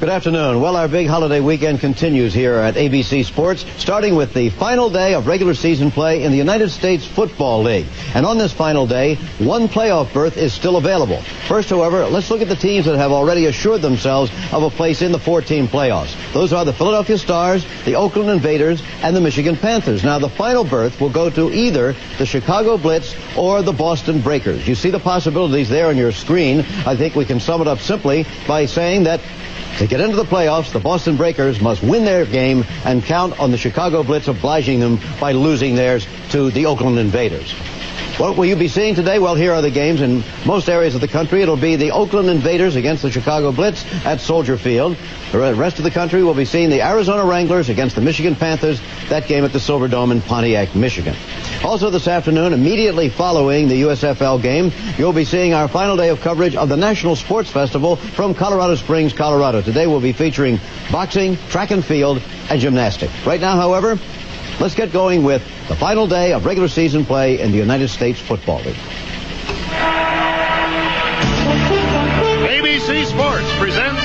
Good afternoon. Well, our big holiday weekend continues here at ABC Sports, starting with the final day of regular season play in the United States Football League. And on this final day, one playoff berth is still available. First, however, let's look at the teams that have already assured themselves of a place in the 4-team playoffs. Those are the Philadelphia Stars, the Oakland Invaders, and the Michigan Panthers. Now, the final berth will go to either the Chicago Blitz or the Boston Breakers. You see the possibilities there on your screen. I think we can sum it up simply by saying that to get into the playoffs, the Boston Breakers must win their game and count on the Chicago Blitz obliging them by losing theirs to the Oakland Invaders. What will you be seeing today? Well, here are the games. In most areas of the country, it'll be the Oakland Invaders against the Chicago Blitz at Soldier Field. The rest of the country will be seeing the Arizona Wranglers against the Michigan Panthers, that game at the Silverdome in Pontiac, Michigan. Also this afternoon, immediately following the USFL game, you'll be seeing our final day of coverage of the National Sports Festival from Colorado Springs, Colorado. Today we'll be featuring boxing, track and field, and gymnastics. Right now, however, let's get going with the final day of regular season play in the United States Football League. ABC Sports presents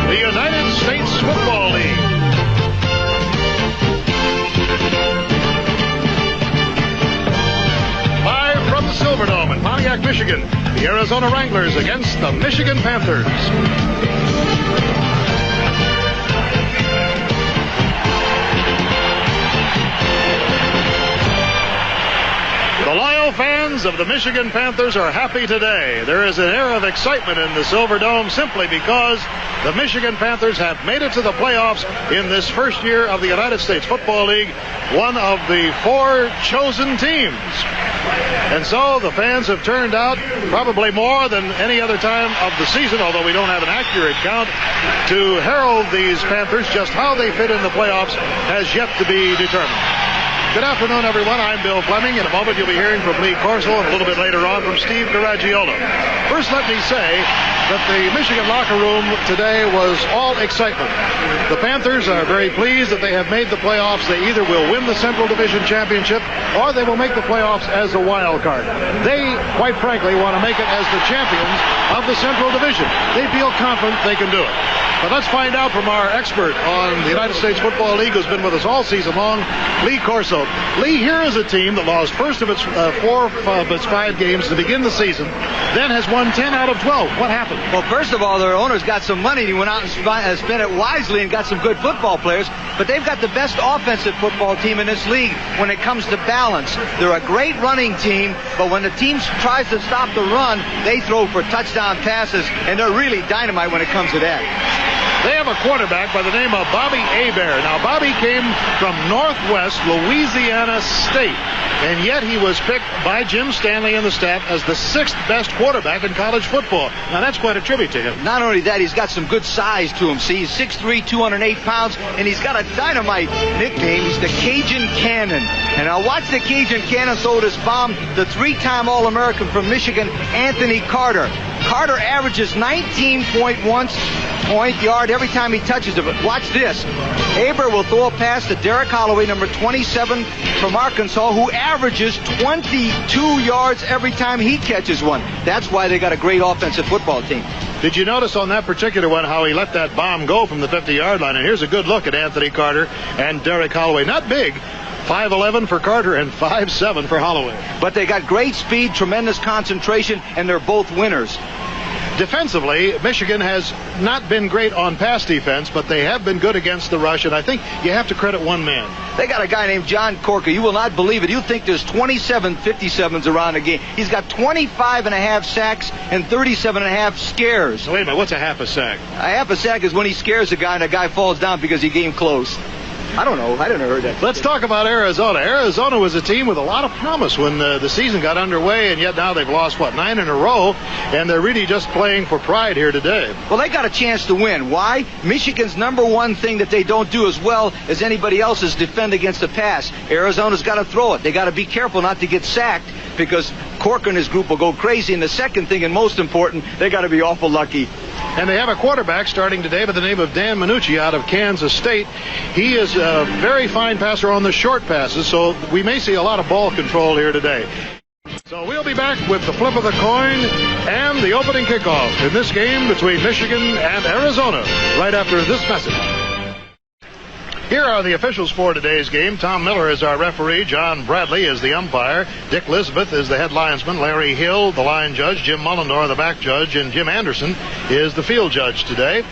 the United States Football League. Live from the Silverdome in Pontiac, Michigan, the Arizona Wranglers against the Michigan Panthers. The loyal fans of the Michigan Panthers are happy today. There is an air of excitement in the Silverdome simply because the Michigan Panthers have made it to the playoffs in this first year of the United States Football League, one of the 4 chosen teams. And so the fans have turned out probably more than any other time of the season, although we don't have an accurate count, to herald these Panthers. Just how they fit in the playoffs has yet to be determined. Good afternoon, everyone. I'm Bill Fleming. In a moment, you'll be hearing from Lee Corso, and a little bit later on from Steve Garagiola. First, let me say that the Michigan locker room today was all excitement. The Panthers are very pleased that they have made the playoffs. They either will win the Central Division championship or they will make the playoffs as a wild card. They, quite frankly, want to make it as the champions of the Central Division. They feel confident they can do it. But let's find out from our expert on the United States Football League, who's been with us all season long, Lee Corso. Lee, here is a team that lost first of its 4 of its 5 games to begin the season, then has won 10 out of 12. What happened? Well, first of all, their owner's got some money. He went out and spent it wisely and got some good football players. But they've got the best offensive football team in this league when it comes to balance. They're a great running team, but when the team tries to stop the run, they throw for touchdown passes, and they're really dynamite when it comes to that. They have a quarterback by the name of Bobby Hebert. Now, Bobby came from Northwest Louisiana State, and yet he was picked by Jim Stanley and the staff as the 6th best quarterback in college football. Now, that's quite a tribute to him. Not only that, he's got some good size to him. See, he's 6'3", 208 pounds, and he's got a dynamite nickname. He's the Cajun Cannon. And now watch the Cajun Cannon throw this bomb, the 3-time All-American from Michigan, Anthony Carter. Carter averages 19.1 point yard every time he touches it. But watch this. Hebert will throw a pass to Derek Holloway, number 27 from Arkansas, who averages 22 yards every time he catches one. That's why they got a great offensive football team. Did you notice on that particular one how he let that bomb go from the 50-yard line? And here's a good look at Anthony Carter and Derek Holloway. Not big. 5'11" for Carter and 5'7" for Holloway. But they got great speed, tremendous concentration, and they're both winners. Defensively, Michigan has not been great on pass defense, but they have been good against the rush, and I think you have to credit one man. They got a guy named John Corker. You will not believe it. You think there's 27 57s around the game. He's got 25.5 sacks and 37.5 scares. Wait a minute, what's a half a sack? A half a sack is when he scares a guy and a guy falls down because he came close. I don't know. I didn't heard that. Let's talk about Arizona. Arizona was a team with a lot of promise when the season got underway, and yet now they've lost, 9 in a row, and they're really just playing for pride here today. Well, they got a chance to win. Why? Michigan's number one thing that they don't do as well as anybody else is defend against the pass. Arizona's got to throw it. They got to be careful not to get sacked. because Cork and his group will go crazy. And the second thing, and most important, they got to be awful lucky. And they have a quarterback starting today by the name of Dan Manucci out of Kansas State. He is a very fine passer on the short passes, so we may see a lot of ball control here today. So we'll be back with the flip of the coin and the opening kickoff in this game between Michigan and Arizona right after this message. Here are the officials for today's game. Tom Miller is our referee. John Bradley is the umpire. Dick Lisbeth is the head linesman. Larry Hill, the line judge. Jim Mullendore, the back judge. And Jim Anderson is the field judge today.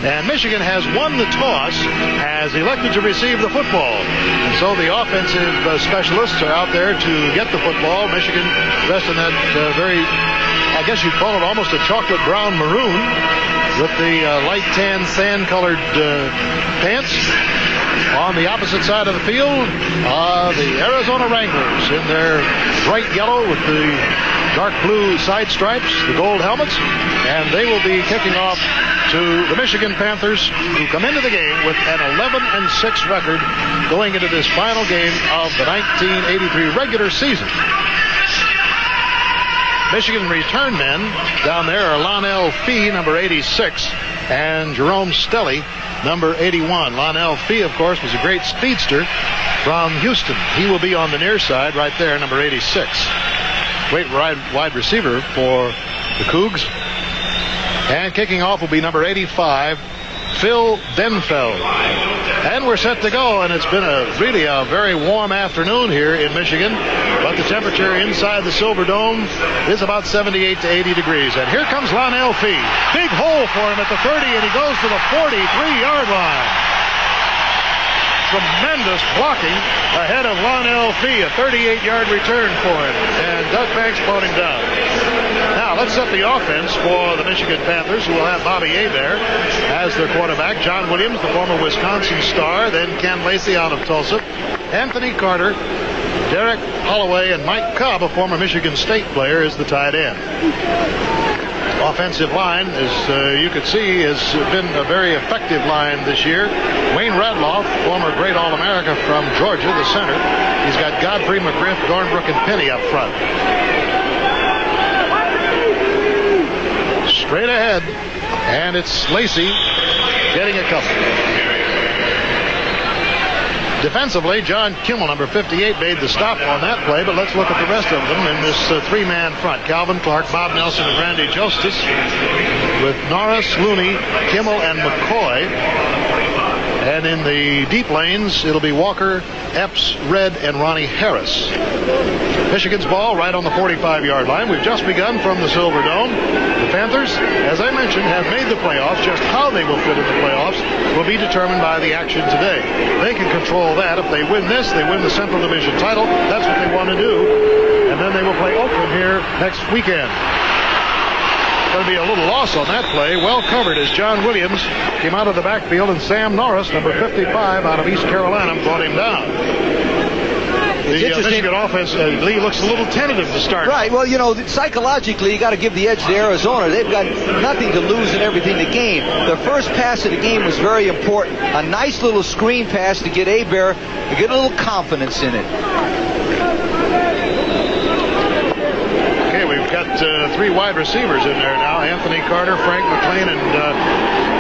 And Michigan has won the toss, has elected to receive the football. And so the offensive specialists are out there to get the football. Michigan dressed in that very, I guess you'd call it almost a chocolate brown maroon with the light tan sand-colored pants. On the opposite side of the field are the Arizona Wranglers in their bright yellow with the dark blue side stripes, the gold helmets, and they will be kicking off to the Michigan Panthers, who come into the game with an 11-6 record going into this final game of the 1983 regular season. Michigan return men down there are Lonnell Fee, number 86, and Jerome Stelly, number 81. Lonnell Fee, of course, was a great speedster from Houston. He will be on the near side right there, number 86. Great wide receiver for the Cougs. And kicking off will be number 85, Phil Denfeld. And we're set to go, and it's been really a very warm afternoon here in Michigan, but the temperature inside the Silver Dome is about 78 to 80 degrees. And here comes Lonnell Fee. Big hole for him at the 30, and he goes to the 43-yard line. Tremendous blocking ahead of Lonnell Fee, a 38-yard return for him, and Doug Banks brought him down. Now, let's set the offense for the Michigan Panthers, who will have Bobby Hebert as their quarterback. John Williams, the former Wisconsin star. Then Ken Lacy out of Tulsa. Anthony Carter, Derek Holloway, and Mike Cobb, a former Michigan State player, is the tight end. Offensive line, as you can see, has been a very effective line this year. Wayne Radloff, former great All-America from Georgia, the center. He's got Godfrey, McGriff, Dornbrook, and Penny up front. Straight ahead, and it's Lacy getting a couple. Defensively, John Kimmel, number 58, made the stop on that play, but let's look at the rest of them in this three-man front. Calvin Clark, Bob Nelson, and Randy Justice, with Norris, Looney, Kimmel, and McCoy. And in the deep lanes, it'll be Walker, Epps, Red, and Ronnie Harris. Michigan's ball right on the 45-yard line. We've just begun from the Silver Dome. The Panthers, as I mentioned, have made the playoffs. Just how they will fit in the playoffs will be determined by the action today. They can control that. If they win this, they win the Central Division title. That's what they want to do. And then they will play Oakland here next weekend. Going to be a little loss on that play. Well covered as John Williams came out of the backfield, and Sam Norris, number 55 out of East Carolina, brought him down. The Michigan offense, Lee, looks a little tentative to start. Right. Well, you know, psychologically, you got to give the edge to Arizona. They've got nothing to lose and everything to gain. The first pass of the game was very important. A nice little screen pass to get Hebert to get a little confidence in it. We've got three wide receivers in there now. Anthony Carter, Frank McLean, and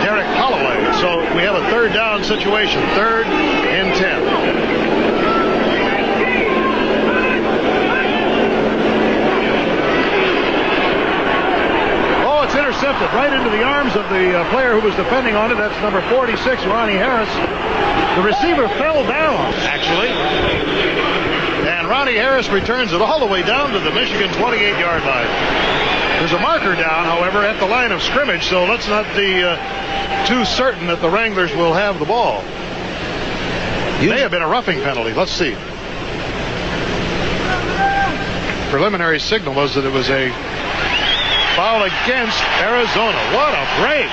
Derek Holloway. So we have a third down situation. 3rd and 10. It's intercepted right into the arms of the player who was defending on it. That's number 46, Ronnie Harris. The receiver fell down, actually. And Ronnie Harris returns it all the way down to the Michigan 28-yard line. There's a marker down, however, at the line of scrimmage, so let's not be too certain that the Wranglers will have the ball. It may have been a roughing penalty. Let's see. Preliminary signal was that it was a foul against Arizona. What a break.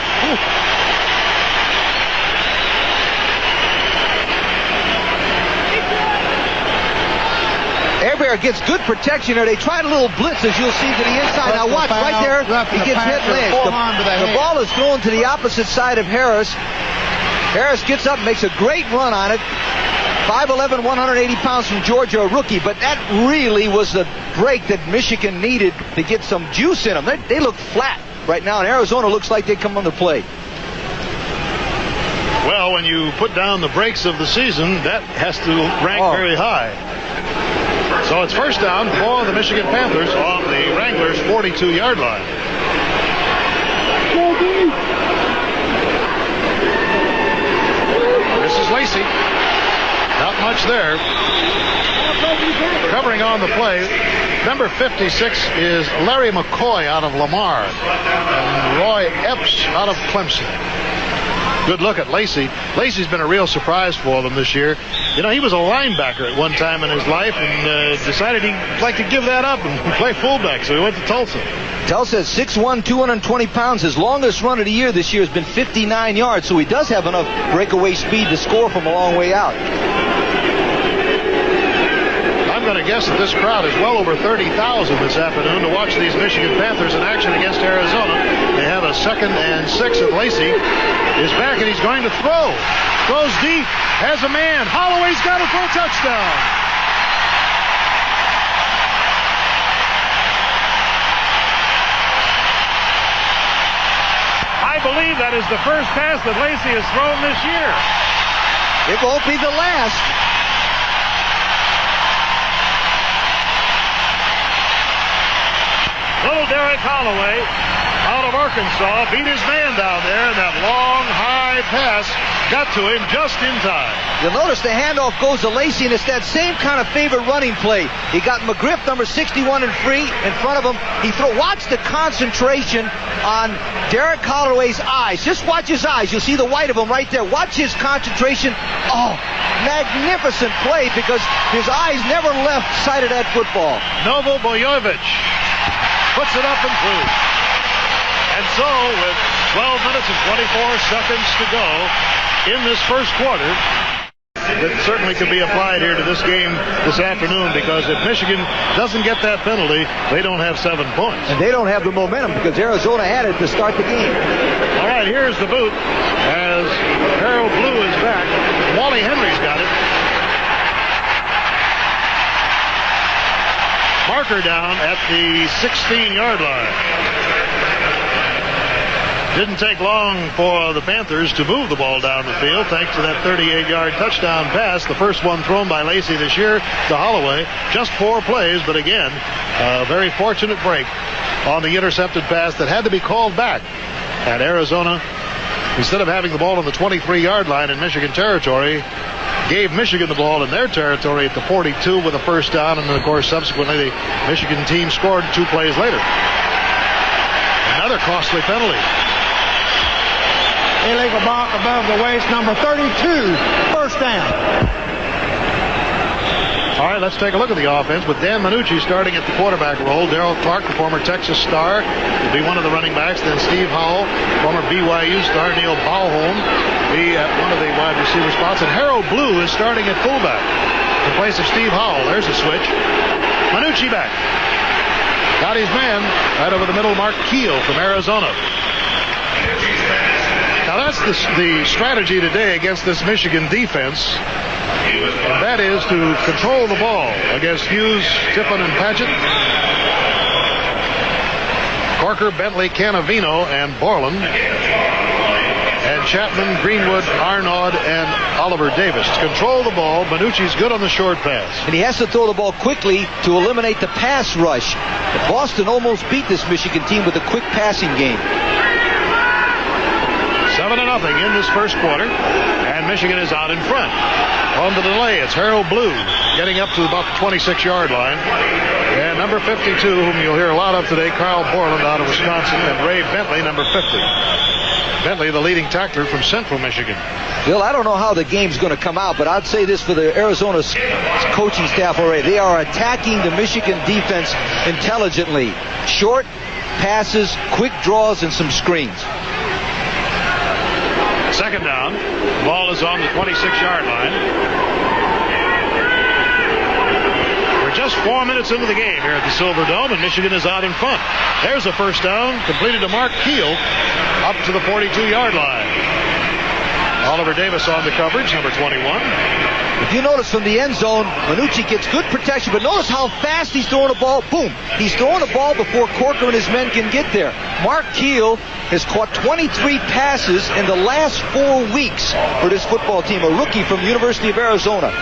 Hebert gets good protection there. They tried a little blitz, as you'll see, to the inside. Now watch right there. He gets hit and the ball is thrown to the opposite side of Harris. Harris gets up and makes a great run on it. 5'11", 180 pounds from Georgia, a rookie, but that really was the break that Michigan needed to get some juice in them. They look flat right now, and Arizona looks like they come on the plate. Well, when you put down the breaks of the season, that has to rank very high. So it's first down for the Michigan Panthers on the Wranglers' 42-yard line. This is Lacy. Not much there. Covering on the play, number 56 is Larry McCoy out of Lamar, and Roy Epps out of Clemson. Good look at Lacy. Lacy's been a real surprise for them this year. You know, he was a linebacker at one time in his life and decided he'd like to give that up and play fullback, so he went to Tulsa. Tulsa is 6'1", 220 pounds. His longest run of the year this year has been 59 yards, so he does have enough breakaway speed to score from a long way out. I'm going to guess that this crowd is well over 30,000 this afternoon to watch these Michigan Panthers in action against Arizona. They have a 2nd and 6, and Lacy is back, and he's going to throw. Throws deep, has a man. Holloway's got it for a touchdown. I believe that is the first pass that Lacy has thrown this year. It won't be the last. Little Derek Holloway out of Arkansas beat his man down there, and that long, high pass got to him just in time. You'll notice the handoff goes to Lacy, and it's that same kind of favorite running play. He got McGriff, number 61, and free in front of him. Watch the concentration on Derek Holloway's eyes. Just watch his eyes. You'll see the white of them right there. Watch his concentration. Oh, magnificent play, because his eyes never left sight of that football. Novo Bojovic puts it up and through. And so, with 12 minutes and 24 seconds to go in this first quarter, that certainly could be applied here to this game this afternoon, because if Michigan doesn't get that penalty, they don't have 7 points. And they don't have the momentum, because Arizona had it to start the game. All right, here's the boot as Harold Blue is back. Wally Henry's got it. Marker down at the 16-yard line. Didn't take long for the Panthers to move the ball down the field thanks to that 38-yard touchdown pass, the first one thrown by Lacy this year to Holloway. Just 4 plays, but again, a very fortunate break on the intercepted pass that had to be called back. And Arizona, instead of having the ball on the 23-yard line in Michigan territory, gave Michigan the ball in their territory at the 42 with a first down, and then, of course, subsequently the Michigan team scored 2 plays later. Another costly penalty. Illegal block above the waist, number 32, first down. All right, let's take a look at the offense with Dan Manucci starting at the quarterback role. Darrell Clark, the former Texas star, will be one of the running backs. Then Steve Howell, former BYU star. Neil Bauholm be at one of the wide receiver spots. And Harold Blue is starting at fullback in place of Steve Howell. There's a switch. Manucci back. Got his man right over the middle, Mark Keel from Arizona. Now that's the strategy today against this Michigan defense. And that is to control the ball against Hughes, Tiffin, and Padgett. Corker, Bentley, Canavino, and Borland. And Chapman, Greenwood, Arnaud, and Oliver Davis. To control the ball, Manucci's good on the short pass. And he has to throw the ball quickly to eliminate the pass rush. Boston almost beat this Michigan team with a quick passing game. 7-0 in this first quarter, and Michigan is out in front. On the delay, it's Harold Blue getting up to about the 26-yard line. And number 52, whom you'll hear a lot of today, Carl Borland out of Wisconsin, and Ray Bentley, number 50. Bentley, the leading tackler from Central Michigan. Bill, I don't know how the game's going to come out, but I'd say this for the Arizona coaching staff already. They are attacking the Michigan defense intelligently. Short passes, quick draws, and some screens. Second down. Ball is on the 26-yard line. We're just 4 minutes into the game here at the Silver Dome, and Michigan is out in front. There's a first down completed to Mark Keel up to the 42-yard line. Oliver Davis on the coverage, number 21. If you notice from the end zone, Manucci gets good protection, but notice how fast he's throwing the ball. Boom. He's throwing the ball before Corker and his men can get there. Mark Keel has caught 23 passes in the last 4 weeks for this football team, a rookie from the University of Arizona.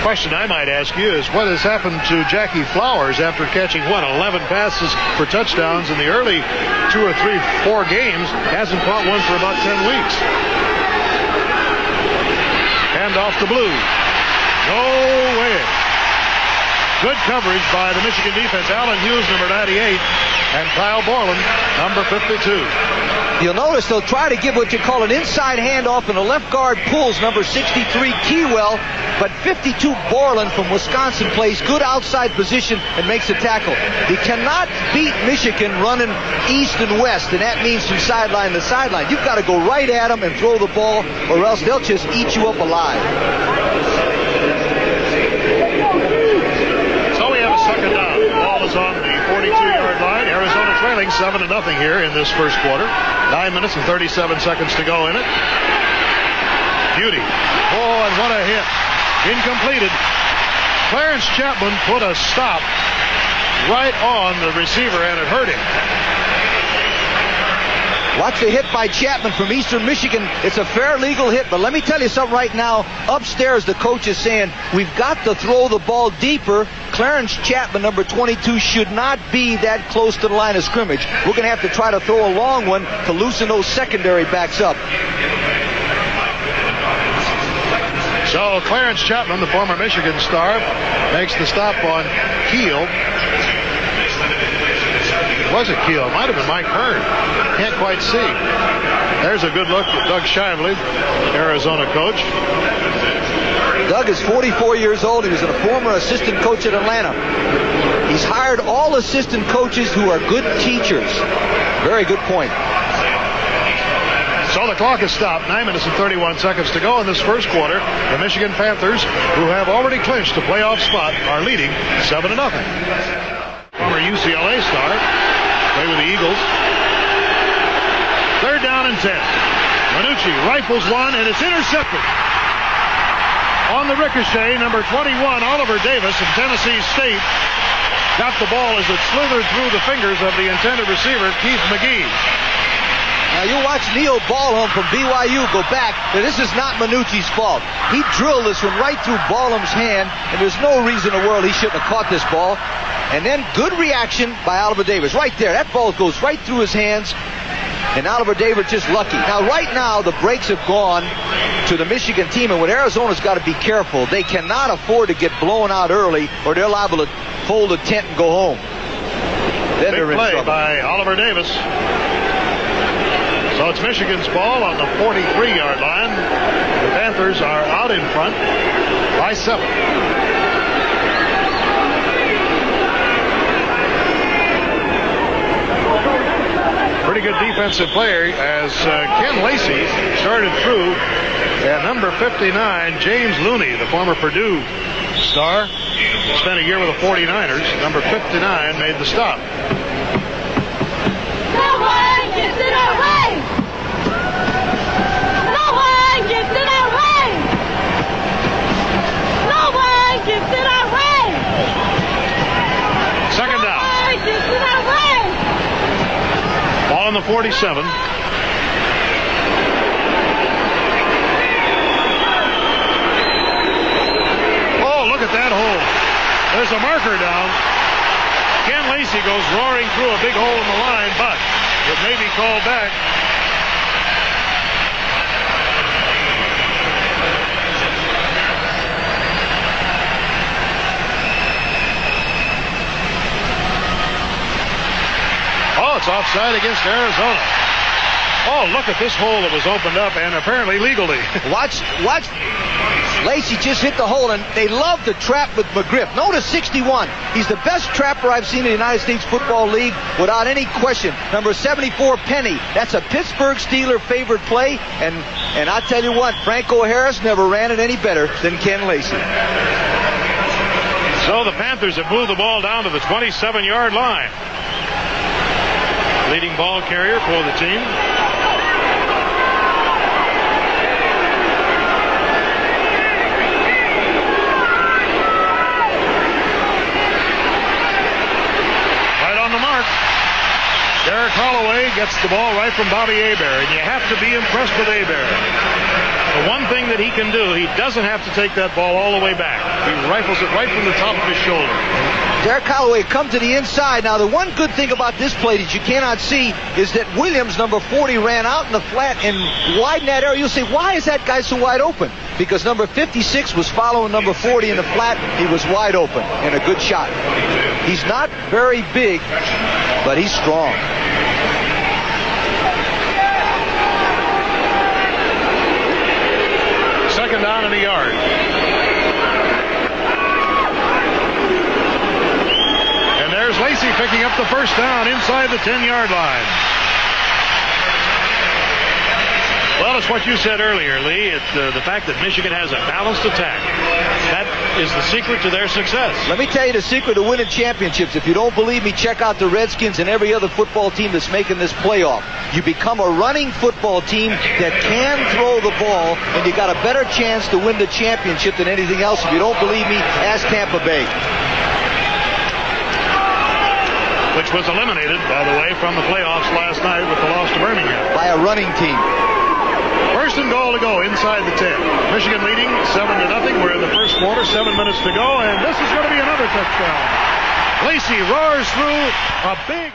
Question I might ask you is what has happened to Jackie Flowers after catching 11 passes for touchdowns in the early 2 or 3, 4 games? Hasn't caught one for about 10 weeks. Hand off to Blue. No way. Good coverage by the Michigan defense. Alan Hughes, number 98, and Kyle Borland, number 52. You'll notice they'll try to give what you call an inside handoff, and the left guard pulls number 63 Keywell, but 52 Borland from Wisconsin plays good outside position and makes a tackle. You cannot beat Michigan running east and west, and that means from sideline to sideline. You've got to go right at them and throw the ball, or else they'll just eat you up alive. So we have a second down. The ball is on the 42-yard line. Arizona trailing 7-0 here in this first quarter. 9 minutes and 37 seconds to go in it. Beauty. Oh, and what a hit. Incompleted. Clarence Chapman put a stop right on the receiver, and it hurt him. Watch the hit by Chapman from Eastern Michigan. It's a fair legal hit, but let me tell you something right now. Upstairs, the coach is saying, we've got to throw the ball deeper. Clarence Chapman, number 22, should not be that close to the line of scrimmage. We're going to have to try to throw a long one to loosen those secondary backs up. So Clarence Chapman, the former Michigan star, makes the stop on Keel. Was it Keel? It might have been Mike Hearn. Can't quite see. There's a good look at Doug Shively, Arizona coach. Doug is 44 years old. He was a former assistant coach at Atlanta. He's hired all assistant coaches who are good teachers. Very good point. So the clock is stopped. 9 minutes and 31 seconds to go in this first quarter. The Michigan Panthers, who have already clinched a playoff spot, are leading 7-0. Former UCLA star, play with the Eagles. Third down and 10. Manucci rifles one, and it's intercepted. On the ricochet, number 21, Oliver Davis of Tennessee State, got the ball as it slithered through the fingers of the intended receiver, Keith McGee. Now you watch Neil Ballholm from BYU go back. Now this is not Manucci's fault. He drilled this one right through Ballholm's hand, and there's no reason in the world he shouldn't have caught this ball. And then good reaction by Oliver Davis. Right there, that ball goes right through his hands, and Oliver Davis just lucky. Now right now the breaks have gone to the Michigan team, and what Arizona's got to be careful. They cannot afford to get blown out early, or they're liable to fold a tent and go home. Then Big they're in play trouble. by Oliver Davis. So it's Michigan's ball on the 43-yard line. The Panthers are out in front by 7. Pretty good defensive play as Ken Lacy started through. And number 59, James Looney, the former Purdue star, spent a year with the 49ers. Number 59 made the stop. No one gets in our way! No one gets in our way! No one gets in our way! Second down. No one gets in our way! Ball on the 47. Oh, look at that hole. There's a marker down. Ken Lacy goes roaring through a big hole in the line, but it may be called back. Oh, it's offside against Arizona. Oh, look at this hole that was opened up, and apparently legally. Watch. Lacy just hit the hole, and they love to trap with McGriff. Notice 61. He's the best trapper I've seen in the United States Football League without any question. Number 74, Penny. That's a Pittsburgh Steeler favorite play, and I tell you what, Franco Harris never ran it any better than Ken Lacy. So the Panthers have moved the ball down to the 27-yard line. Leading ball carrier for the team. gets the ball right from Bobby Hebert, and you have to be impressed with Hebert. The one thing that he can do, he doesn't have to take that ball all the way back. He rifles it right from the top of his shoulder. Derek Holloway come to the inside. Now, the one good thing about this play that you cannot see is that Williams, number 40, ran out in the flat and widened that area. You'll say, why is that guy so wide open? Because number 56 was following number 40 in the flat. He was wide open and a good shot. He's not very big, but he's strong. Second down and a yard. And there's Lacy picking up the first down inside the 10-yard line. Well, it's what you said earlier, Lee. It's the fact that Michigan has a balanced attack. That is the secret to their success. Let me tell you the secret to winning championships. If you don't believe me, check out the Redskins and every other football team that's making this playoff. You become a running football team that can throw the ball, and you got a better chance to win the championship than anything else. If you don't believe me, ask Tampa Bay. Which was eliminated, by the way, from the playoffs last night with the loss to Birmingham. By a running team. First and goal to go inside the 10. Michigan leading 7-0. We're in the first quarter, 7 minutes to go, and this is going to be another touchdown. Lacy roars through a big...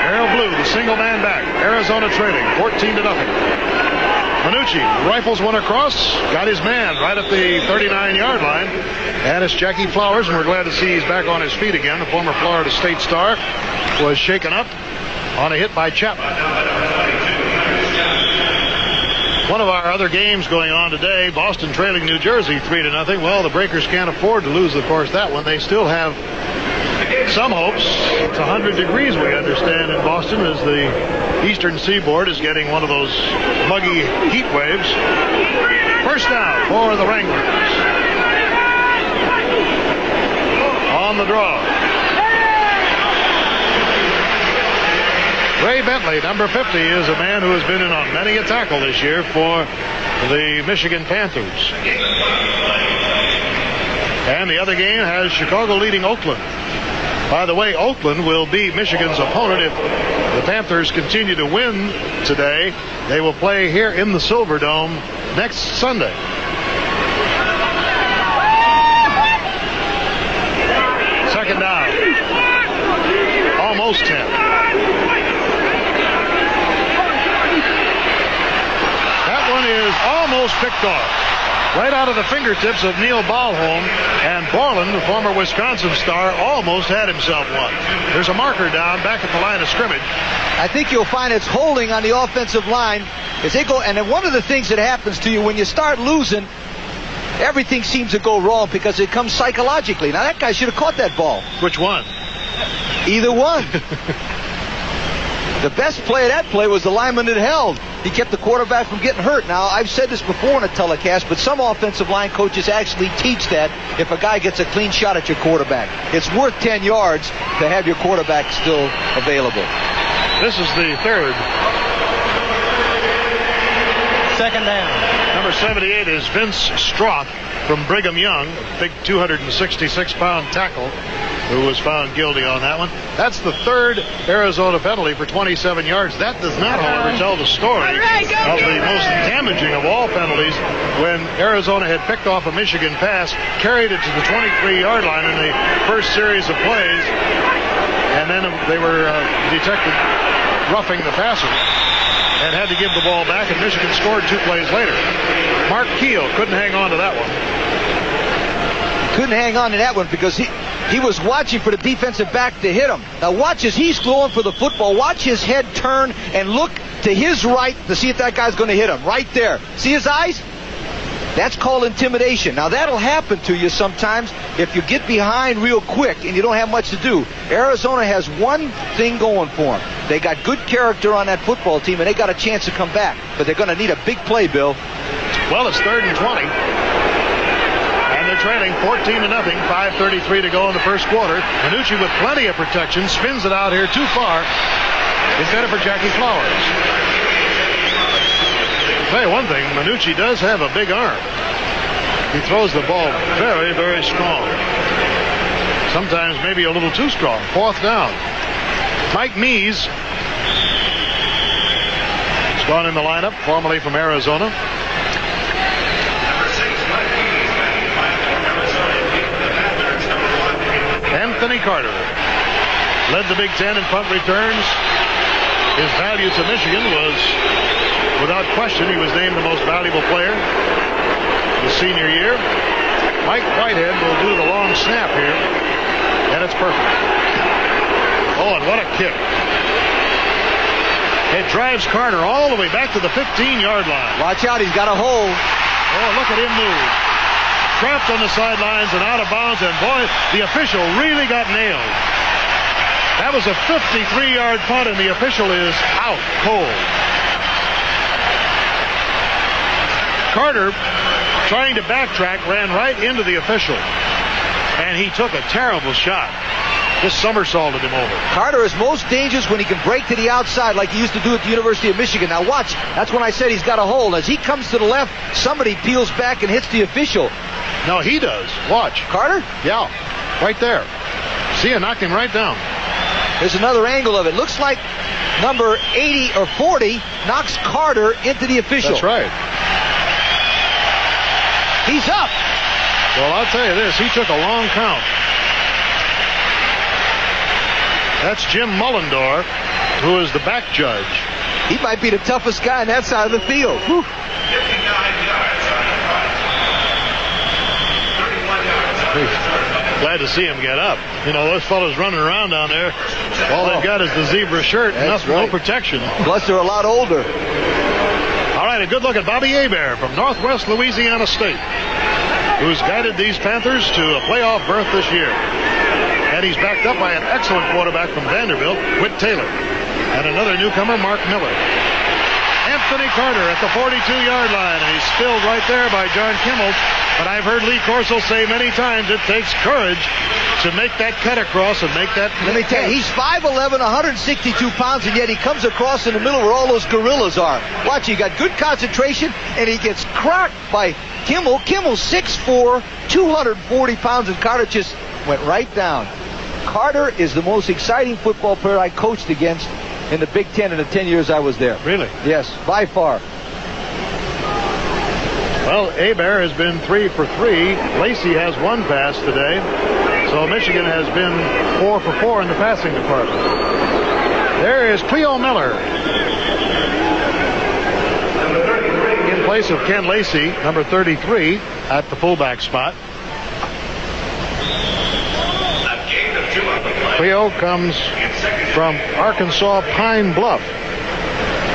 Harold Blue, the single man back. Arizona trailing 14-0. Manucci rifles one across, got his man right at the 39-yard line. And it's Jackie Flowers, and we're glad to see he's back on his feet again. The former Florida State star was shaken up on a hit by Chapman. One of our other games going on today, Boston trailing New Jersey 3-0. Well, the Breakers can't afford to lose, of course, that one. They still have some hopes. It's 100 degrees, we understand, in Boston, as the eastern seaboard is getting one of those muggy heat waves. First down for the Wranglers. On the draw. Ray Bentley, number 50, is a man who has been in on many a tackle this year for the Michigan Panthers. And the other game has Chicago leading Oakland. By the way, Oakland will be Michigan's opponent if the Panthers continue to win today. They will play here in the Silver Dome next Sunday. Second down. Almost 10. That one is almost picked off. Right out of the fingertips of Neil Balholm, and Borland, the former Wisconsin star, almost had himself one. There's a marker down back at the line of scrimmage. I think you'll find it's holding on the offensive line as they go. And then one of the things that happens to you when you start losing, everything seems to go wrong because it comes psychologically. Now, that guy should have caught that ball. Which one? Either one. The best play of that play was the lineman that held. He kept the quarterback from getting hurt. Now, I've said this before in a telecast, but some offensive line coaches actually teach that if a guy gets a clean shot at your quarterback. It's worth 10 yards to have your quarterback still available. This is the third. Second down. Number 78 is Vince Stroth from Brigham Young, big 266-pound tackle, who was found guilty on that one. That's the third Arizona penalty for 27 yards. That does not, however, tell the story of the most damaging of all penalties when Arizona had picked off a Michigan pass, carried it to the 23-yard line in the first series of plays, and then they were detected roughing the passer and had to give the ball back, and Michigan scored 2 plays later. Mark Keel couldn't hang on to that one. Couldn't hang on to that one because he was watching for the defensive back to hit him. Now watch as he's going for the football. Watch his head turn and look to his right to see if that guy's going to hit him. Right there. See his eyes? That's called intimidation. Now that'll happen to you sometimes if you get behind real quick and you don't have much to do. Arizona has one thing going for them. They got good character on that football team, and they got a chance to come back. But they're going to need a big play, Bill. Well, it's 3rd and 20. And they're trailing 14-0. 5:33 to go in the first quarter. Manucci with plenty of protection spins it out here too far. It's headed for Jackie Flowers. I'll tell you one thing, Manucci does have a big arm. He throws the ball very, very strong. Sometimes maybe a little too strong. 4th down. Mike Mees has gone in the lineup, formerly from Arizona. Anthony Carter led the Big Ten in punt returns. His value to Michigan was, without question, he was named the most valuable player his senior year. Mike Whitehead will do the long snap here, and it's perfect. Oh, and what a kick. It drives Carter all the way back to the 15-yard line. Watch out, he's got a hole. Oh, look at him move. Trapped on the sidelines and out of bounds, and boy, the official really got nailed. That was a 53-yard punt, and the official is out cold. Carter, trying to backtrack, ran right into the official, and he took a terrible shot. Just somersaulted him over. Carter is most dangerous when he can break to the outside like he used to do at the University of Michigan. Now watch, that's when I said he's got a hold. As he comes to the left, somebody peels back and hits the official. No, he does. Watch. Carter? Yeah, right there. See, it knocked him right down. There's another angle of it. Looks like number 80 or 40 knocks Carter into the official. That's right. He's up. Well, I'll tell you this. He took a long count. That's Jim Mullendorf, who is the back judge. He might be the toughest guy on that side of the field. Whew. 59 yards. Glad to see him get up. You know, those fellows running around down there, all they've got is the zebra shirt and nothing, right. No protection. Plus, they're a lot older. All right, a good look at Bobby Hebert from Northwest Louisiana State, who's guided these Panthers to a playoff berth this year. And he's backed up by an excellent quarterback from Vanderbilt, Whit Taylor, and another newcomer, Mark Miller. Anthony Carter at the 42-yard line, and he's filled right there by John Kimmel. But I've heard Lee Corso say many times it takes courage to make that cut across and make that. Let me tell you, he's 5'11", 162 pounds, and yet he comes across in the middle where all those gorillas are. Watch, he got good concentration, and he gets cracked by Kimmel. Kimmel's 6'4", 240 pounds, and Carter just went right down. Carter is the most exciting football player I coached against in the Big Ten in the 10 years I was there. Really? Yes, by far. Well, Hebert has been 3 for 3. Lacy has 1 pass today. So Michigan has been 4 for 4 in the passing department. There is Cleo Miller in place of Ken Lacy, number 33, at the fullback spot. Cleo comes from Arkansas Pine Bluff.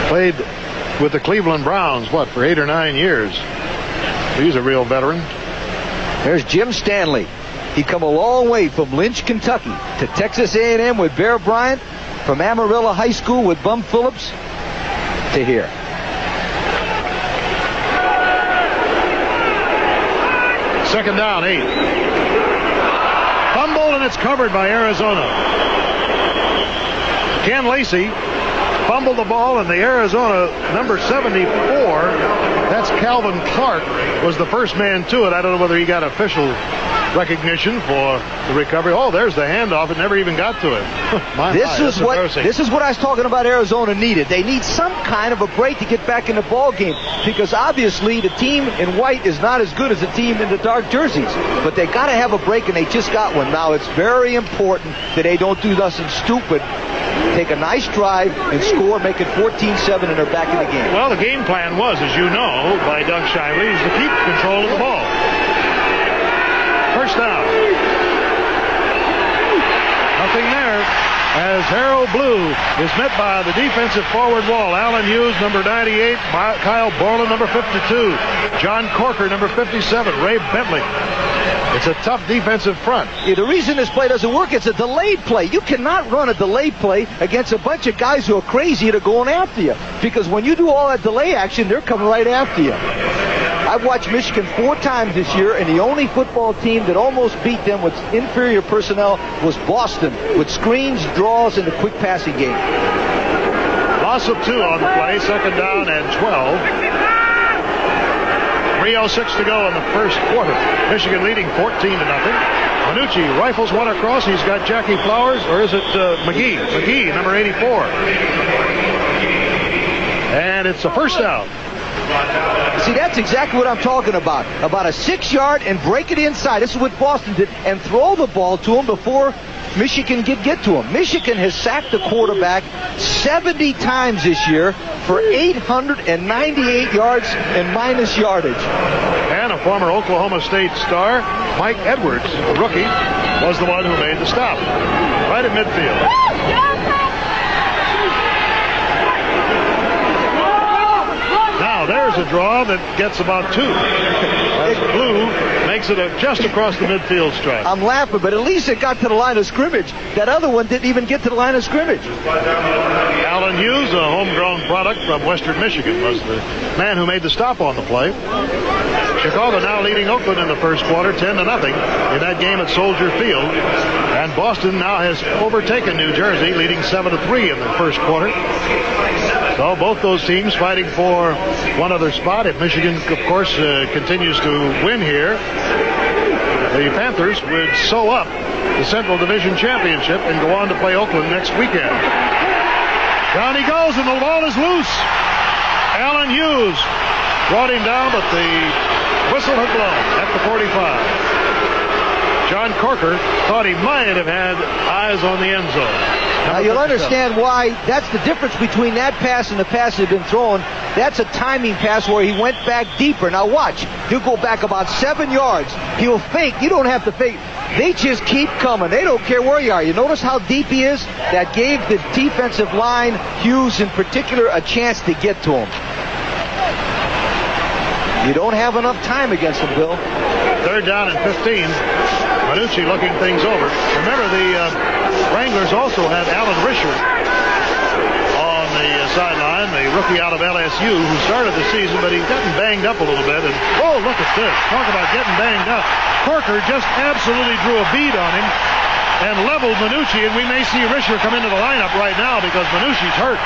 Played with the Cleveland Browns, for 8 or 9 years. He's a real veteran. There's Jim Stanley. He come a long way from Lynch, Kentucky, to Texas A&M with Bear Bryant, from Amarillo High School with Bum Phillips, to here. Second down, 8. Fumble, and it's covered by Arizona. Ken Lacy fumbled the ball, and the Arizona number 74, that's Calvin Clark, was the first man to it. I don't know whether he got official recognition for the recovery. Oh, there's the handoff. It never even got to it. This is what I was talking about Arizona needed. They need some kind of a break to get back in the ball game, because obviously the team in white is not as good as the team in the dark jerseys. But they got to have a break, and they just got one. Now, it's very important that they don't do nothing stupid. Take a nice drive and score, make it 14-7, and they're back in the game. Well, the game plan was, as you know, by Doug Shively, is to keep control of the ball. First down. Nothing there, as Harold Blue is met by the defensive forward wall. Alan Hughes, number 98. Kyle Borland, number 52. John Corker, number 57. Ray Bentley. It's a tough defensive front. Yeah, the reason this play doesn't work, it's a delayed play. You cannot run a delayed play against a bunch of guys who are crazy that are going after you. Because when you do all that delay action, they're coming right after you. I've watched Michigan 4 times this year, and the only football team that almost beat them with inferior personnel was Boston, with screens, draws, and the quick passing game. Loss of 2 on the play, second down and 12. 3:06 to go in the first quarter. Michigan leading 14-0. Manucci rifles one across. He's got Jackie Flowers, or is it McGee? McGee, number 84. And it's a first down. See, that's exactly what I'm talking about. About a 6-yard and break it inside. This is what Boston did. And throw the ball to him before Michigan could get to him. Michigan has sacked the quarterback 70 times this year for 898 yards and minus yardage. And a former Oklahoma State star, Mike Edwards, the rookie, was the one who made the stop. Right at midfield. Now there's a draw that gets about 2. As Blue makes it just across the midfield stripe. I'm laughing, but at least it got to the line of scrimmage. That other one didn't even get to the line of scrimmage. Alan Hughes, a homegrown product from Western Michigan, was the man who made the stop on the play. Chicago now leading Oakland in the first quarter, 10-0 in that game at Soldier Field. And Boston now has overtaken New Jersey, leading 7-3 in the first quarter. So both those teams fighting for one other spot. If Michigan, of course, continues to win here, the Panthers would sew up the Central Division Championship and go on to play Oakland next weekend. Down he goes, and the ball is loose. Alan Hughes brought him down, but the whistle had blown at the 45. John Corker thought he might have had eyes on the end zone. Now you'll understand why. That's the difference between that pass and the pass that had been thrown. That's a timing pass where he went back deeper. Now watch. He'll go back about 7 yards. He'll fake. You don't have to fake. They just keep coming. They don't care where you are. You notice how deep he is? That gave the defensive line, Hughes in particular, a chance to get to him. You don't have enough time against him, Bill. 3rd down and 15. Manucci looking things over. Remember, the Wranglers also had Alan Risher on the sideline, the rookie out of LSU, who started the season, but he's gotten banged up a little bit. And oh, look at this. Talk about getting banged up. Corker just absolutely drew a bead on him and leveled Manucci, and we may see Risher come into the lineup right now because Manucci's hurt.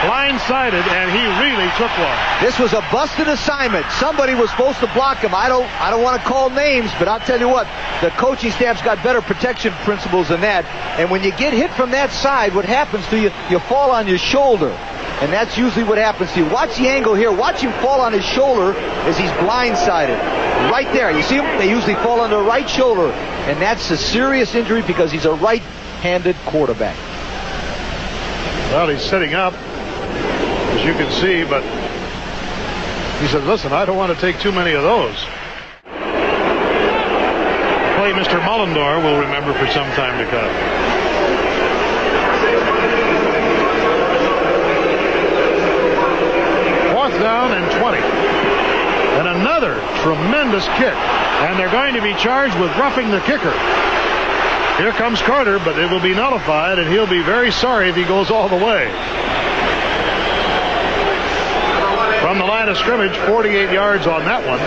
Blindsided, and he really took one. This was a busted assignment. Somebody was supposed to block him. I don't want to call names, but I'll tell you what, the coaching staff's got better protection principles than that. And when you get hit from that side, what happens to you? You fall on your shoulder. And that's usually what happens to you. Watch the angle here. Watch him fall on his shoulder as he's blindsided. Right there. You see him? They usually fall on their right shoulder. And that's a serious injury because he's a right-handed quarterback. Well, he's sitting up, as you can see, but he said, listen, I don't want to take too many of those. Play Mr. Mullendor will remember for some time to come. Fourth down and 20. And another tremendous kick. And they're going to be charged with roughing the kicker. Here comes Carter, but it will be nullified, and he'll be very sorry if he goes all the way. From the line of scrimmage, 48 yards on that one.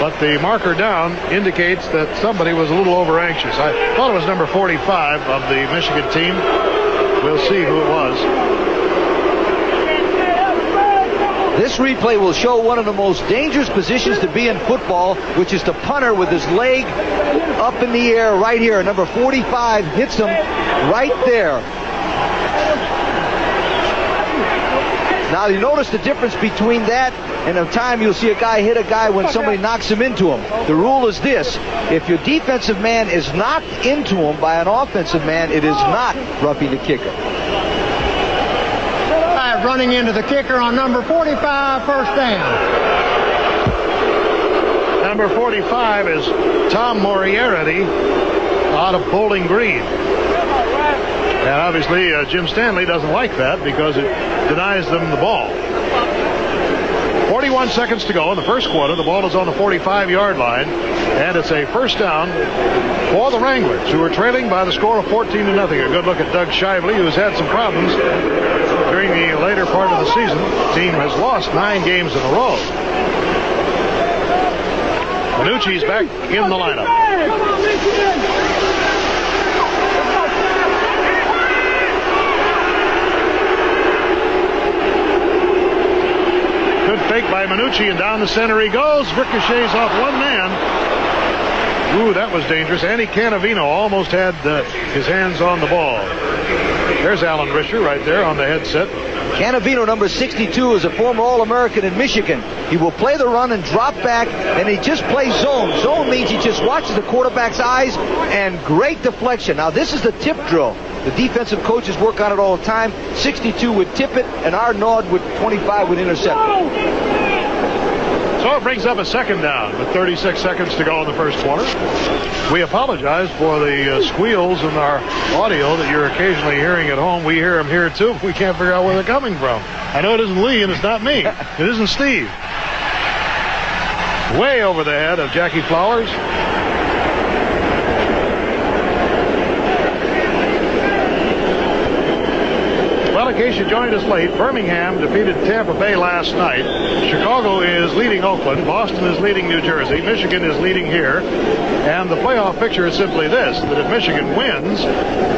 But the marker down indicates that somebody was a little over anxious. I thought it was number 45 of the Michigan team. We'll see who it was. This replay will show one of the most dangerous positions to be in football, which is the punter with his leg up in the air right here. Number 45 hits him right there. Now you notice the difference between that and the time you'll see a guy hit a guy when somebody knocks him into him. The rule is this: if your defensive man is knocked into him by an offensive man, it is not roughing the kicker. Running into the kicker on number 45, first down. Number 45 is Tom Moriarty out of Bowling Green. And obviously Jim Stanley doesn't like that because it denies them the ball. 41 seconds to go in the first quarter. The ball is on the 45-yard line, and it's a first down for the Wranglers, who are trailing by the score of 14-0. A good look at Doug Shively, who's had some problems during the later part of the season. The team has lost 9 games in a row. Manucci's back in the lineup. fake by Minucci, and down the center he goes. Ricochets off one man. Ooh, that was dangerous. Andy Canavino almost had his hands on the ball. There's Alan Risher right there on the headset. Canavino, number 62, is a former All-American in Michigan. He will play the run and drop back, and he just plays zone. Zone means he just watches the quarterback's eyes, and great deflection. Now, this is the tip drill. The defensive coaches work on it all the time. 62 would tip it, and Arnaud with 25 would intercept it. So it brings up a second down with 36 seconds to go in the first quarter. We apologize for the squeals in our audio that you're occasionally hearing at home. We hear them here too. We can't figure out where they're coming from. I know it isn't Lee, and it's not me. It isn't Steve. Way over the head of Jackie Flowers. Well, in case you joined us late, Birmingham defeated Tampa Bay last night. Chicago is leading Oakland. Boston is leading New Jersey. Michigan is leading here. And the playoff picture is simply this, that if Michigan wins,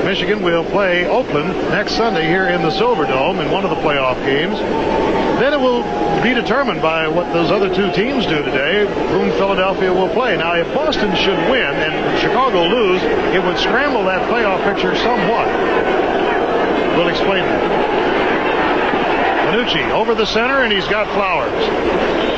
Michigan will play Oakland next Sunday here in the Silverdome in one of the playoff games. Then it will be determined by what those other two teams do today, whom Philadelphia will play. Now, if Boston should win and Chicago lose, it would scramble that playoff picture somewhat. We'll explain that. Minucci over the center, and he's got Flowers.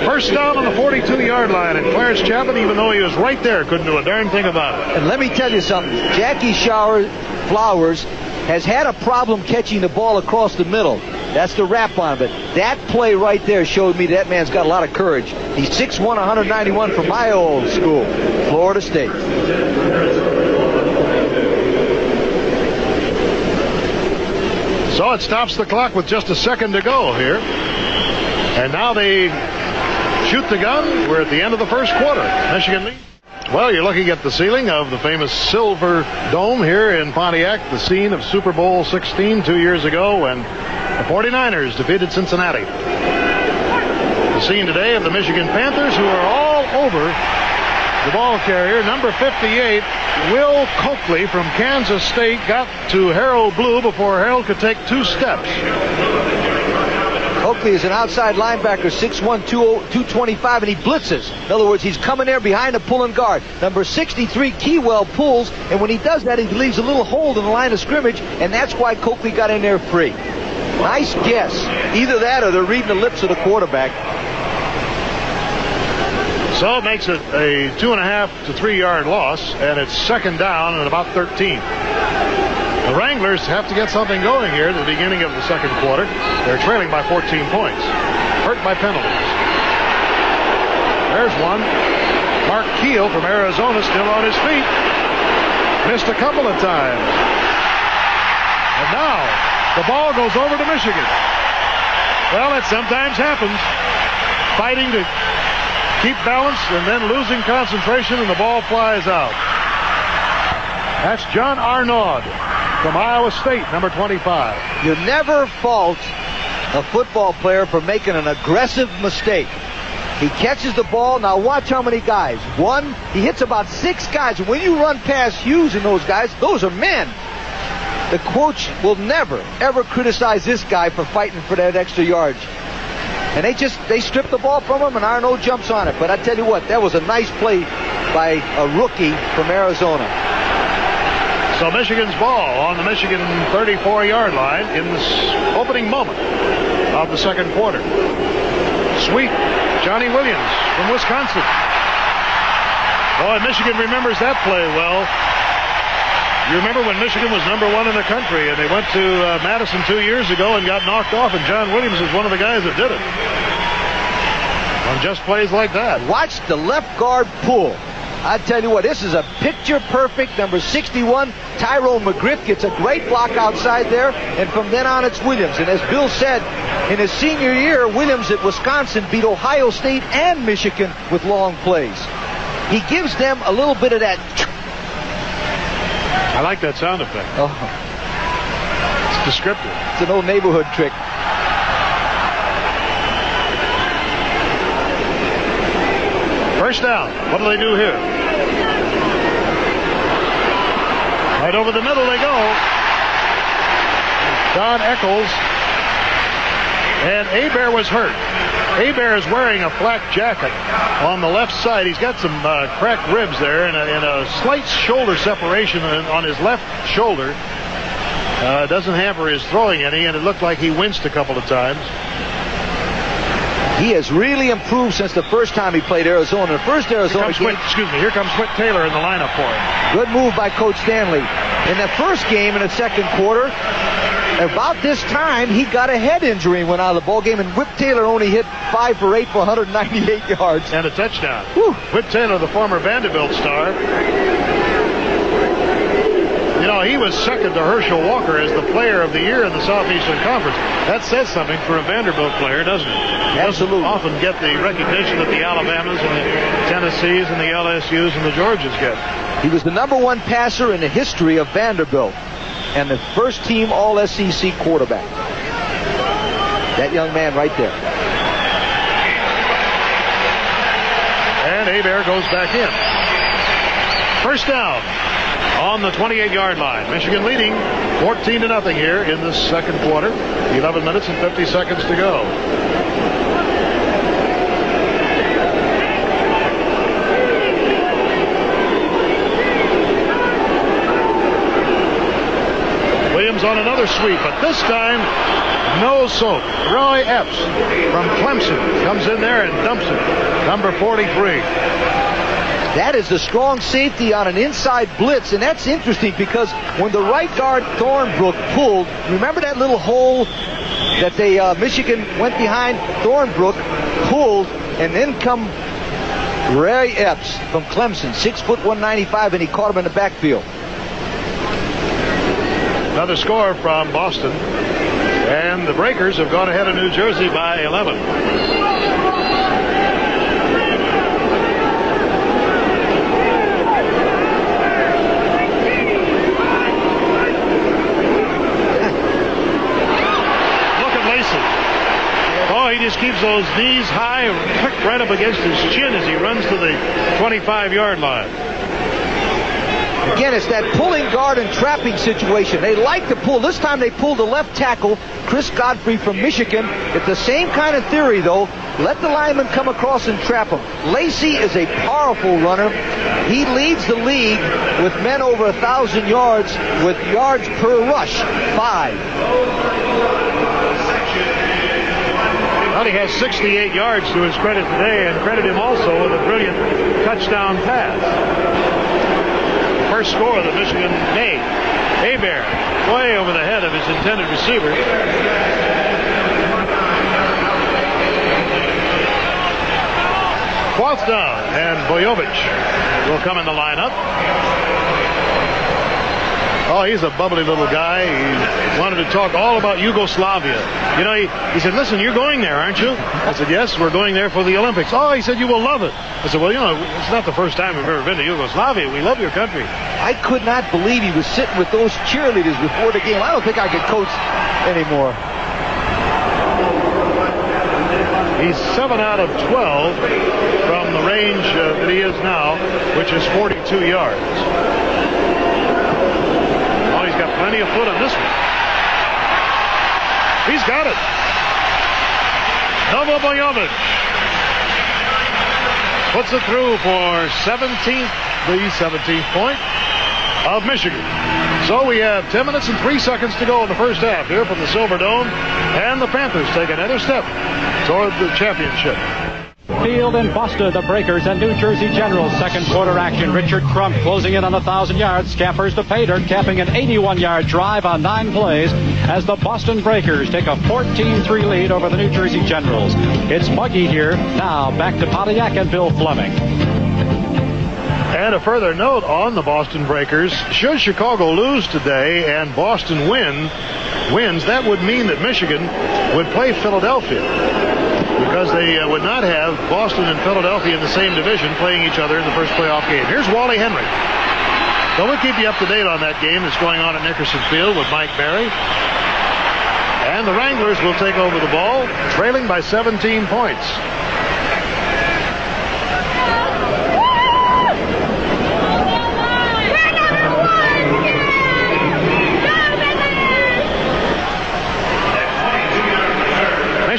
First down on the 42-yard line, and Clarence Chapman, even though he was right there, couldn't do a darn thing about it. And let me tell you something. Jackie Flowers has had a problem catching the ball across the middle. That's the rap on it. That play right there showed me that man's got a lot of courage. He's 6'1", 191 from my old school, Florida State. So it stops the clock with just a second to go here. And now they shoot the gun. We're at the end of the first quarter. Michigan leads. Well, you're looking at the ceiling of the famous Silver Dome here in Pontiac, the scene of Super Bowl 16 2 years ago when the 49ers defeated Cincinnati. The scene today of the Michigan Panthers, who are all over the ball carrier. Number 58, Will Coakley from Kansas State, got to Harold Blue before Harold could take 2 steps. Coakley is an outside linebacker, 6'1", 225, and he blitzes. In other words, he's coming there behind the pulling guard. Number 63, Keywell, pulls, and when he does that, he leaves a little hole in the line of scrimmage, and that's why Coakley got in there free. Nice guess. Either that or they're reading the lips of the quarterback. So it makes it a 2.5 to 3 yard loss, and it's second down and about 13. The Wranglers have to get something going here at the beginning of the second quarter. They're trailing by 14 points, hurt by penalties. There's one. Mark Keel from Arizona still on his feet. Missed a couple of times. And now the ball goes over to Michigan. Well, that sometimes happens. Fighting to keep balance and then losing concentration, and the ball flies out. That's John Arnaud from Iowa State, number 25. You never fault a football player for making an aggressive mistake. He catches the ball. Now watch how many guys. One, he hits about 6 guys. And when you run past Hughes and those guys, those are men. The coach will never, ever criticize this guy for fighting for that extra yardage. And they strip the ball from him, and Arnaud jumps on it. But I tell you what, that was a nice play by a rookie from Arizona. So Michigan's ball on the Michigan 34-yard line in this opening moment of the second quarter. Sweet Johnny Williams from Wisconsin. Boy, Michigan remembers that play well. You remember when Michigan was number 1 in the country, and they went to Madison 2 years ago and got knocked off, and John Williams is one of the guys that did it. On just plays like that. Watch the left guard pull. I tell you what, this is a picture-perfect number 61. Tyrone McGriff gets a great block outside there, and from then on it's Williams. And as Bill said, in his senior year, Williams at Wisconsin beat Ohio State and Michigan with long plays. He gives them a little bit of that. I like that sound effect. Oh. It's descriptive. It's an old neighborhood trick. First down. What do they do here? Right over the middle they go. Don Eccles And Hebert was hurt. Hebert is wearing a flak jacket on the left side. He's got some cracked ribs there and a slight shoulder separation on his left shoulder. Doesn't hamper his throwing any, and it looked like he winced a couple of times. He has really improved since the first time he played Arizona. The first Arizona game. Here comes Whit Taylor in the lineup for him. Good move by Coach Stanley. In the first game in the second quarter, about this time, he got a head injury and went out of the ball game, and Whit Taylor only hit 5 for 8 for 198 yards. And a touchdown. Whew. Whit Taylor, the former Vanderbilt star. You know, he was second to Herschel Walker as the player of the year in the Southeastern Conference. That says something for a Vanderbilt player, doesn't it? He Absolutely. doesn't often get the recognition that the Alabamas and the Tennessees and the LSUs and the Georgias get. He was the #1 passer in the history of Vanderbilt and the first team All-SEC quarterback. That young man right there. And Hebert goes back in. First down on the 28-yard line. Michigan leading 14-0 here in the second quarter. 11 minutes and 50 seconds to go. Williams on another sweep, but this time no soap. Roy Epps from Clemson comes in there and dumps it. Number 43. That is the strong safety on an inside blitz, and that's interesting because when the right guard Thornbrook pulled, remember that little hole that they Michigan went behind? Thornbrook pulled, and then come Roy Epps from Clemson, 6 foot 195, and he caught him in the backfield. Another score from Boston, and the Breakers have gone ahead of New Jersey by 11. He just keeps those knees high, right up against his chin as he runs to the 25-yard line. Again, it's that pulling guard and trapping situation. They like to pull. This time they pulled the left tackle, Chris Godfrey from Michigan. It's the same kind of theory, though. Let the lineman come across and trap him. Lacy is a powerful runner. He leads the league with men over 1,000 yards with yards per rush, 5. Well, he has 68 yards to his credit today, and credit him also with a brilliant touchdown pass. First score that Michigan made. Hebert way over the head of his intended receiver. Fourth down, and Boyovich will come in the lineup. Oh, he's a bubbly little guy. He wanted to talk all about Yugoslavia. You know, he said, listen, you're going there, aren't you? I said, yes, we're going there for the Olympics. Oh, he said, you will love it. I said, well, you know, it's not the first time we've ever been to Yugoslavia. We love your country. I could not believe he was sitting with those cheerleaders before the game. I don't think I could coach anymore. He's 7 out of 12 from the range that he is now, which is 42 yards. Got plenty of foot on this one. He's got it. Novo Boyovich puts it through for the 17th point of Michigan. So we have 10 minutes and 3 seconds to go in the first half here from the Silver Dome, and the Panthers take another step toward the championship. Field in Boston, the Breakers and New Jersey Generals. Second quarter action. Richard Crump closing in on 1,000 yards. Scampers to pay dirt, capping an 81-yard drive on 9 plays as the Boston Breakers take a 14-3 lead over the New Jersey Generals. It's muggy here. Now back to Pontiac and Bill Fleming. And a further note on the Boston Breakers. Should Chicago lose today and Boston wins, that would mean that Michigan would play Philadelphia, because they would not have Boston and Philadelphia in the same division playing each other in the first playoff game. Here's Wally Henry. So we'll keep you up to date on that game that's going on at Nickerson Field with Mike Barry. And the Wranglers will take over the ball, trailing by 17 points.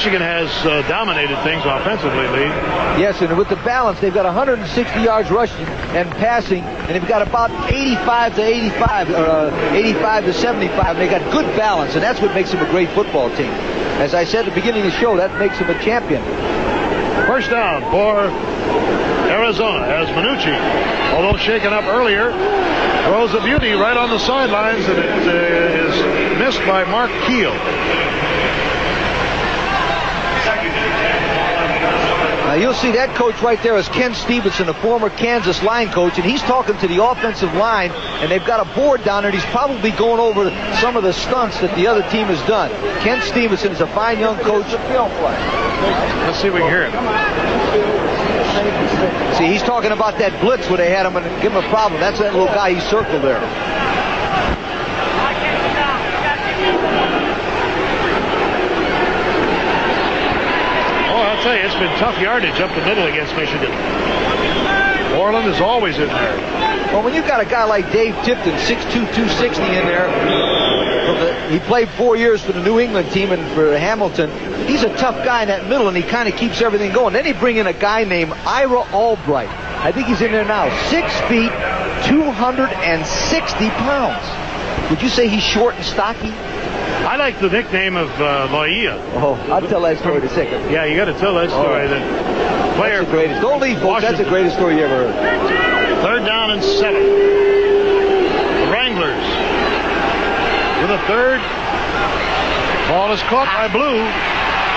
Michigan has dominated things offensively, Lee. Yes, and with the balance, they've got 160 yards rushing and passing, and they've got about 85 to 85, or 85 to 75. And they got good balance, and that's what makes them a great football team. As I said at the beginning of the show, that makes them a champion. First down for Arizona as Minucci, although shaken up earlier, throws a beauty right on the sidelines, and it is missed by Mark Keel. Now you'll see that coach right there is Ken Stevenson, a former Kansas line coach, and he's talking to the offensive line, and they've got a board down there, and he's probably going over some of the stunts that the other team has done. Ken Stevenson is a fine young coach. Let's see if we can hear him. See, he's talking about that blitz where they had him and give him a problem. That's that little guy he circled there. I'll tell you, it's been tough yardage up the middle against Michigan. Orland is always in there. Well, when you've got a guy like Dave Tipton, 6'2", 260 in there, he played 4 years for the New England team and for Hamilton. He's a tough guy in that middle, and he kind of keeps everything going. Then he bring in a guy named Ira Albright. I think he's in there now. 6 feet, 260 pounds. Would you say he's short and stocky? I like the nickname of Loia. Oh, I'll tell that story in a second. Yeah, you got to tell that story. The player, that's the greatest. Don't leave, folks. That's the greatest story you ever heard. Third down and 7. The Wranglers with a third. Ball is caught by Blue,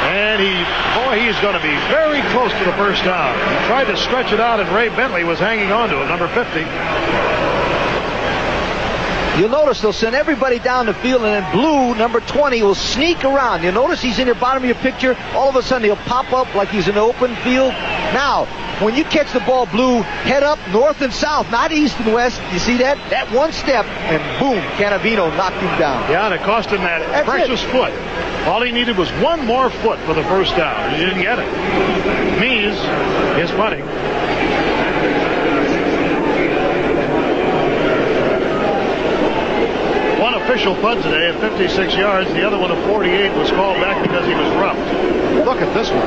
and he's going to be very close to the first down. He tried to stretch it out, and Ray Bentley was hanging on to it, number 50. You'll notice they'll send everybody down the field, and then Blue, number 20, will sneak around. You'll notice he's in the bottom of your picture. All of a sudden, he'll pop up like he's in the open field. Now, when you catch the ball, Blue, head up north and south, not east and west. You see that? That one step, and boom, Cannavino knocked him down. Yeah, and it cost him that precious foot. All he needed was one more foot for the first down. He didn't get it. Mees is punting. One official punt today at 56 yards. The other one at 48 was called back because he was roughed. Look at this one.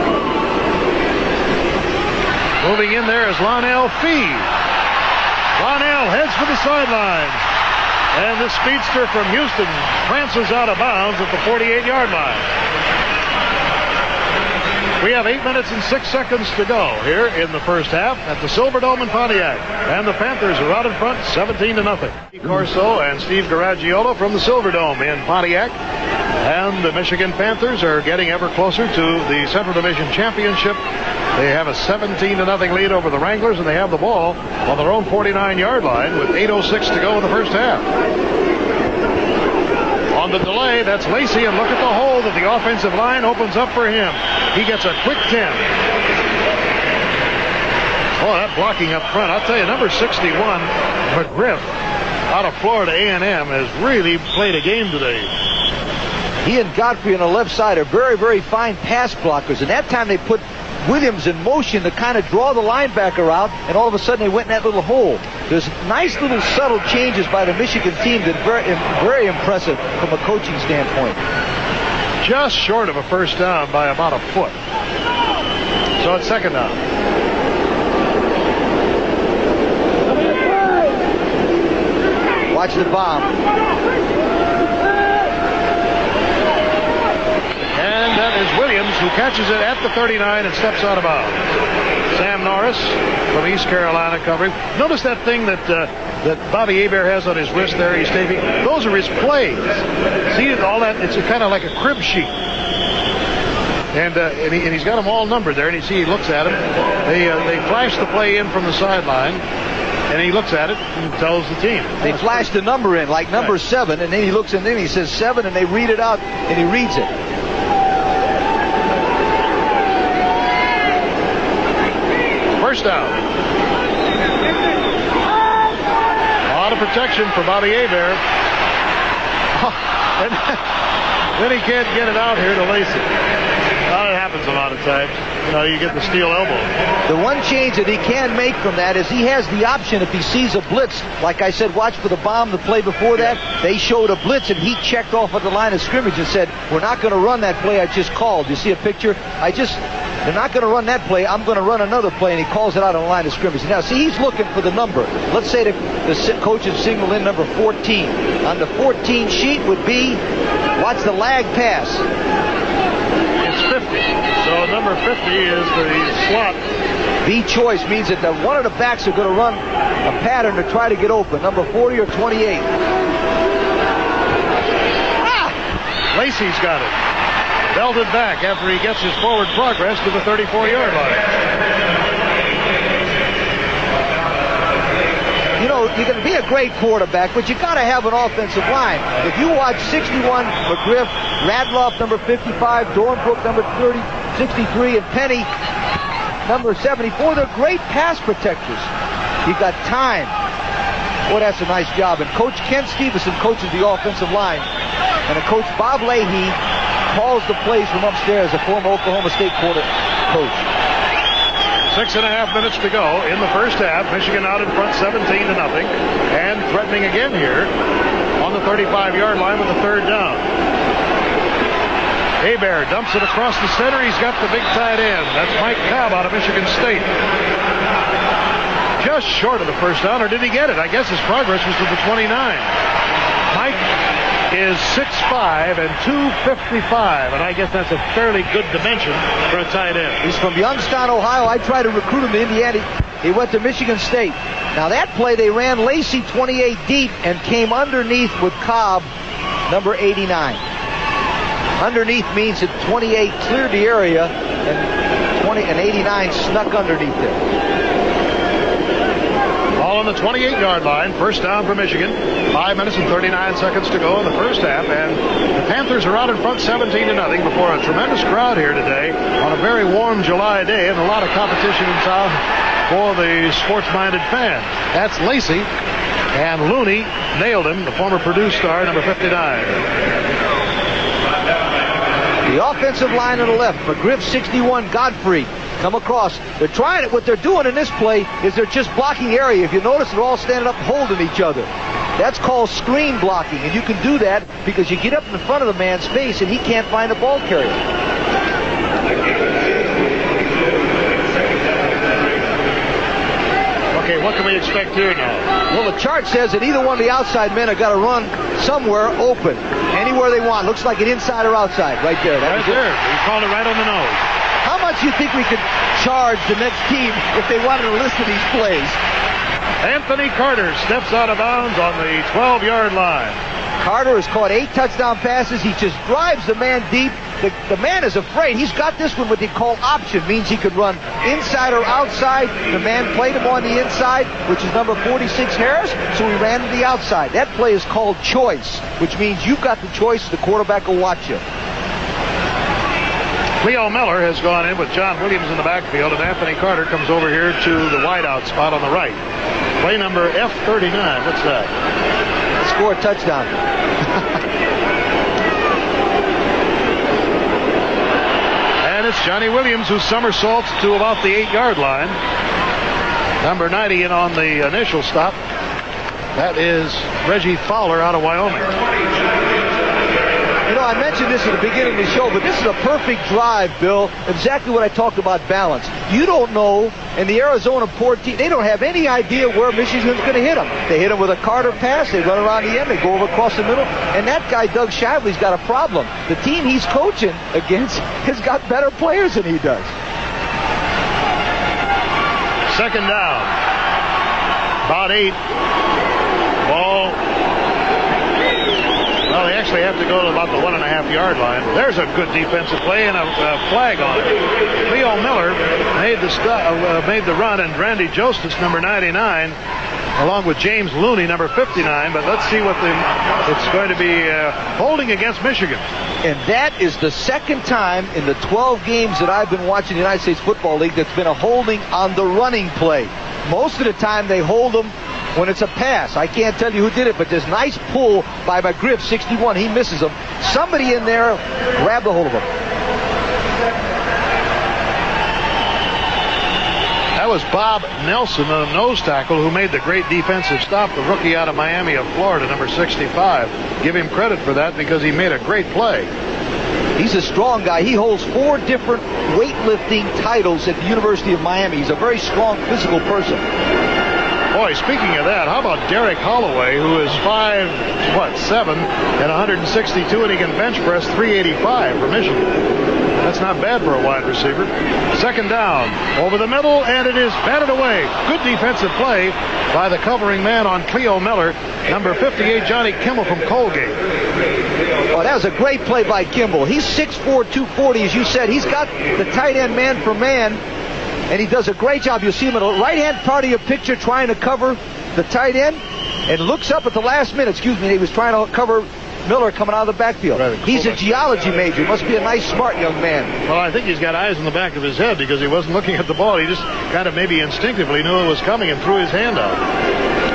Moving in there is Lonnell Fee. Lonnell heads for the sidelines. And this speedster from Houston prances out of bounds at the 48-yard line. We have 8 minutes and 6 seconds to go here in the first half at the Silverdome in Pontiac. And the Panthers are out in front 17-0. Corso and Steve Garagiola from the Silverdome in Pontiac. And the Michigan Panthers are getting ever closer to the Central Division Championship. They have a 17-0 lead over the Wranglers, and they have the ball on their own 49-yard line with 8:06 to go in the first half. On the delay, that's Lacy, and look at the hole that the offensive line opens up for him. He gets a quick 10. Oh, that blocking up front. I'll tell you, number 61, McGriff, out of Florida A&M, has really played a game today. He and Godfrey on the left side are very, very fine pass blockers, and that time they put Williams in motion to kind of draw the linebacker out, and all of a sudden they went in that little hole. There's nice little subtle changes by the Michigan team that are very, very impressive from a coaching standpoint. Just short of a first down by about a foot. So it's second down. Watch the bomb. And that is Williams, who catches it at the 39 and steps out of bounds. Sam Norris from East Carolina covering. Notice that thing that Bobby Hebert has on his wrist there. He's taping. Those are his plays. See all that? It's kind of like a crib sheet. And he's got them all numbered there. And you see he looks at them. They flash the play in from the sideline. And he looks at it and tells the team. They flash the number in, like number 7, and then he looks and then he says 7, and they read it out, and he reads it. First down. A lot of protection for Bobby Hebert. And then he can't get it out here to Lacy. It happens a lot of times. You get the steel elbow. The one change that he can make from that is he has the option if he sees a blitz. Like I said, watch for the bomb, the play before that. They showed a blitz, and he checked off at the line of scrimmage and said, we're not going to run that play I just called. You see a picture? They're not going to run that play. I'm going to run another play, and he calls it out on the line of scrimmage. Now, see, he's looking for the number. Let's say the coach has signaled in number 14. On the 14 sheet would be, watch the lag pass. It's 50. So number 50 is the slot. The choice means that one of the backs are going to run a pattern to try to get open. Number 40 or 28. Lacy's got it. Belted back after he gets his forward progress to the 34-yard line. You're going to be a great quarterback, but you got to have an offensive line. If you watch 61, McGriff, Radloff, number 55, Dornbrook, number 63, and Penny, number 74, they're great pass protectors. You got time. Boy, that's a nice job. And Coach Ken Stevenson coaches the offensive line. And Coach Bob Leahy calls the plays from upstairs, a former Oklahoma State coach. 6.5 minutes to go in the first half. Michigan out in front 17-0, and threatening again here on the 35-yard line with a third down. Hebert dumps it across the center. He's got the big tight end. That's Mike Cobb out of Michigan State. Just short of the first down, or did he get it? I guess his progress was to the 29. Mike is 6'5" and 255, and I guess that's a fairly good dimension for a tight end. He's from Youngstown, Ohio. I tried to recruit him to Indiana. He went to Michigan State. Now that play, they ran Lacy 28 deep and came underneath with Cobb, number 89. Underneath means that 28 cleared the area, and 89 snuck underneath there. Ball on the 28-yard line. First down for Michigan. 5 minutes and 39 seconds to go in the first half, and the Panthers are out in front 17-0 before a tremendous crowd here today on a very warm July day, and a lot of competition in town for the sports-minded fan. That's Lacy, and Looney nailed him, the former Purdue star, number 59. The offensive line on the left, McGriff 61, Godfrey come across. They're trying it. What they're doing in this play is they're just blocking area. If you notice, they're all standing up holding each other. That's called screen blocking, and you can do that because you get up in front of the man's face and he can't find the ball carrier. Okay, what can we expect here now? Well, the chart says that either one of the outside men have got to run somewhere open, anywhere they want. Looks like an inside or outside right there. Right there. He called it right on the nose. How much do you think we could charge the next team if they wanted to listen to these plays? Anthony Carter steps out of bounds on the 12-yard line. Carter has caught 8 touchdown passes. He just drives the man deep. The man is afraid. He's got this one what they call option. Means he could run inside or outside. The man played him on the inside, which is number 46 Harris, so he ran to the outside. That play is called choice, which means you've got the choice. The quarterback will watch you. Leo Miller has gone in with John Williams in the backfield, and Anthony Carter comes over here to the wideout spot on the right. Play number F39. What's that? Score a touchdown. And it's Johnny Williams who somersaults to about the 8-yard line. Number 90 in on the initial stop. That is Reggie Fowler out of Wyoming. You know, I mentioned this at the beginning of the show, but this is a perfect drive, Bill. Exactly what I talked about, balance. You don't know, and the Arizona poor team, they don't have any idea where Michigan's going to hit them. They hit them with a Carter pass, they run around the end, they go over across the middle, and that guy, Doug Shively's got a problem. The team he's coaching against has got better players than he does. Second down. About 8. Ball. Well, they actually have to go to about the 1.5-yard line. There's a good defensive play and a flag on it. Leo Miller made the run, and Randy Jostis, number 99, along with James Looney, number 59. But let's see what it's going to be holding against Michigan. And that is the second time in the 12 games that I've been watching the United States Football League that's been a holding on the running play. Most of the time they hold them when it's a pass. I can't tell you who did it, but this nice pull by McGriff, 61. He misses him. Somebody in there grabbed a hold of him. was Bob Nelson, a nose tackle, who made the great defensive stop, the rookie out of Miami of Florida, number 65. Give him credit for that because he made a great play. He's a strong guy. He holds 4 different weightlifting titles at the University of Miami. He's a very strong physical person. Boy, speaking of that, how about Derek Holloway, who is 5'7" and 162, and he can bench press 385 for Michigan. That's not bad for a wide receiver. Second down, over the middle, and it is batted away. Good defensive play by the covering man on Cleo Miller, number 58, Johnny Kimmel from Colgate. Well, that was a great play by Kimball. He's 6'4", 240, as you said. He's got the tight end man for man, and he does a great job. You'll see him in the right-hand part of your picture trying to cover the tight end, and looks up at the last minute. He was trying to cover Miller coming out of the backfield. Right, he's a geology major. Must be a nice, smart young man. Well, I think he's got eyes in the back of his head because he wasn't looking at the ball. He just kind of maybe instinctively knew it was coming and threw his hand out.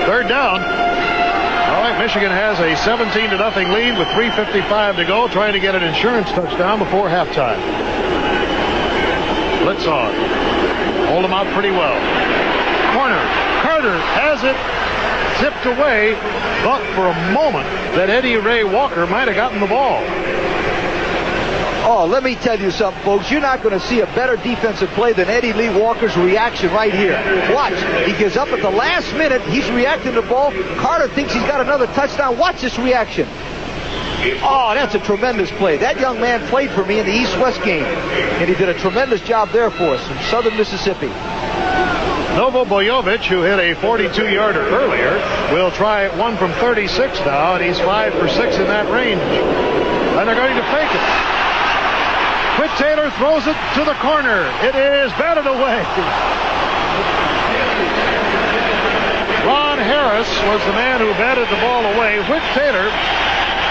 Third down. All right, Michigan has a 17-0 lead with 3:55 to go, trying to get an insurance touchdown before halftime. Blitz on. Hold him out pretty well. Corner. Carter has it. Zipped away, but for a moment that Eddie Ray Walker might have gotten the ball. Oh, let me tell you something, folks. You're not going to see a better defensive play than Eddie Lee Walker's reaction right here. Watch. He gives up at the last minute. He's reacting to the ball. Carter thinks he's got another touchdown. Watch this reaction. Oh, that's a tremendous play. That young man played for me in the East-West game, and he did a tremendous job there for us in southern Mississippi. Novo Bojovic, who hit a 42-yarder earlier, will try one from 36 now, and he's 5 for 6 in that range. And they're going to fake it. Whit Taylor throws it to the corner. It is batted away. Ron Harris was the man who batted the ball away. Whit Taylor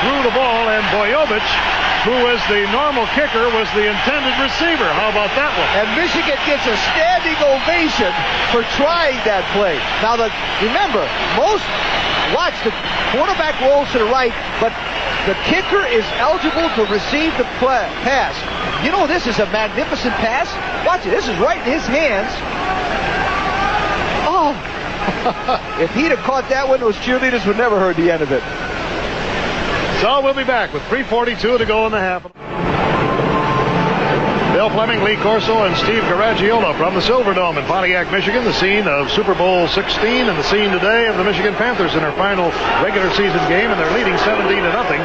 threw the ball, and Bojovic, who was the normal kicker, was the intended receiver. How about that one? And Michigan gets a standing ovation for trying that play. Now, remember, watch, the quarterback rolls to the right, but the kicker is eligible to receive the pass. You know, this is a magnificent pass. Watch it. This is right in his hands. Oh. If he'd have caught that one, those cheerleaders would never heard the end of it. So we'll be back with 3:42 to go in the half. Bill Fleming, Lee Corso, and Steve Garagiola from the Silverdome in Pontiac, Michigan, the scene of Super Bowl 16 and the scene today of the Michigan Panthers in their final regular season game, and they're leading 17-0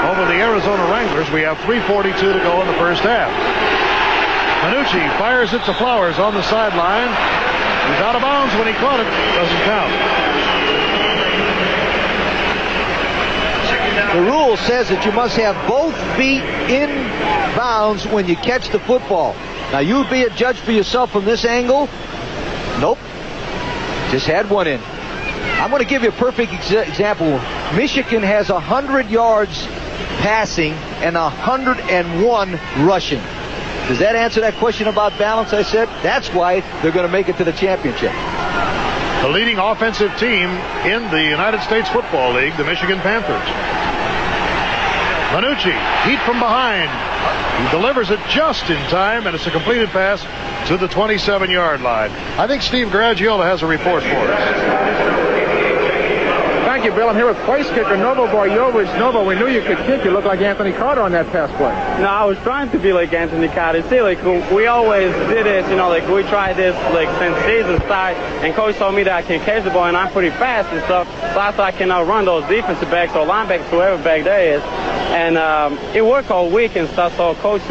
over the Arizona Wranglers. We have 3:42 to go in the first half. Manucci fires it to Flowers on the sideline. He's out of bounds when he caught it. Doesn't count. The rule says that you must have both feet in bounds when you catch the football. Now, you be a judge for yourself from this angle. Nope. Just had one in. I'm going to give you a perfect example. Michigan has 100 yards passing and 101 rushing. Does that answer that question about balance I said? That's why they're going to make it to the championship. The leading offensive team in the United States Football League, the Michigan Panthers. Manucci, heat from behind. He delivers it just in time, and it's a completed pass to the 27-yard line. I think Steve Garagiola has a report for us. Thank you, Bill. I'm here with place kicker Novo Bojovic. Novo, we knew you could kick. You look like Anthony Carter on that pass play. No, I was trying to be like Anthony Carter. See, like, we always did this, you know, like, we tried this, like, since season start, and coach told me that I can catch the ball, and I'm pretty fast and stuff, so I thought I can run those defensive backs or linebackers, whoever back there is. And it worked all week and stuff, so coach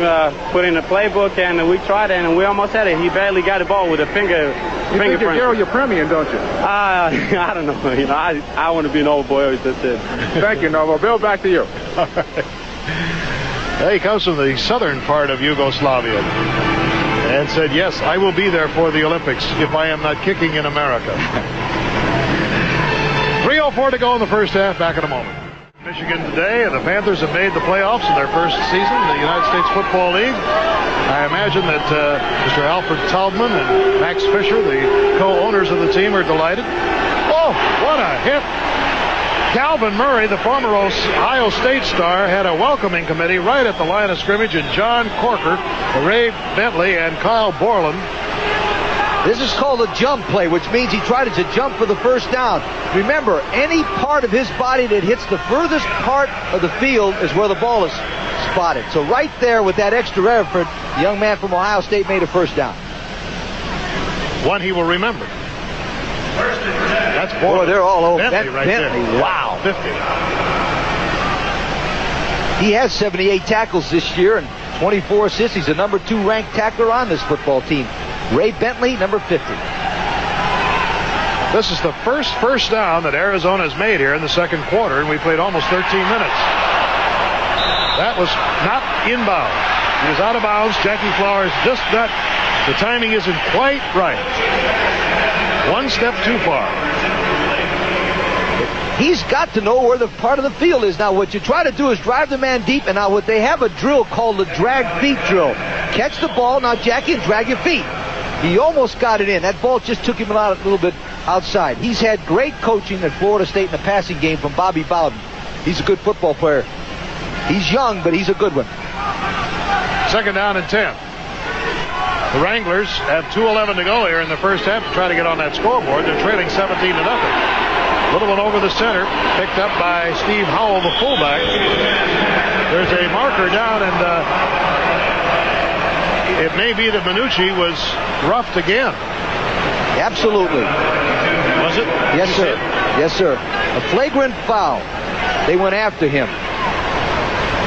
put in the playbook, and we tried it, and we almost had it. He barely got the ball with a fingerprint. You think you're Daryl Yepremian, don't you? I don't know. You know, I want to be an old boy. That's it. Thank you, Novo. Bill, back to you. All right. He comes from the southern part of Yugoslavia and said, yes, I will be there for the Olympics if I am not kicking in America. 3:04 to go in the first half. Back in a moment. Michigan today, and the Panthers have made the playoffs in their first season in the United States Football League. I imagine that Mr. Alfred Taubman and Max Fisher, the co-owners of the team, are delighted. Oh, what a hit. Calvin Murray, the former Ohio State star, had a welcoming committee right at the line of scrimmage, and John Corker, Ray Bentley, and Kyle Borland This is called a jump play, which means he tried to jump for the first down. Remember, any part of his body that hits the furthest part of the field is where the ball is spotted. So right there with that extra effort, the young man from Ohio State made a first down. One he will remember. That's boy, they're all over. Bentley right Bentley, there. wow. 50. He has 78 tackles this year and 24 assists. He's the number 2 ranked tackler on this football team. Ray Bentley, number 50. This is the first down that Arizona has made here in the second quarter, and we played almost 13 minutes. That was not inbound. He was out of bounds. Jackie Flowers just not. The timing isn't quite right. One step too far. He's got to know where the part of the field is. Now, what you try to do is drive the man deep, and now what they have a drill called the drag feet drill. Catch the ball, now Jackie, and drag your feet. He almost got it in. That ball just took him out a little bit outside. He's had great coaching at Florida State in the passing game from Bobby Bowden. He's a good football player. He's young, but he's a good one. Second down and 10. The Wranglers have 2:11 to go here in the first half to try to get on that scoreboard. They're trailing 17-0. Little one over the center, picked up by Steve Howell, the fullback. There's a marker down, and it may be that Minucci was roughed again. Absolutely. Was it? Yes, sir. Yes, sir. A flagrant foul. They went after him.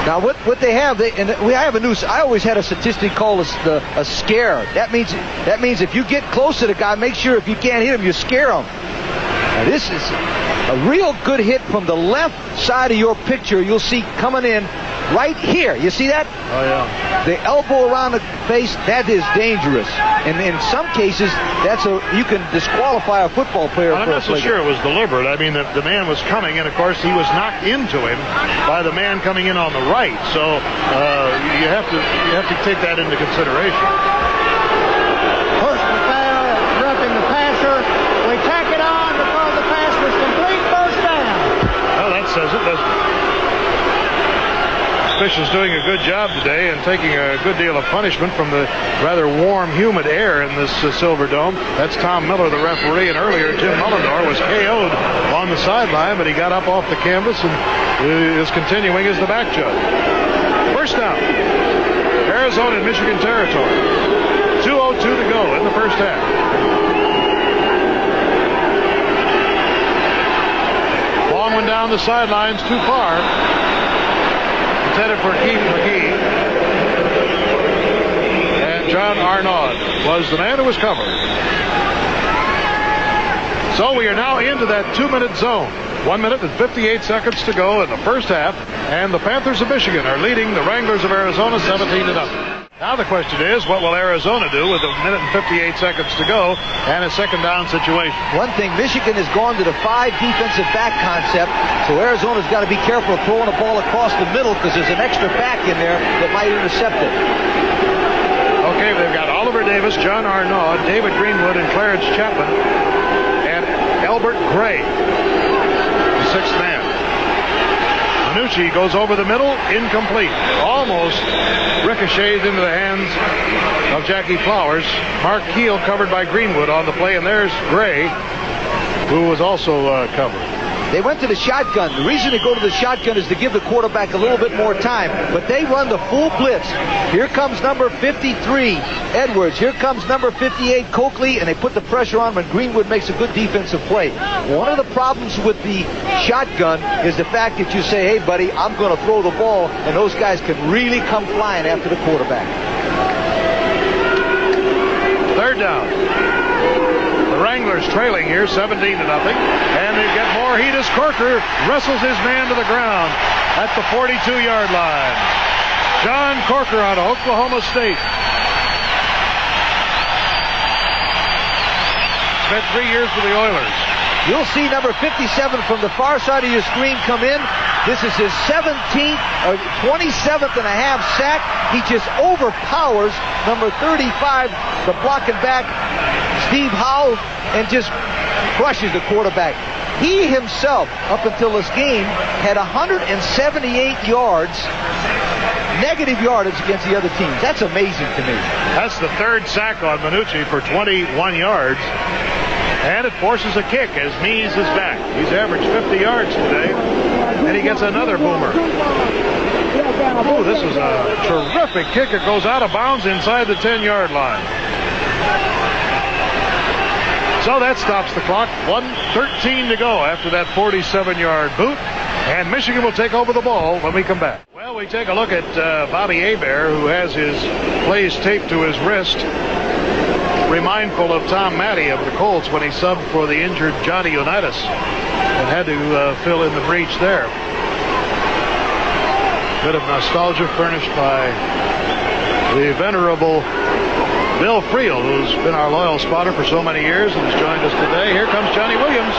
Now, what they have, I always had a statistic called a scare. That means if you get close to the guy, make sure if you can't hit him, you scare him. Now, this is a real good hit from the left side of your picture. You'll see coming in right here. You see that? Oh, yeah. The elbow around the face, that is dangerous. And in some cases, you can disqualify a football player. I'm not so sure it was deliberate. I mean, the man was coming, and of course, he was knocked into him by the man coming in on the right. So you have to take that into consideration. Personal foul, roughing the passer. We tack it on because the pass was complete. First down. Well, that says it, doesn't it? Officials doing a good job today and taking a good deal of punishment from the rather warm, humid air in this Silver Dome. That's Tom Miller, the referee, and earlier Jim Mullendor was KO'd on the sideline, but he got up off the canvas and is continuing as the back judge. First down. Arizona and Michigan territory. 2:02 to go in the first half. Long one down the sidelines, too far. Headed for Keith McGee. And John Arnaud was the man who was covered. So we are now into that 2-minute zone. 1 minute and 58 seconds to go in the first half. And the Panthers of Michigan are leading the Wranglers of Arizona 17-0. Now the question is, what will Arizona do with a minute and 58 seconds to go and a second down situation? One thing, Michigan has gone to the 5 defensive back concept, so Arizona's got to be careful of throwing a ball across the middle because there's an extra back in there that might intercept it. Okay, they've got Oliver Davis, John Arnaud, David Greenwood, and Clarence Chapman, and Albert Gray, the 6th man. Minucci goes over the middle, incomplete. Almost ricocheted into the hands of Jackie Flowers. Mark Keel covered by Greenwood on the play, and there's Gray, who was also covered. They went to the shotgun. The reason they go to the shotgun is to give the quarterback a little bit more time. But they run the full blitz. Here comes number 53, Edwards. Here comes number 58, Coakley, and they put the pressure on him, and Greenwood makes a good defensive play. One of the problems with the shotgun is the fact that you say, hey, buddy, I'm going to throw the ball, and those guys can really come flying after the quarterback. Third down. The Wranglers trailing here 17-0, and they get more heat as Corker wrestles his man to the ground at the 42-yard line. John Corker out of Oklahoma State. Spent 3 years with the Oilers. You'll see number 57 from the far side of your screen come in. This is his 17th or 27th and a half sack. He just overpowers number 35, the blocking back, Steve Howell, and just crushes the quarterback. He himself, up until this game, had 178 yards, negative yardage against the other teams. That's amazing to me. That's the third sack on Manucci for 21 yards. And it forces a kick as Mees is back. He's averaged 50 yards today. And he gets another boomer. Oh, this is a terrific kick. It goes out of bounds inside the 10-yard line. So that stops the clock. 1:13 to go after that 47-yard boot. And Michigan will take over the ball when we come back. Well, we take a look at Bobby Hebert, who has his plays taped to his wrist. Remindful of Tom Matty of the Colts when he subbed for the injured Johnny Unitas and had to fill in the breach there. Bit of nostalgia furnished by the venerable Bill Friel, who's been our loyal spotter for so many years and has joined us today. Here comes Johnny Williams.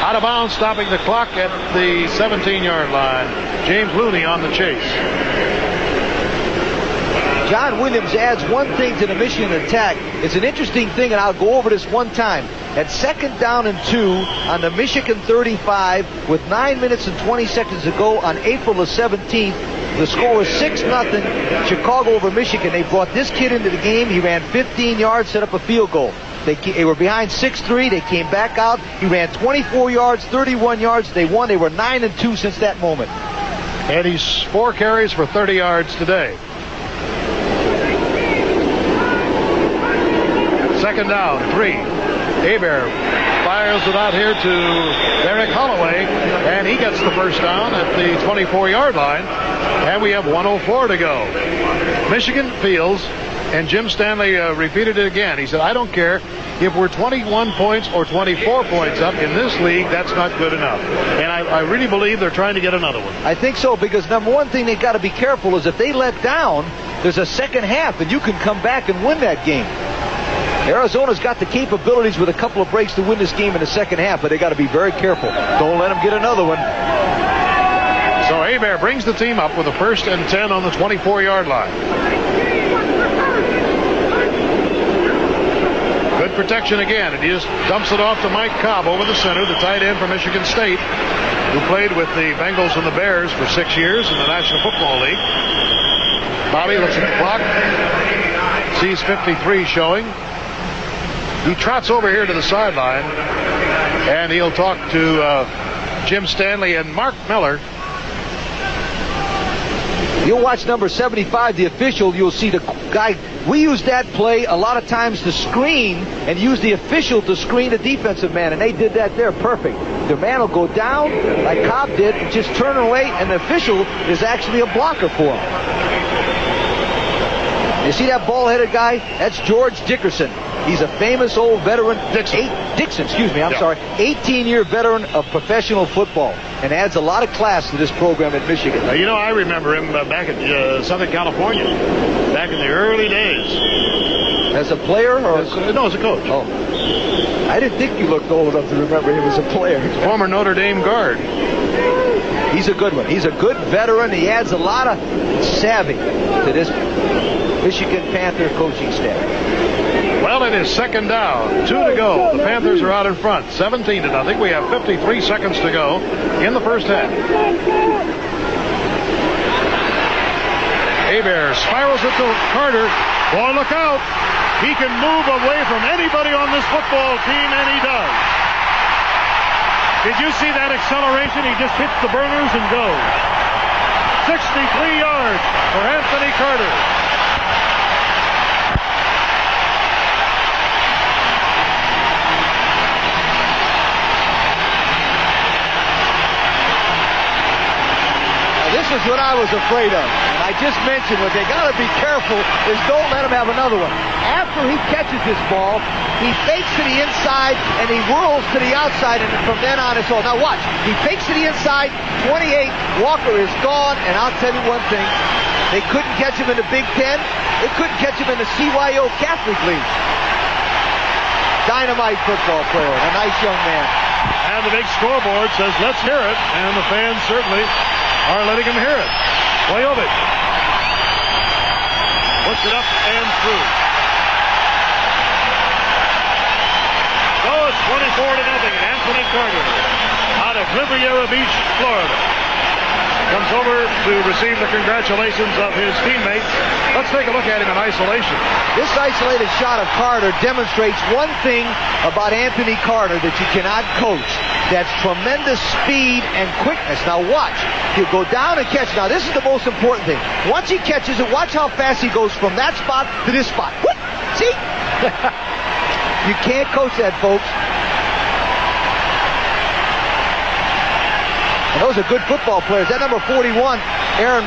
Out of bounds, stopping the clock at the 17-yard line. James Looney on the chase. John Williams adds one thing to the Michigan attack. It's an interesting thing, and I'll go over this one time. At 2nd down and 2 on the Michigan 35 with 9 minutes and 20 seconds to go on April the 17th, the score was 6-0 Chicago over Michigan. They brought this kid into the game. He ran 15 yards, set up a field goal. They were behind 6-3. They came back out. He ran 24 yards, 31 yards. They won. They were 9-2 since that moment. And he's 4 carries for 30 yards today. 2nd down, 3. Hebert fires it out here to Derek Holloway, and he gets the first down at the 24-yard line, and we have 1:04 to go. Michigan fields, and Jim Stanley repeated it again. He said, I don't care if we're 21 points or 24 points up in this league, that's not good enough. And I really believe they're trying to get another one. I think so, because number one thing they got to be careful is if they let down, there's a second half, and you can come back and win that game. Arizona's got the capabilities with a couple of breaks to win this game in the second half, but they got to be very careful. Don't let them get another one. So Hebert brings the team up with a 1st and 10 on the 24-yard line. Good protection again, and he just dumps it off to Mike Cobb over the center, the tight end for Michigan State, who played with the Bengals and the Bears for 6 years in the National Football League. Bobby looks at the clock, sees 53 showing. He trots over here to the sideline, and he'll talk to Jim Stanley and Mark Miller. You'll watch number 75, the official. You'll see the guy. We use that play a lot of times to screen and use the official to screen the defensive man, and they did that there perfect. The man will go down like Cobb did and just turn away, and the official is actually a blocker for him. You see that ball-headed guy? That's George Dickerson. He's a famous old veteran. Dixon, excuse me, I'm sorry. 18-year veteran of professional football, and adds a lot of class to this program at Michigan. You know, I remember him back at Southern California, back in the early days. As a player? Or no, as a coach. Oh. I didn't think you looked old enough to remember him as a player. Former Notre Dame guard. He's a good one. He's a good veteran. He adds a lot of savvy to this Michigan Panther coaching staff. Well, it is 2nd down, 2 to go. The Panthers are out in front, 17-0. We have 53 seconds to go in the first half. Hebert spirals it to Carter. Boy, look out. He can move away from anybody on this football team, and he does. Did you see that acceleration? He just hits the burners and goes. 63 yards for Anthony Carter. This is what I was afraid of. And I just mentioned what they got to be careful is don't let him have another one. After he catches this ball, he fakes to the inside and he whirls to the outside, and from then on it's all. Now watch. He fakes to the inside, 28. Walker is gone, and I'll tell you one thing. They couldn't catch him in the Big Ten. They couldn't catch him in the CYO Catholic League. Dynamite football player, a nice young man. And the big scoreboard says, let's hear it. And the fans certainly are letting him hear it. Wajovic puts it up and through. So it's 24-0. Anthony Carter out of Riviera Beach, Florida. comes over to receive the congratulations of his teammates. Let's take a look at him in isolation. This isolated shot of Carter demonstrates one thing about Anthony Carter that you cannot coach. That's tremendous speed and quickness. Now watch. He'll go down and catch. Now this is the most important thing. Once he catches it, watch how fast he goes from that spot to this spot. Whoop! See? You can't coach that, folks. And those are good football players. That number 41, Aaron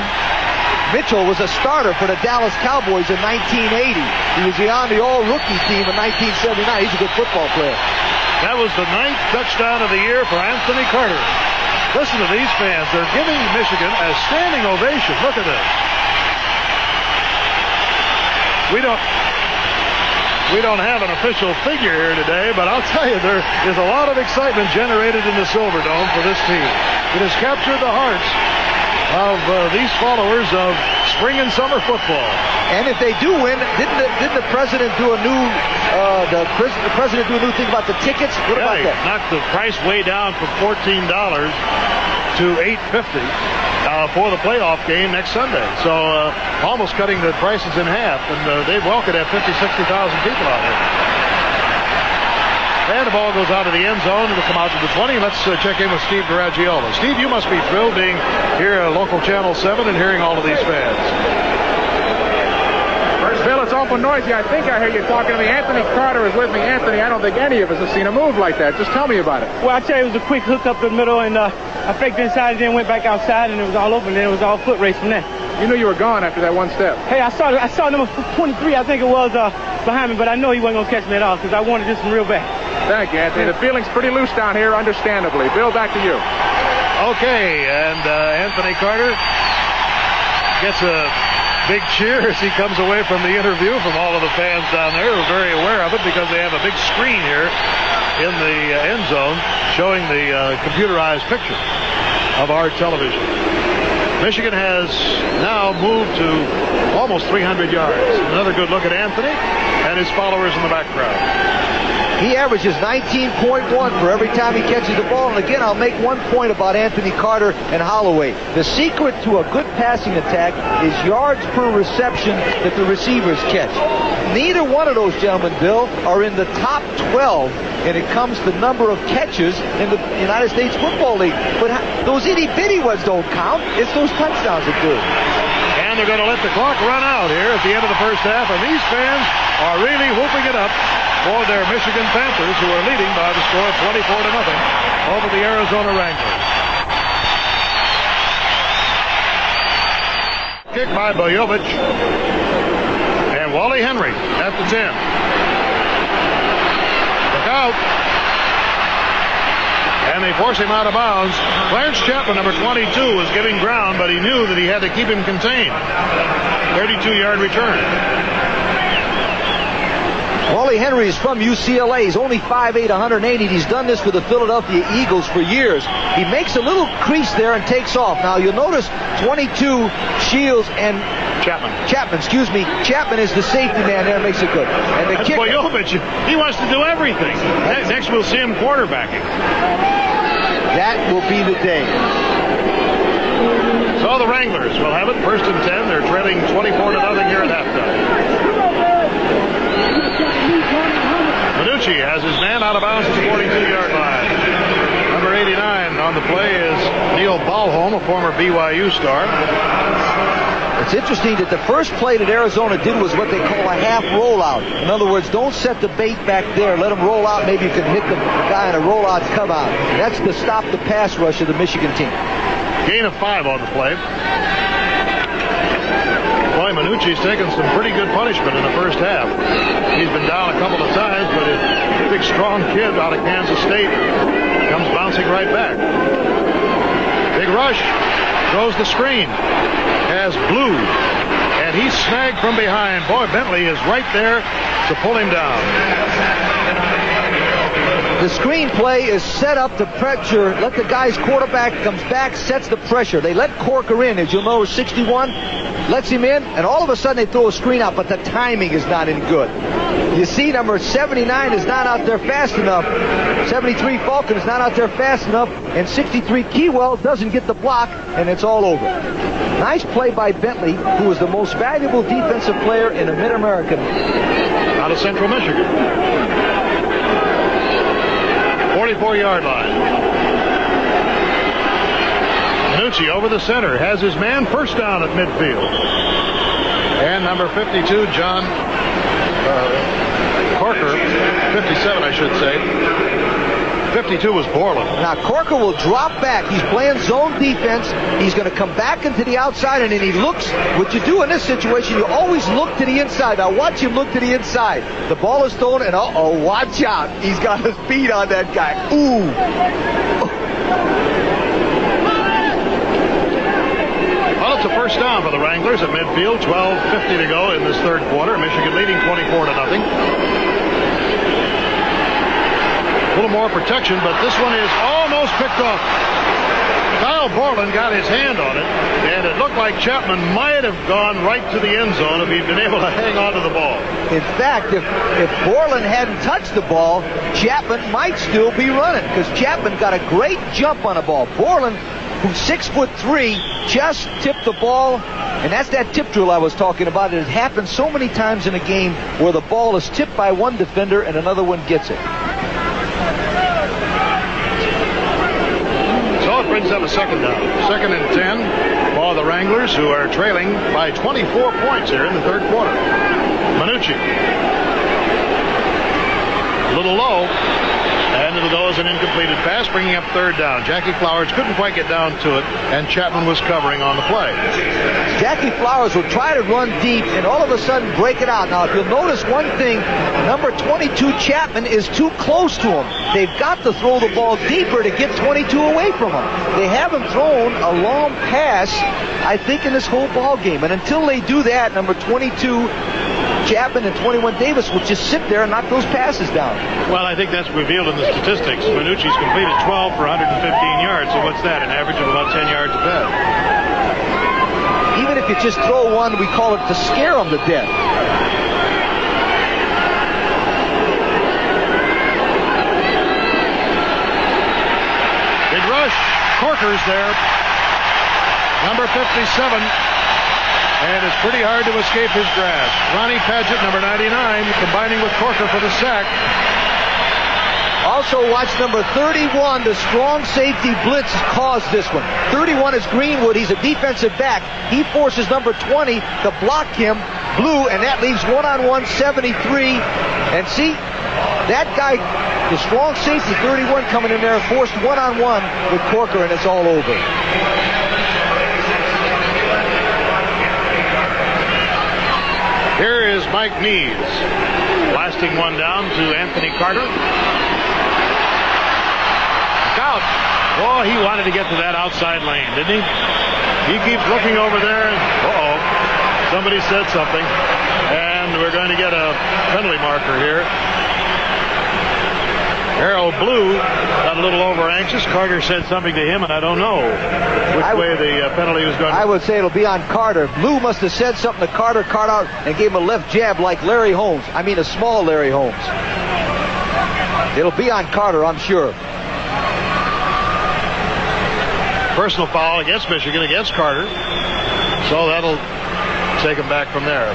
Mitchell, was a starter for the Dallas Cowboys in 1980. He was on the all-rookie team in 1979. He's a good football player. That was the 9th touchdown of the year for Anthony Carter. Listen to these fans. They're giving Michigan a standing ovation. Look at this. We don't have an official figure here today, but I'll tell you, there is a lot of excitement generated in the Silverdome for this team. It has captured the hearts of these followers of spring and summer football. And if they do win, didn't the president do a new the president do a new thing about the tickets? What about that? Knocked the price way down from $14 to $8.50 for the playoff game next Sunday. So almost cutting the prices in half, and they well could have 50,000, 60,000 people out here. And the ball goes out of the end zone. It'll come out to the 20. Let's check in with Steve Garagiola. Steve, you must be thrilled being here at local Channel 7 and hearing all of these fans. Bill, it's awful noisy. I think I hear you talking to me. Anthony Carter is with me. Anthony, I don't think any of us have seen a move like that. Just tell me about it. Well, I tell you, it was a quick hook up the middle, and I faked inside and then went back outside, and it was all open. Then it was all foot race from there. You knew you were gone after that one step. Hey, I saw number 23, I think it was, behind me, but I know he wasn't going to catch me at all because I wanted this one real bad. Thank you, Anthony. The feeling's pretty loose down here, understandably. Bill, back to you. Okay, and Anthony Carter gets a big cheer as he comes away from the interview from all of the fans down there who are very aware of it because they have a big screen here in the end zone showing the computerized picture of our television. Michigan has now moved to almost 300 yards. Another good look at Anthony and his followers in the background. He averages 19.1 for every time he catches the ball. And again, I'll make one point about Anthony Carter and Holloway. The secret to a good passing attack is yards per reception that the receivers catch. Neither one of those gentlemen, Bill, are in the top 12 when it comes to number of catches in the United States Football League. But those itty-bitty ones don't count. It's those touchdowns that do. And they're going to let the clock run out here at the end of the first half. And these fans are really whooping it up for their Michigan Panthers, who are leading by the score of 24-0 over the Arizona Wranglers. Kick by Bojovic. And Wally Henry at the 10. Look out. And they force him out of bounds. Clarence Chapman, number 22, was giving ground, but he knew that he had to keep him contained. 32-yard return. Wally Henry is from UCLA. He's only 5'8", 180. He's done this for the Philadelphia Eagles for years. He makes a little crease there and takes off. Now, you'll notice 22, Shields, and Chapman is the safety man there and makes it good. And the kicker, Bojovic, he wants to do everything. Next we'll see him quarterbacking. That will be the day. So the Wranglers will have it. First and 10. They're trailing 24-0 here at halftime. Manucci has his man out of bounds at the 42-yard line. Number 89 on the play is Neil Balholm, a former BYU star. It's interesting that the first play that Arizona did was what they call a half rollout. In other words, don't set the bait back there. Let them roll out. Maybe you can hit the guy in a rollout come out. That's to stop the pass rush of the Michigan team. Gain of 5 on the play. Boy, Manucci's taken some pretty good punishment in the first half. He's been down a couple of times, but a big, strong kid out of Kansas State comes bouncing right back. Big rush. Throws the screen. Has Blue. And he's snagged from behind. Boy, Bentley is right there to pull him down. The screen play is set up to pressure. Let the guy's quarterback comes back, sets the pressure. They let Corker in. As you'll know, 61. lets him in, and all of a sudden they throw a screen out, but the timing is not any good. You see, number 79 is not out there fast enough. 73 Falcon is not out there fast enough, and 63 Keywell doesn't get the block, and it's all over. Nice play by Bentley, who is the most valuable defensive player in the Mid-American. Out of Central Michigan. 44-yard line. Manucci over the center, has his man, first down at midfield. And number 52, John Corker, 57 I should say. 52 was Borland. Now Corker will drop back. He's playing zone defense. He's going to come back into the outside, and then he looks. What you do in this situation, you always look to the inside. Now watch him look to the inside. The ball is thrown, and watch out. He's got his feet on that guy. Ooh. Well, it's a first down for the Wranglers at midfield. 12:50 to go in this third quarter. Michigan leading 24-0. A little more protection, but this one is almost picked off. Kyle Borland got his hand on it, and it looked like Chapman might have gone right to the end zone if he'd been able to hang on to the ball. In fact, if Borland hadn't touched the ball, Chapman might still be running, because Chapman got a great jump on the ball. Borland, who's 6'3", just tipped the ball, and that's that tip drill I was talking about. It has happened so many times in a game where the ball is tipped by one defender and another one gets it. So it brings up a second down. 2nd and 10 for the Wranglers, who are trailing by 24 points here in the third quarter. Manucci. A little low. And it'll go as an incompleted pass, bringing up third down. Jackie Flowers couldn't quite get down to it, and Chapman was covering on the play. Jackie Flowers will try to run deep and all of a sudden break it out. Now, if you'll notice one thing, number 22 Chapman is too close to him. They've got to throw the ball deeper to get 22 away from him. They haven't thrown a long pass, I think, in this whole ball game. And until they do that, number 22 Chapman and 21 Davis will just sit there and knock those passes down. Well, I think that's revealed in the statistics. Manucci's completed 12 for 115 yards, so what's that? An average of about 10 yards a pass. Even if you just throw one, we call it to scare them to death. Big rush. Corker's there. Number 57. And it's pretty hard to escape his grasp. Ronnie Padgett, number 99, combining with Corker for the sack. Also watch number 31, the strong safety blitz caused this one. 31 is Greenwood. He's a defensive back. He forces number 20 to block him, Blue, and that leaves one-on-one 73. And see, that guy, the strong safety 31 coming in there, forced one-on-one with Corker, and it's all over. Here is Mike Needs, blasting one down to Anthony Carter. Out. Oh, he wanted to get to that outside lane, didn't he? He keeps looking over there. Uh-oh. Somebody said something. And we're going to get a penalty marker here. Harold Blue got a little over anxious. Carter said something to him, and I don't know which way the penalty was going. I would say it'll be on Carter. Blue must have said something to Carter. Carter out and gave him a left jab like Larry Holmes. I mean, a small Larry Holmes. It'll be on Carter, I'm sure. Personal foul against Michigan, against Carter. So that'll take him back from there.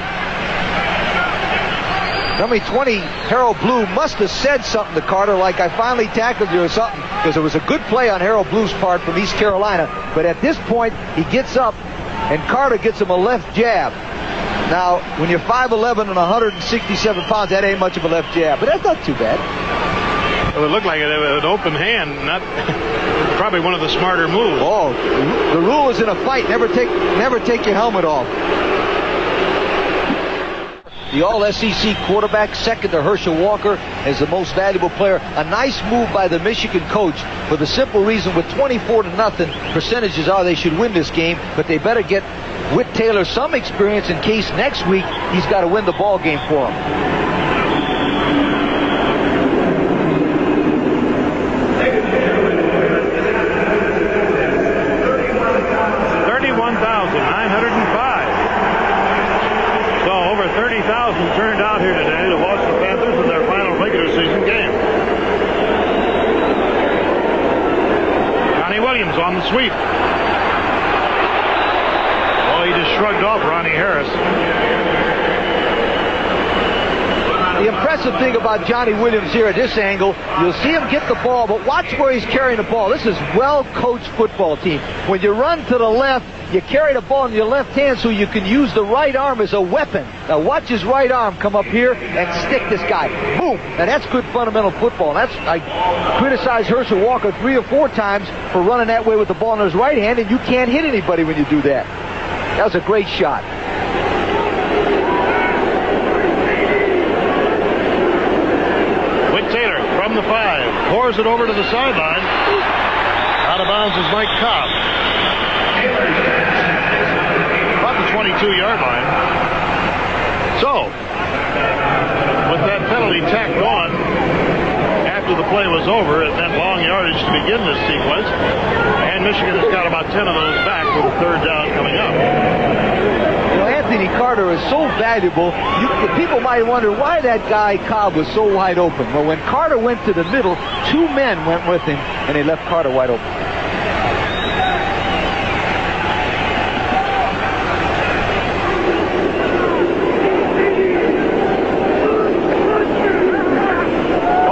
Number 20, Harold Blue, must have said something to Carter, like, I finally tackled you or something, because it was a good play on Harold Blue's part from East Carolina. But at this point, he gets up, and Carter gets him a left jab. Now, when you're 5'11 and 167 pounds, that ain't much of a left jab, but that's not too bad. Well, it looked like an open hand, not probably one of the smarter moves. Oh, the rule is in a fight, never take your helmet off. The All-SEC quarterback, second to Herschel Walker, as the most valuable player. A nice move by the Michigan coach for the simple reason with 24-0, percentages are they should win this game, but they better get Whit Taylor some experience in case next week he's got to win the ball game for him. 31,905. turned out here today to watch the Panthers in their final regular season game. Johnny Williams on the sweep. Oh, he just shrugged off Ronnie Harris. The impressive thing about Johnny Williams here at this angle, you'll see him get the ball, but watch where he's carrying the ball. This is well-coached football team. When you run to the left, you carry the ball in your left hand so you can use the right arm as a weapon. Now watch his right arm come up here and stick this guy. Boom! Now that's good fundamental football. I criticized Herschel Walker 3 or 4 times for running that way with the ball in his right hand, and you can't hit anybody when you do that. That was a great shot. From the 5, pours it over to the sideline. Out of bounds is Mike Cobb. About the 22-yard line. So, with that penalty tacked on after the play was over, it meant long yardage to begin this sequence. And Michigan has got about 10 of those back with a third down coming up. Anthony Carter is so valuable. People might wonder why that guy Cobb was so wide open. Well, when Carter went to the middle, 2 men went with him, and they left Carter wide open.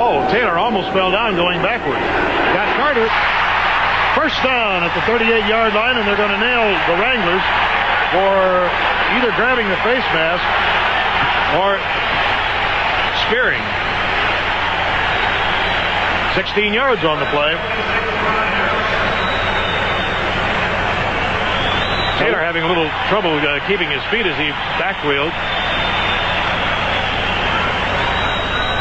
Oh, Taylor almost fell down going backwards. Got Carter. First down at the 38-yard line, and they're going to nail the Wranglers for either grabbing the face mask or spearing. 16 yards on the play. Taylor having a little trouble keeping his feet as he backwheeled.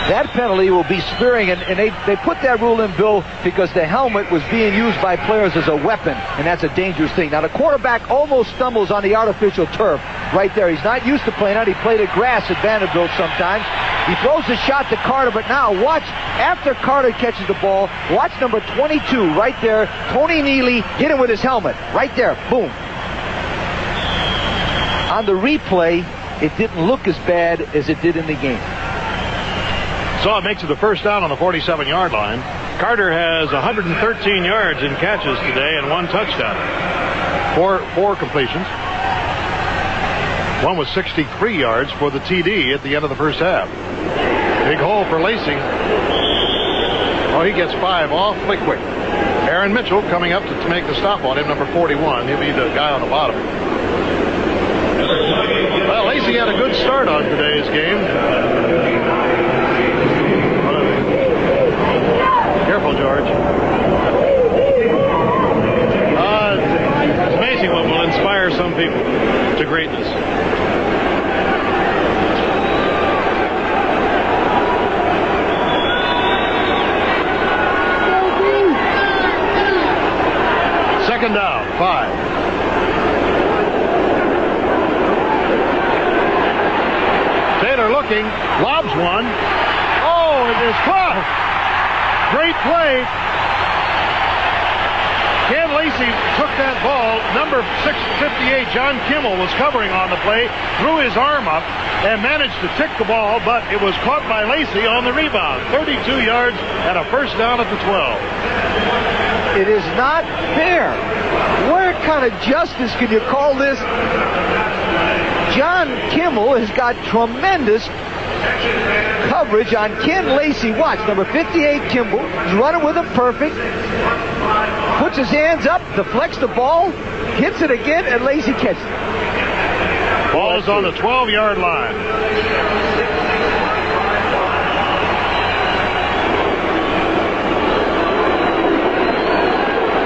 That penalty will be spearing, and they put that rule in, Bill, because the helmet was being used by players as a weapon, and that's a dangerous thing. Now, the quarterback almost stumbles on the artificial turf right there. He's not used to playing out. He played at grass at Vanderbilt sometimes. He throws the shot to Carter, but now watch, after Carter catches the ball, watch number 22 right there. Tony Neely hit him with his helmet right there. Boom. On the replay, it didn't look as bad as it did in the game. So it makes it the first down on the 47-yard line. Carter has 113 yards in catches today and 1 touchdown. Four completions. One was 63 yards for the TD at the end of the first half. Big hole for Lacy. Oh, he gets 5 awfully quick. Aaron Mitchell coming up to make the stop on him, number 41. He'll be the guy on the bottom. Well, Lacy had a good start on today's game. Careful, George. It's amazing what will inspire some people to greatness. Second down, 5. Taylor looking, lobs one. Oh, it is caught. Great play. Ken Lacy took that ball. Number 658, John Kimmel, was covering on the play, threw his arm up, and managed to tick the ball, but it was caught by Lacy on the rebound. 32 yards and a first down at the 12. It is not fair. What kind of justice can you call this? John Kimmel has got tremendous coverage on Ken Lacy. Watch, number 58, Kimball. He's running with him perfect. Puts his hands up, deflects the ball, hits it again, and Lacy catches it. Ball is on the 12-yard line.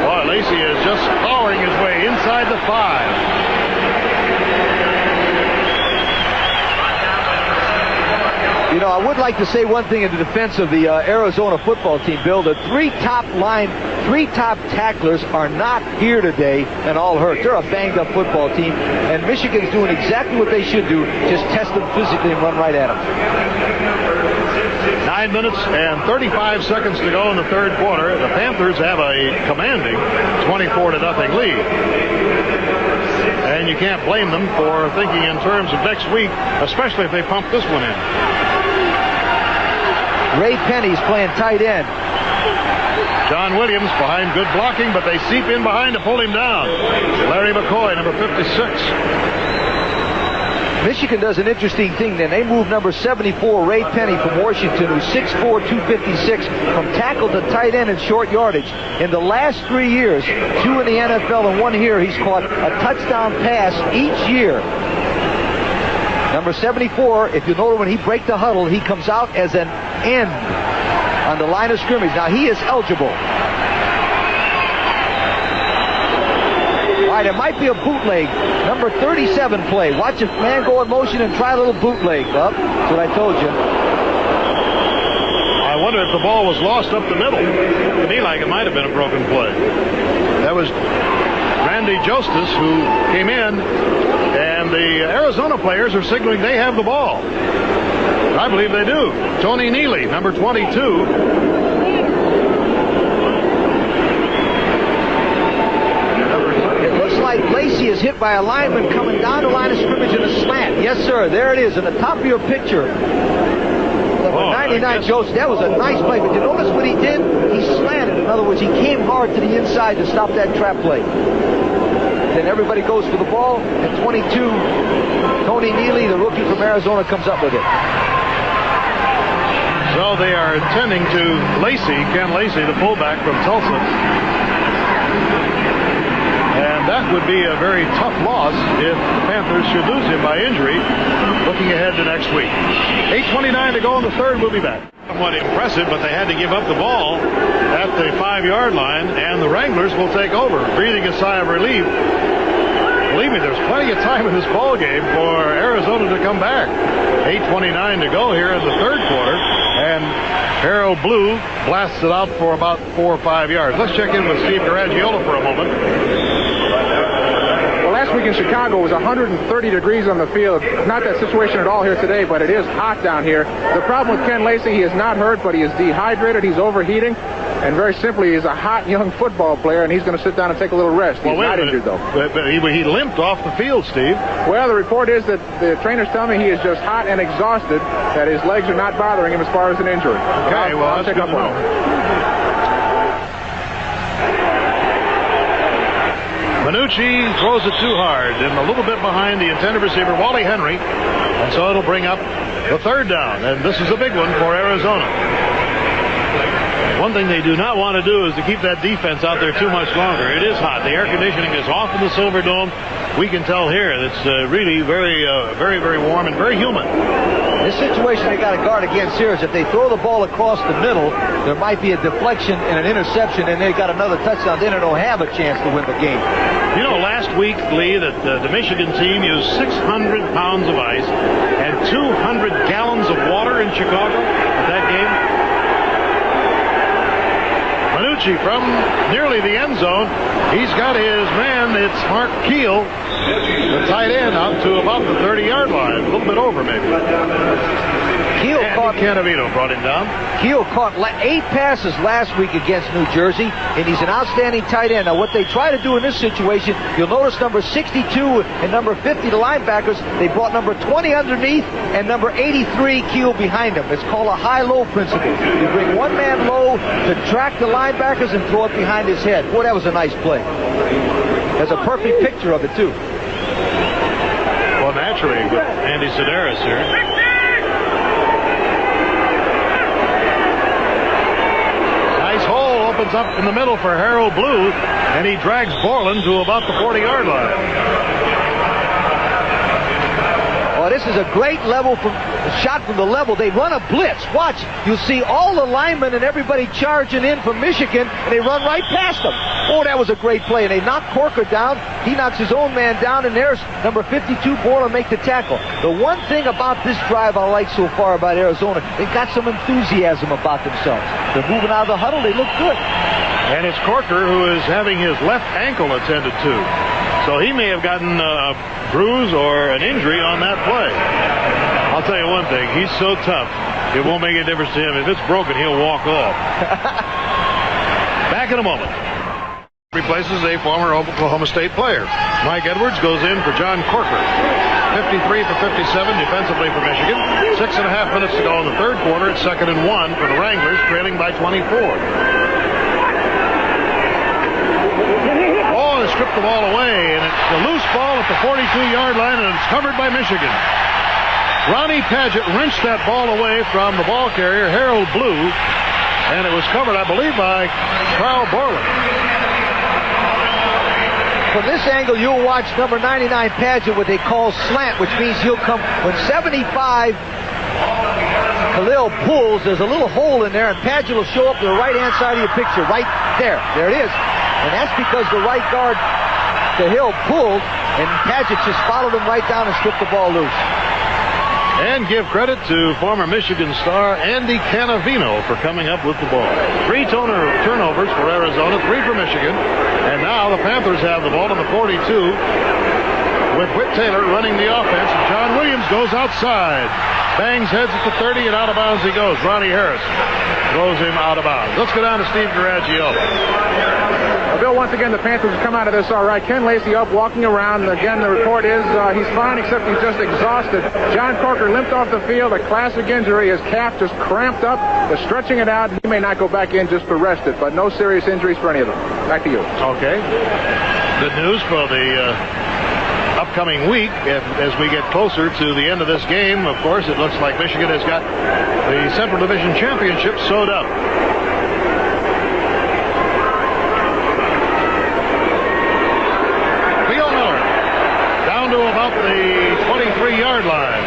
Boy, Lacy is just powering his way inside the 5. You know, I would like to say one thing in the defense of the Arizona football team, Bill. The 3 top tacklers are not here today and all hurt. They're a banged-up football team, and Michigan's doing exactly what they should do, just test them physically and run right at them. 9 minutes and 35 seconds to go in the third quarter. The Panthers have a commanding 24-0 lead. And you can't blame them for thinking in terms of next week, especially if they pump this one in. Ray Penny's playing tight end. John Williams behind good blocking, but they seep in behind to pull him down. Larry McCoy, number 56. Michigan does an interesting thing then. They move number 74, Ray Penny from Washington, who's 6'4", 256, from tackle to tight end in short yardage. In the last 3 years, 2 in the NFL and 1 here, he's caught a touchdown pass each year. Number 74, if you notice when he breaks the huddle, he comes out as an end on the line of scrimmage. Now, he is eligible. All right, it might be a bootleg. Number 37 play. Watch a man go in motion and try a little bootleg, Bub. That's what I told you. I wonder if the ball was lost up the middle. To me, like it might have been a broken play. That was Randy Jostis who came in, and the Arizona players are signaling they have the ball. I believe they do. Tony Neely, number 22. Like Lacy is hit by a lineman coming down the line of scrimmage in a slant. Yes, sir. There it is in the top of your picture. Number 99, Joseph. That was a nice play. But you notice what he did? He slanted. In other words, he came hard to the inside to stop that trap play. Then everybody goes for the ball. And 22, Tony Neely, the rookie from Arizona, comes up with it. So they are tending to Lacy, Ken Lacy, the fullback from Tulsa. And that would be a very tough loss if the Panthers should lose him by injury, looking ahead to next week. 8:29 to go in the third. We'll be back. Somewhat impressive, but they had to give up the ball at the 5-yard line, and the Wranglers will take over, breathing a sigh of relief. Believe me, there's plenty of time in this ball game for Arizona to come back. 8:29 to go here in the third quarter, and Harold Blue blasts it out for about 4 or 5 yards. Let's check in with Steve Garagiola for a moment. Well, last week in Chicago it was 130 degrees on the field. Not that situation at all here today, but it is hot down here. The problem with Ken Lacy, he is not hurt, but he is dehydrated. He's overheating. And very simply, he's a hot young football player, and he's going to sit down and take a little rest. He's not injured, though. But he limped off the field, Steve. Well, the report is that the trainers tell me he is just hot and exhausted, that his legs are not bothering him as far as an injury. Okay, I'll check up on him. Manucci throws it too hard and a little bit behind the intended receiver, Wally Henry. And so it'll bring up the third down. And this is a big one for Arizona. One thing they do not want to do is to keep that defense out there too much longer. It is hot. The air conditioning is off in the Silver Dome. We can tell here it's really very, very warm and very humid. This situation they got to guard against here is if they throw the ball across the middle, there might be a deflection and an interception, and they got another touchdown. Then they don't have a chance to win the game. You know, last week, Lee, that the Michigan team used 600 pounds of ice and 200 gallons of water in Chicago at that game. Manucci from nearly the end zone. He's got his man, it's Mark Keel, the tight end, out to about the 30-yard line. A little bit over, maybe. Keel caught. Canavino brought him down. Keel caught 8 passes last week against New Jersey, and he's an outstanding tight end. Now, what they try to do in this situation, you'll notice number 62 and number 50, the linebackers, they brought number 20 underneath and number 83, Keel, behind him. It's called a high-low principle. You bring one man low to track the linebackers and throw it behind his head. Boy, that was a nice play. There's a perfect picture of it, too. Well, naturally, with Andy Sedaris here. Opens up in the middle for Harold Blue, and he drags Borland to about the 40-yard line. Well, this is a great shot from the level. They run a blitz. Watch. You'll see all the linemen and everybody charging in from Michigan, and they run right past them. Oh, that was a great play. And they knock Corker down. He knocks his own man down, and there's number 52, Borland, make the tackle. The one thing about this drive I like so far about Arizona, they've got some enthusiasm about themselves. They're moving out of the huddle. They look good. And it's Corker who is having his left ankle attended to. So he may have gotten a bruise or an injury on that play. I'll tell you one thing. He's so tough, it won't make a difference to him. If it's broken, he'll walk off. Back in a moment. Replaces a former Oklahoma State player. Mike Edwards goes in for John Corker. 53 for 57 defensively for Michigan. 6.5 minutes to go in the third quarter. It's 2nd and 1 for the Wranglers, trailing by 24. Oh, they stripped the ball away, and it's a loose ball at the 42-yard line, and it's covered by Michigan. Ronnie Padgett wrenched that ball away from the ball carrier, Harold Blue, and it was covered, I believe, by Carl Borland. From this angle, you'll watch number 99 Padgett, what they call slant, which means he'll come when 75 Khalil pulls. There's a little hole in there, and Padgett will show up to the right-hand side of your picture, right there. There it is. And that's because the right guard, Cahill, pulled, and Padgett just followed him right down and stripped the ball loose. And give credit to former Michigan star Andy Canavino for coming up with the ball. 3 turnovers for Arizona, 3 for Michigan. And now the Panthers have the ball on the 42 with Whit Taylor running the offense. And John Williams goes outside. Bangs heads at the 30 and out of bounds he goes. Ronnie Harris throws him out of bounds. Let's go down to Steve Garagiola. Bill, once again, the Panthers have come out of this all right. Ken Lacy up, walking around. Again, the report is he's fine, except he's just exhausted. John Corker limped off the field, a classic injury. His calf just cramped up. They're stretching it out. He may not go back in just to rest it, but no serious injuries for any of them. Back to you. Okay. Good news for the upcoming week. As we get closer to the end of this game, of course, it looks like Michigan has got the Central Division Championship sewed up. To about the 23-yard line.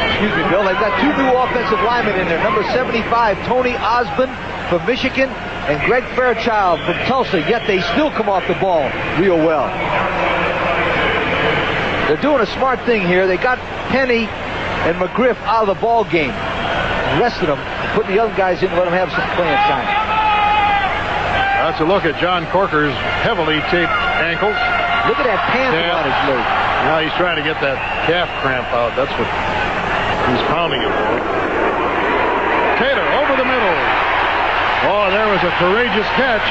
Excuse me, Bill. They've got 2 new offensive linemen in there. Number 75, Tony Osmond from Michigan, and Greg Fairchild from Tulsa. Yet they still come off the ball real well. They're doing a smart thing here. They got Penny and McGriff out of the ball game, rested them, putting the other guys in to let them have some playing time. That's a look at John Corker's heavily taped ankles. Look at that panther on his leg. Now he's trying to get that calf cramp out. That's what he's pounding it for. Taylor over the middle. Oh, there was a courageous catch.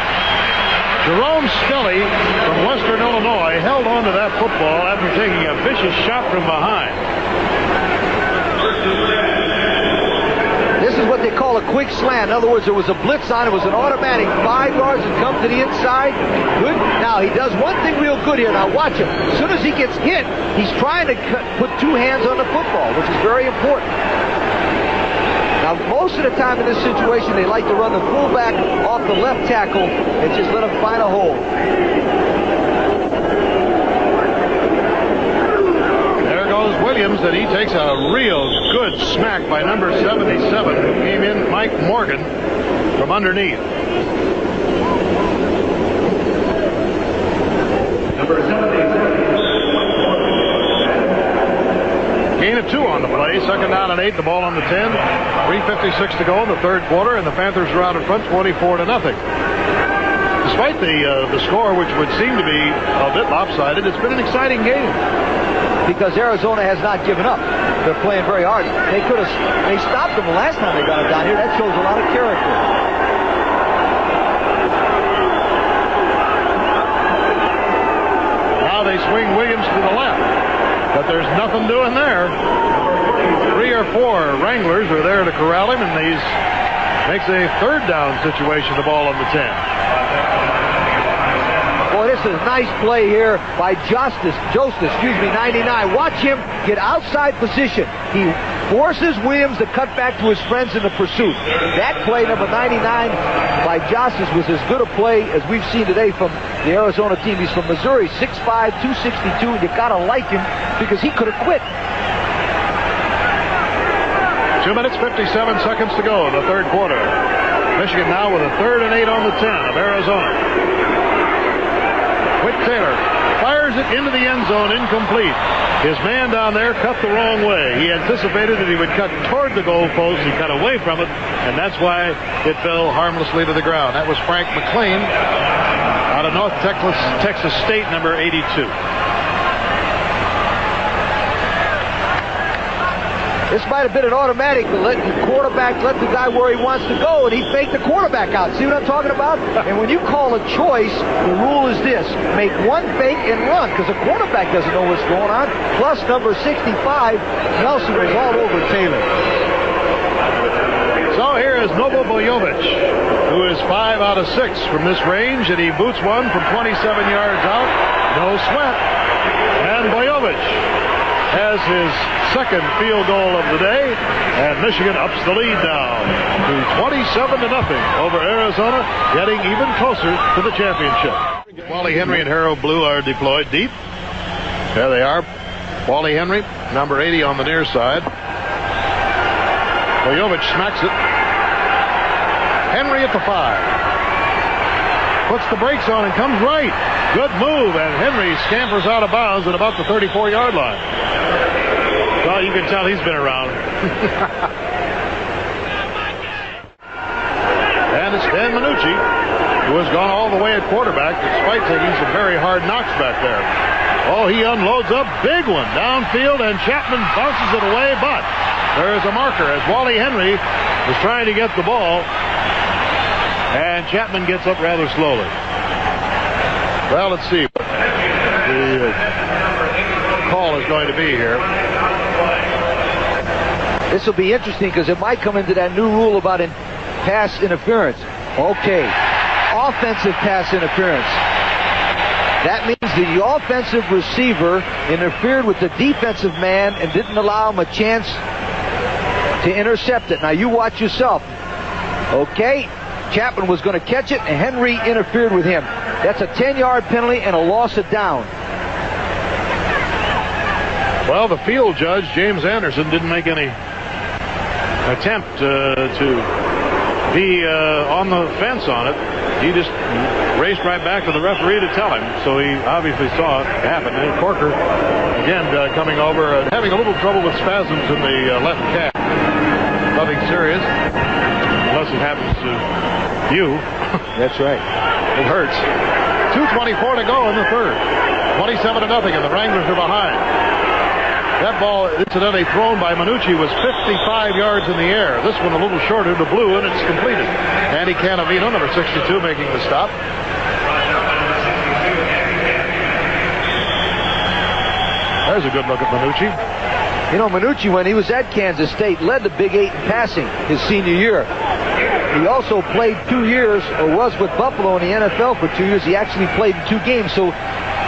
Jerome Scully from Western Illinois held on to that football after taking a vicious shot from behind. This is what they call a quick slant. In other words, there was a blitz on. It was an automatic 5 yards and come to the inside. Good. Now, he does one thing real good here. Now, watch him. As soon as he gets hit, he's trying to put 2 hands on the football, which is very important. Now, most of the time in this situation, they like to run the fullback off the left tackle and just let him find a hole. Williams, that he takes a real good smack by number 77, who came in, Mike Morgan, from underneath. Number 77. Gain of 2 on the play. 2nd down and 8. The ball on the 10. 3:56 to go in the third quarter, and the Panthers are out in front, 24-0. Despite the score, which would seem to be a bit lopsided, it's been an exciting game. Because Arizona has not given up. They're playing very hard. They stopped them the last time they got it down here. That shows a lot of character. Now they swing Williams to the left, but there's nothing doing there. 3 or 4 Wranglers are there to corral him, and these makes a 3rd down situation. The ball on the 10. This is a nice play here by Jostis, 99. Watch him get outside position. He forces Williams to cut back to his friends in the pursuit. That play, number 99 by Jostis, was as good a play as we've seen today from the Arizona team. He's from Missouri, 6'5", 262, and you gotta like him because he could have quit. 2 minutes, 57 seconds to go in the third quarter. Michigan now with a 3rd and 8 on the 10 of Arizona. Whit Taylor fires it into the end zone, incomplete. His man down there cut the wrong way. He anticipated that he would cut toward the goal post. He cut away from it, and that's why it fell harmlessly to the ground. That was Frank McLean out of North Texas State, number 82. This might have been an automatic, but let the quarterback let the guy where he wants to go, and he faked the quarterback out. See what I'm talking about? And when you call a choice, the rule is this. Make one fake and run, because the quarterback doesn't know what's going on. Plus, number 65, Nelson was all over Taylor. So here is Novo Bojovic, who is 5 out of 6 from this range, and he boots one from 27 yards out. No sweat. And Bojovic has his second field goal of the day, and Michigan ups the lead now to 27-0 over Arizona, getting even closer to the championship. Wally Henry and Harold Blue are deployed deep. There they are. Wally Henry, number 80 on the near side. Bojovic smacks it. Henry at the 5. Puts the brakes on and comes right. Good move, and Henry scampers out of bounds at about the 34-yard line. Well, you can tell he's been around. And it's Dan Manucci, who has gone all the way at quarterback despite taking some very hard knocks back there. Oh, he unloads a big one downfield, and Chapman bounces it away, but there is a marker as Wally Henry is trying to get the ball, and Chapman gets up rather slowly. Well, let's see what the call is going to be here. This will be interesting because it might come into that new rule about pass interference. Okay, offensive pass interference. That means the offensive receiver interfered with the defensive man and didn't allow him a chance to intercept it. Now you watch yourself. Okay, Chapman was going to catch it, and Henry interfered with him. That's a 10-yard penalty and a loss of down. Well, the field judge, James Anderson, didn't make any attempt to be on the fence on it. He just raced right back to the referee to tell him. So he obviously saw it happen. And Corker, again, coming over, having a little trouble with spasms in the left calf. Nothing serious, unless it happens to you. That's right. It hurts. 2:24 to go in the third. 27-0, and the Wranglers are behind. That ball, incidentally thrown by Manucci, was 55 yards in the air. This one a little shorter to Blue, and it's completed. Andy Canavino, number 62, making the stop. There's a good look at Manucci. You know, Manucci, when he was at Kansas State, led the Big 8 in passing his senior year. He also played 2 years, or was with Buffalo in the NFL for 2 years. He actually played in 2 games. So,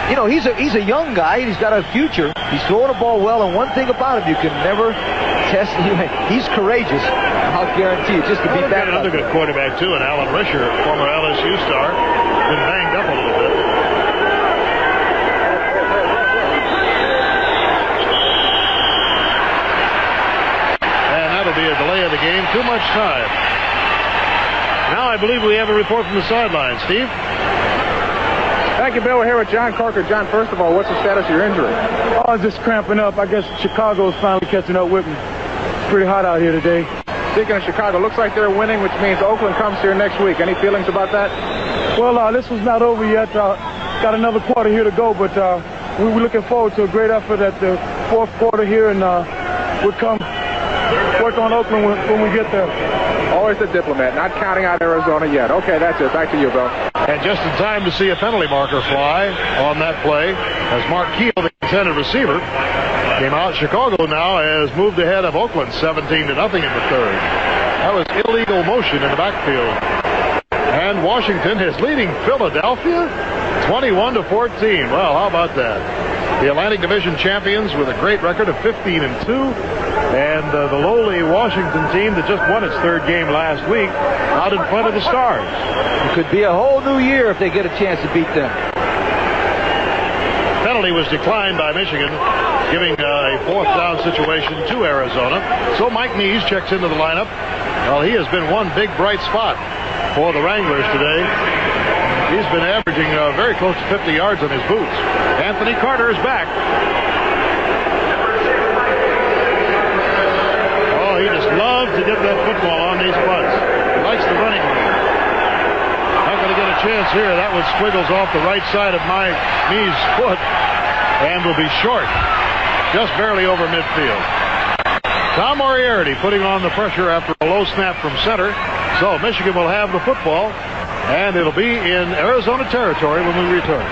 you know, he's a young guy. He's got a future. He's throwing the ball well, and one thing about him, you can never test him. He's courageous. I'll guarantee you, just to be back. Another good quarterback, too, and Alan Risher, former LSU star, been banged up a little bit. Be a delay of the game. Too much time. Now I believe we have a report from the sideline. Steve? Thank you, Bill. We're here with John Corker. John, first of all, what's the status of your injury? Oh, just cramping up. I guess Chicago's finally catching up with me. It's pretty hot out here today. Speaking of Chicago, looks like they're winning, which means Oakland comes here next week. Any feelings about that? Well, this was not over yet. Got another quarter here to go, but we're looking forward to a great effort at the fourth quarter here, and we'll come work on Oakland when we get there. Always a diplomat, not counting out Arizona yet. Okay, that's it. Back to you, Bill. And just in time to see a penalty marker fly on that play as Mark Keel, the intended receiver, came out. Chicago now has moved ahead of Oakland 17-0 in the third. That was illegal motion in the backfield. And Washington is leading Philadelphia 21-14. Well, how about that? The Atlantic Division champions with a great record of 15-2. And the lowly Washington team that just won its third game last week out in front of the Stars. It could be a whole new year if they get a chance to beat them. Penalty was declined by Michigan, giving a fourth down situation to Arizona. So Mike Nees checks into the lineup. Well, he has been one big bright spot for the Wranglers today. He's been averaging very close to 50 yards on his boots. Anthony Carter is back. He just loves to get that football on these punts. He likes the running game. Not going to get a chance here. That one squiggles off the right side of my knee's foot and will be short. Just barely over midfield. Tom Moriarty putting on the pressure after a low snap from center. So Michigan will have the football, and it'll be in Arizona territory when we return.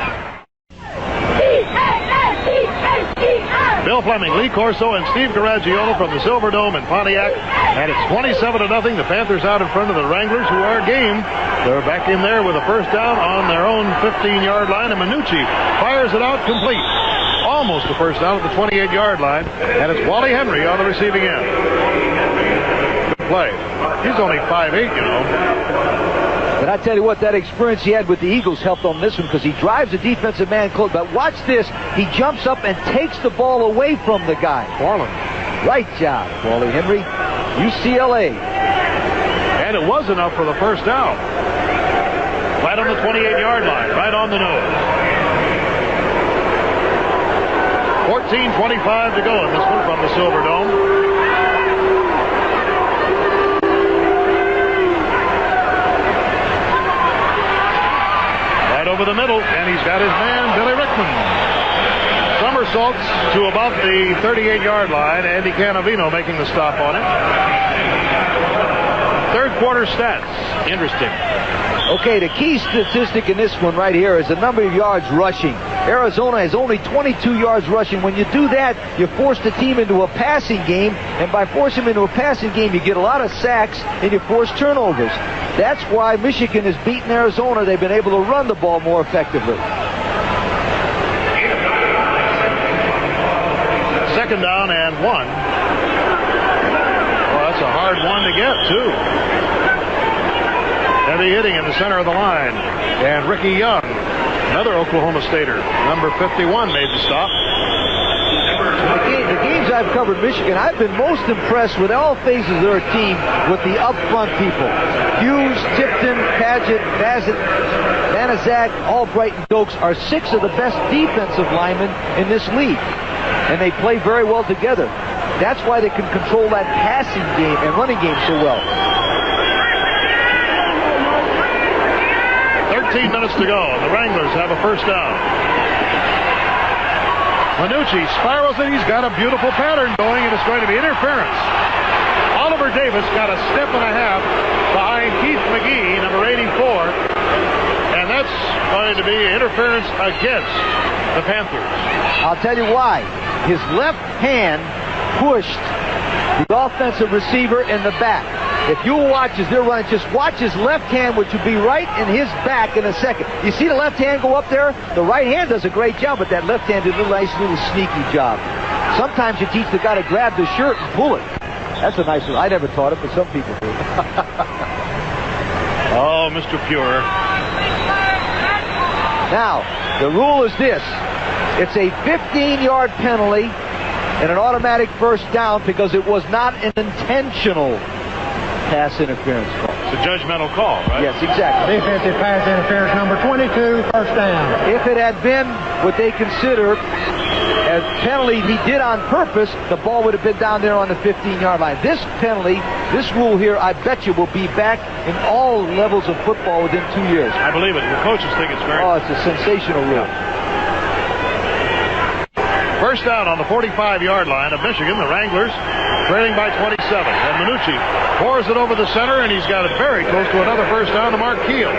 Bill Fleming, Lee Corso, and Steve Garagiola from the Silver Dome in Pontiac. And it's 27-0. The Panthers out in front of the Wranglers, who are game. They're back in there with a first down on their own 15-yard line. And Minucci fires it out complete. Almost the first down at the 28-yard line. And it's Wally Henry on the receiving end. Good play. He's only 5'8", you know. But I tell you what, that experience he had with the Eagles helped on this one because he drives the defensive man close. But watch this. He jumps up and takes the ball away from the guy. Farland. Right job, Wally Henry. UCLA. And it was enough for the first down. Right on the 28-yard line. Right on the nose. 14:25 to go in this one from the Silver Dome. Over the middle, and he's got his man, Billy Rickman. Somersaults to about the 38-yard line. Andy Canavino making the stop on it. Third quarter stats. Interesting. Okay, the key statistic in this one right here is the number of yards rushing. Arizona has only 22 yards rushing. When you do that, you force the team into a passing game, and by forcing them into a passing game, you get a lot of sacks and you force turnovers. That's why Michigan has beaten Arizona. They've been able to run the ball more effectively. Second down and 1. Well, that's a hard one to get, too. Heavy hitting in the center of the line. And Ricky Young, another Oklahoma Stater, number 51, made the stop. The games I've covered Michigan, I've been most impressed with all phases of their team with the up front people. Hughes, Tipton, Paget, Bassett, Banaszak, Albright, and Dokes are 6 of the best defensive linemen in this league. And they play very well together. That's why they can control that passing game and running game so well. 13 minutes to go, and the Wranglers have a first down. Minucci spirals it. He's got a beautiful pattern going, and it's going to be interference. Oliver Davis got a step and a half behind Keith McGee, number 84, and that's going to be interference against the Panthers. I'll tell you why. His left hand pushed the offensive receiver in the back. If you watch as they're running, just watch his left hand, which would be right in his back in a second. You see the left hand go up there? The right hand does a great job, but that left hand did a nice little sneaky job. Sometimes you teach the guy to grab the shirt and pull it. That's a nice one. I never taught it, but some people do. Oh, Mr. Pure. Now, the rule is this. It's a 15-yard penalty and an automatic first down because it was not an intentional pass interference call. It's a judgmental call, right? Yes, exactly. Defensive pass interference number 22, first down. If it had been what they consider a penalty he did on purpose, the ball would have been down there on the 15-yard line. This penalty, this rule here, I bet you will be back in all levels of football within 2 years. I believe it. The coaches think it's very... Oh, it's a sensational rule. First down on the 45-yard line of Michigan. The Wranglers trailing by 27. And Minucci pours it over the center, and he's got it very close to another first down to Mark Keel.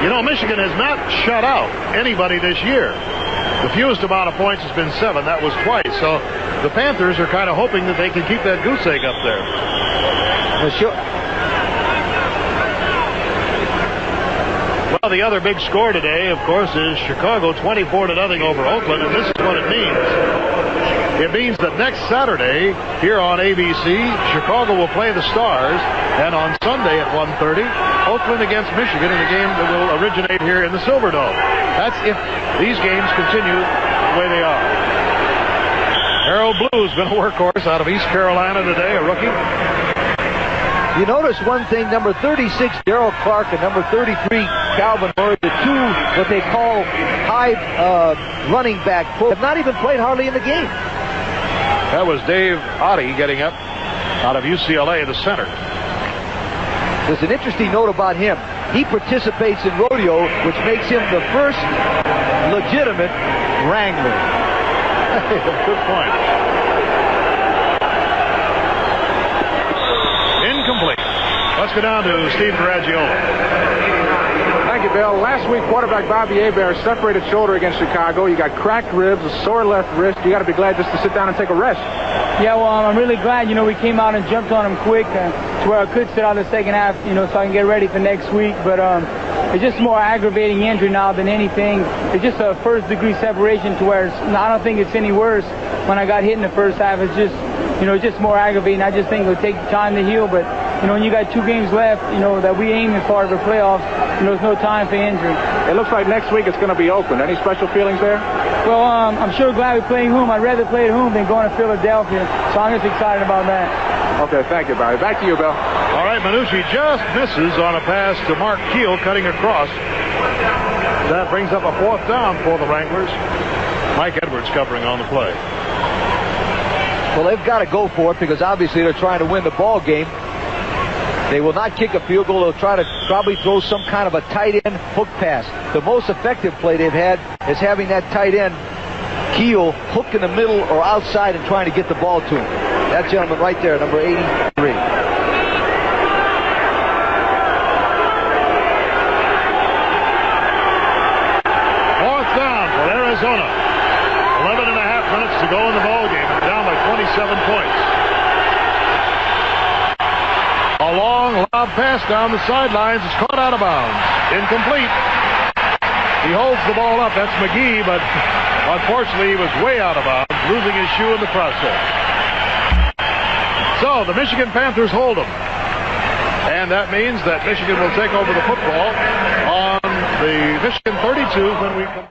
You know, Michigan has not shut out anybody this year. The fewest amount of points has been 7. That was twice. So the Panthers are kind of hoping that they can keep that goose egg up there. Well, the other big score today, of course, is Chicago 24-0 over Oakland, and this is what it means. It means that next Saturday, here on ABC, Chicago will play the Stars, and on Sunday at 1:30, Oakland against Michigan in a game that will originate here in the Silverdome. That's if these games continue the way they are. Harold Blue's been a workhorse out of East Carolina today, a rookie. You notice one thing, number 36, Darrell Clark, and number 33, Calvin Murray, the two, what they call high running back, have not even played hardly in the game. That was Dave Oddie getting up out of UCLA, the center. There's an interesting note about him. He participates in rodeo, which makes him the first legitimate Wrangler. Good point. Let's go down to Steve Garagiola. Thank you, Bill. Last week, quarterback Bobby Hebert separated shoulder against Chicago. You got cracked ribs, a sore left wrist. You got to be glad just to sit down and take a rest. Yeah, well, I'm really glad. We came out and jumped on him quick to where I could sit out the second half, so I can get ready for next week. But it's just more aggravating injury now than anything. It's just a first-degree separation to where I don't think it's any worse when I got hit in the first half. It's just, just more aggravating. I just think it'll take time to heal. But, when you got 2 games left, that we aiming for the playoffs, there's no time for injury. It looks like next week it's going to be Oakland. Any special feelings there? Well, I'm sure glad we're playing home. I'd rather play at home than going to Philadelphia. So I'm just excited about that. Okay, thank you, Barry. Back to you, Bill. All right, Manucci just misses on a pass to Mark Keel, cutting across. That brings up a 4th down for the Wranglers. Mike Edwards covering on the play. Well, they've got to go for it because obviously they're trying to win the ball game. They will not kick a field goal. They'll try to probably throw some kind of a tight end hook pass. The most effective play they've had is having that tight end, Keel, hook in the middle or outside and trying to get the ball to him. That gentleman right there, number 83. Arizona. 11 and a half minutes to go in the ball game. They're down by 27 points. A long, lob pass down the sidelines is caught out of bounds. Incomplete. He holds the ball up. That's McGee, but unfortunately he was way out of bounds, losing his shoe in the process. So the Michigan Panthers hold them. And that means that Michigan will take over the football on the Michigan 32 when we come.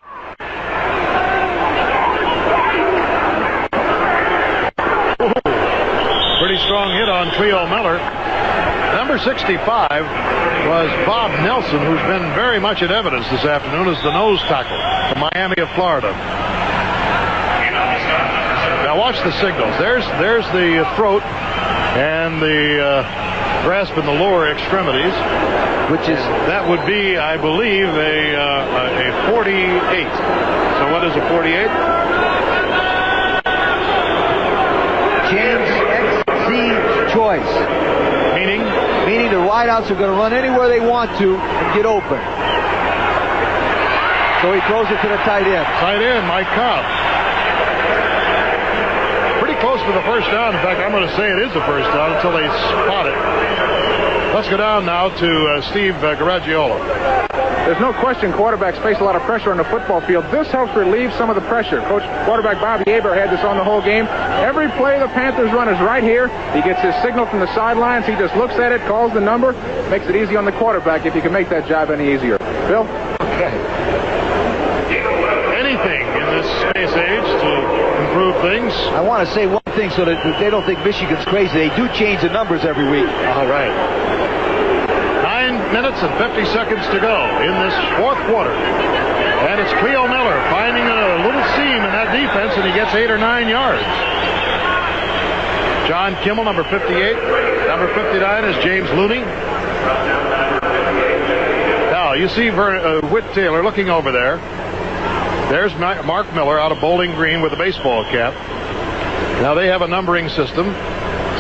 Pretty strong hit on Cleo Miller. Number 65 was Bob Nelson, who's been very much in evidence this afternoon as the nose tackle from Miami of Florida. Now watch the signals. There's the throat and the grasp in the lower extremities, which is that would be, I believe, a 48. So what is a 48? James XC choice. Meaning the wideouts are going to run anywhere they want to and get open. So he throws it to the tight end. Tight end, Mike Cobb. Pretty close to the first down. In fact, I'm going to say it is the first down until they spot it. Let's go down now to Steve Garagiola. There's no question quarterbacks face a lot of pressure on the football field. This helps relieve some of the pressure. Quarterback Bobby Hebert had this on the whole game. Every play the Panthers run is right here. He gets his signal from the sidelines. He just looks at it, calls the number, makes it easy on the quarterback if you can make that job any easier. Bill? Okay. Anything in this space age to improve things? I want to say one thing so that they don't think Michigan's crazy. They do change the numbers every week. All right. 9 minutes and 50 seconds to go in this 4th quarter. And it's Cleo Miller finding a little seam in that defense, and he gets 8 or 9 yards. John Kimmel, number 58. Number 59 is James Looney. Now, you see Whit Taylor looking over there. There's Mark Miller out of Bowling Green with a baseball cap. Now, they have a numbering system.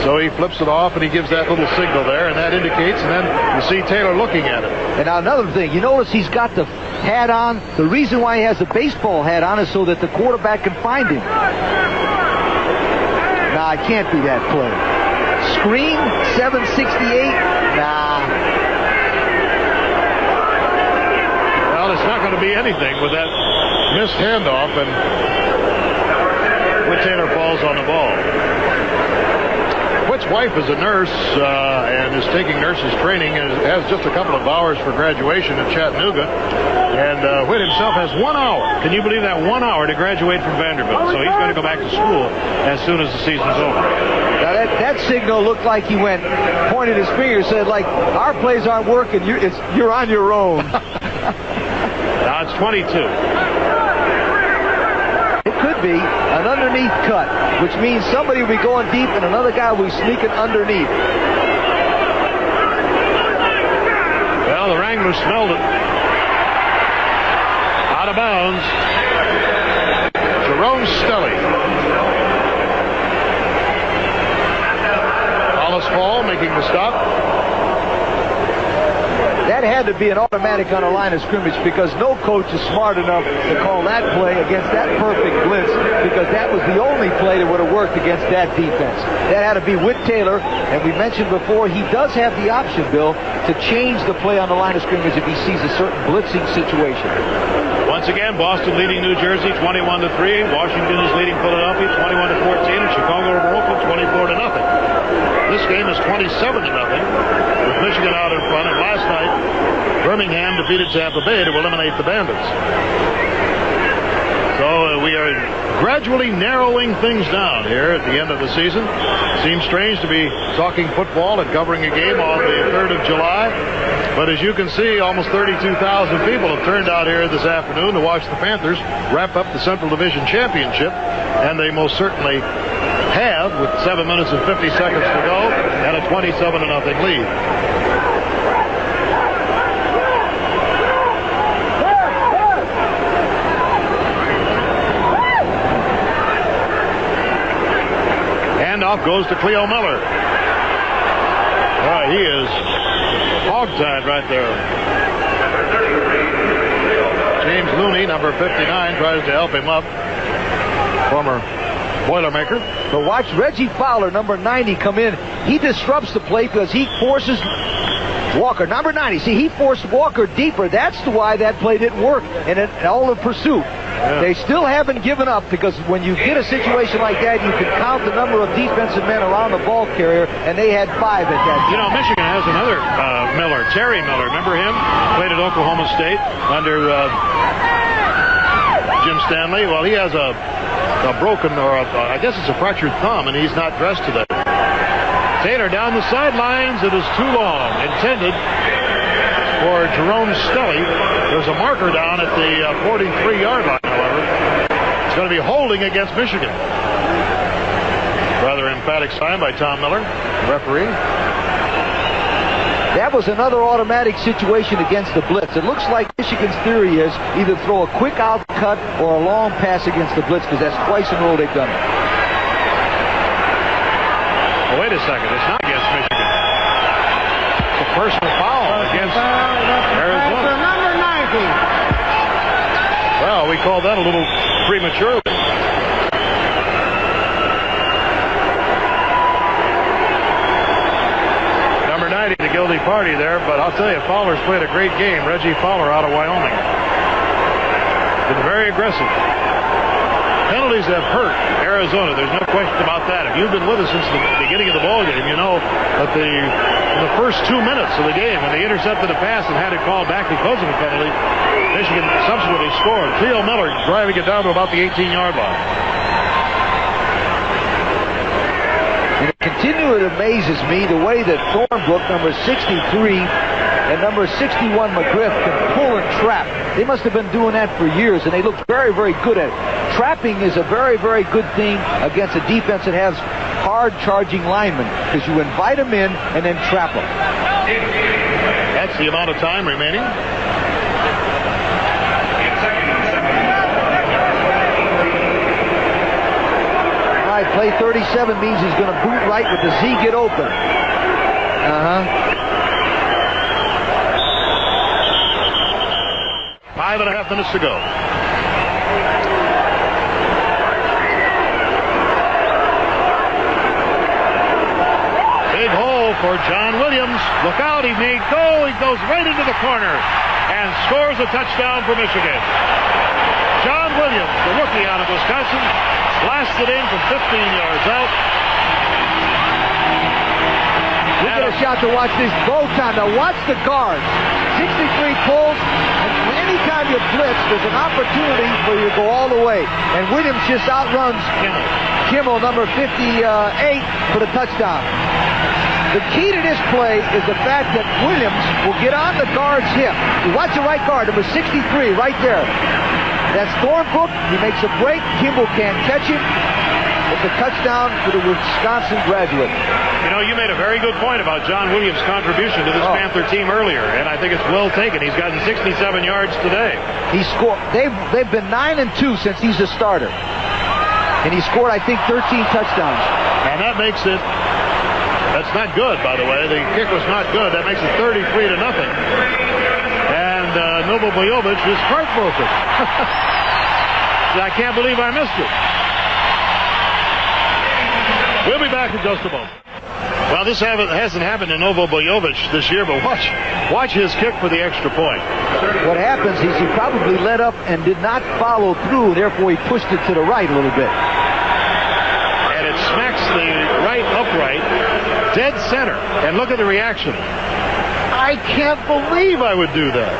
So he flips it off and he gives that little signal there, and that indicates, and then you see Taylor looking at it. And now another thing, you notice he's got the hat on. The reason why he has the baseball hat on is so that the quarterback can find him. Nah, it can't be that play. Screen, 768, nah. Well, it's not going to be anything with that missed handoff, and Whit Taylor falls on the ball. Whit's wife is a nurse and is taking nurses training and has just a couple of hours for graduation in Chattanooga. And Whit himself has 1 hour. Can you believe that? 1 hour to graduate from Vanderbilt. So he's going to go back to school as soon as the season's over. Now that signal looked like he pointed his finger, said like, our plays aren't working. You're on your own. Now it's 22. Be an underneath cut, which means somebody will be going deep and another guy will be sneaking underneath. Well, the Wranglers smelled it. Out of bounds. Jerome Stelly. Hollis Paul making the stop. That had to be an automatic on the line of scrimmage because no coach is smart enough to call that play against that perfect blitz because that was the only play that would have worked against that defense. That had to be Whit Taylor, and we mentioned before he does have the option, Bill, to change the play on the line of scrimmage if he sees a certain blitzing situation. Once again, Boston leading New Jersey 21-3. Washington is leading Philadelphia 21-14, and Chicago over Oakland 24-0. This game is 27-0 with Michigan out in front. And last night, Birmingham defeated Tampa Bay to eliminate the Bandits. So we are gradually narrowing things down here at the end of the season. Seems strange to be talking football and covering a game on the 3rd of July. But as you can see, almost 32,000 people have turned out here this afternoon to watch the Panthers wrap up the Central Division Championship. And they most certainly have, with 7 minutes and 50 seconds to go and a 27-0 lead. Handoff goes to Cleo Miller. He is hog-tied right there. James Looney, number 59, tries to help him up. Former Boilermaker. But watch Reggie Fowler, number 90, come in. He disrupts the play because he forces Walker, number 90. See, he forced Walker deeper. That's why that play didn't work. And all the pursuit. Yeah. They still haven't given up because when you get a situation like that, you can count the number of defensive men around the ball carrier, and they had 5 at that time. You know, Michigan has another Miller, Terry Miller. Remember him? Played at Oklahoma State under Jim Stanley. Well, he has a broken, or I guess it's a fractured thumb, and he's not dressed today. Taylor down the sidelines. It is too long. Intended for Jerome Stelly. There's a marker down at the 43-yard line, however. It's going to be holding against Michigan. Rather emphatic sign by Tom Miller, the referee. That was another automatic situation against the blitz. It looks like Michigan's theory is either throw a quick out cut or a long pass against the blitz because that's twice in a row they've done it. Well, wait a second. It's not against Michigan. It's a personal foul against Arizona. Number 90. Well, we called that a little prematurely. Number 90, the guilty party there, but I'll tell you, Fowler's played a great game. Reggie Fowler out of Wyoming. Been very aggressive. Penalties have hurt Arizona. There's no question about that. If you've been with us since the beginning of the ball game, you know that in the first 2 minutes of the game, when they intercepted a pass and had it called back because of a penalty, Michigan subsequently scored. Cleo Miller driving it down to about the 18-yard line. And it amazes me the way that Thornbrook, number 63, and number 61, McGriff, can pull and trap. They must have been doing that for years, and they look very, very good at it. Trapping is a very, very good thing against a defense that has hard-charging linemen because you invite them in and then trap them. That's the amount of time remaining. All right, play 37 means he's going to boot right with the Z get open. 5.5 minutes to go. Big hole for John Williams. Look out, he may go. He goes right into the corner and scores a touchdown for Michigan. John Williams, the rookie out of Wisconsin, blasted in from 15 yards out. We get a shot to watch this bow time. Now watch the guards. 63 pulls, and anytime you blitz, there's an opportunity for you to go all the way. And Williams just outruns Kimmel, number 58, for the touchdown. The key to this play is the fact that Williams will get on the guard's hip. You watch the right guard, number 63, right there. That's Thornbrook. He makes a break. Kimball can't catch him. It's a touchdown for the Wisconsin graduate. You know, you made a very good point about John Williams' contribution to this Panther team earlier, and I think it's well taken. He's gotten 67 yards today. He scored. They've been 9-2 since he's a starter, and he scored, I think, 13 touchdowns. And that makes it That's not good, by the way. The kick was not good. That makes it 33-0. And Novobojovic is heartbroken. I can't believe I missed it. We'll be back in just a moment. Well, this hasn't happened to Novobojovic this year, but watch his kick for the extra point. What happens is he probably let up and did not follow through, therefore he pushed it to the right a little bit. And it smacks the right upright, dead center. And look at the reaction. I can't believe I would do that.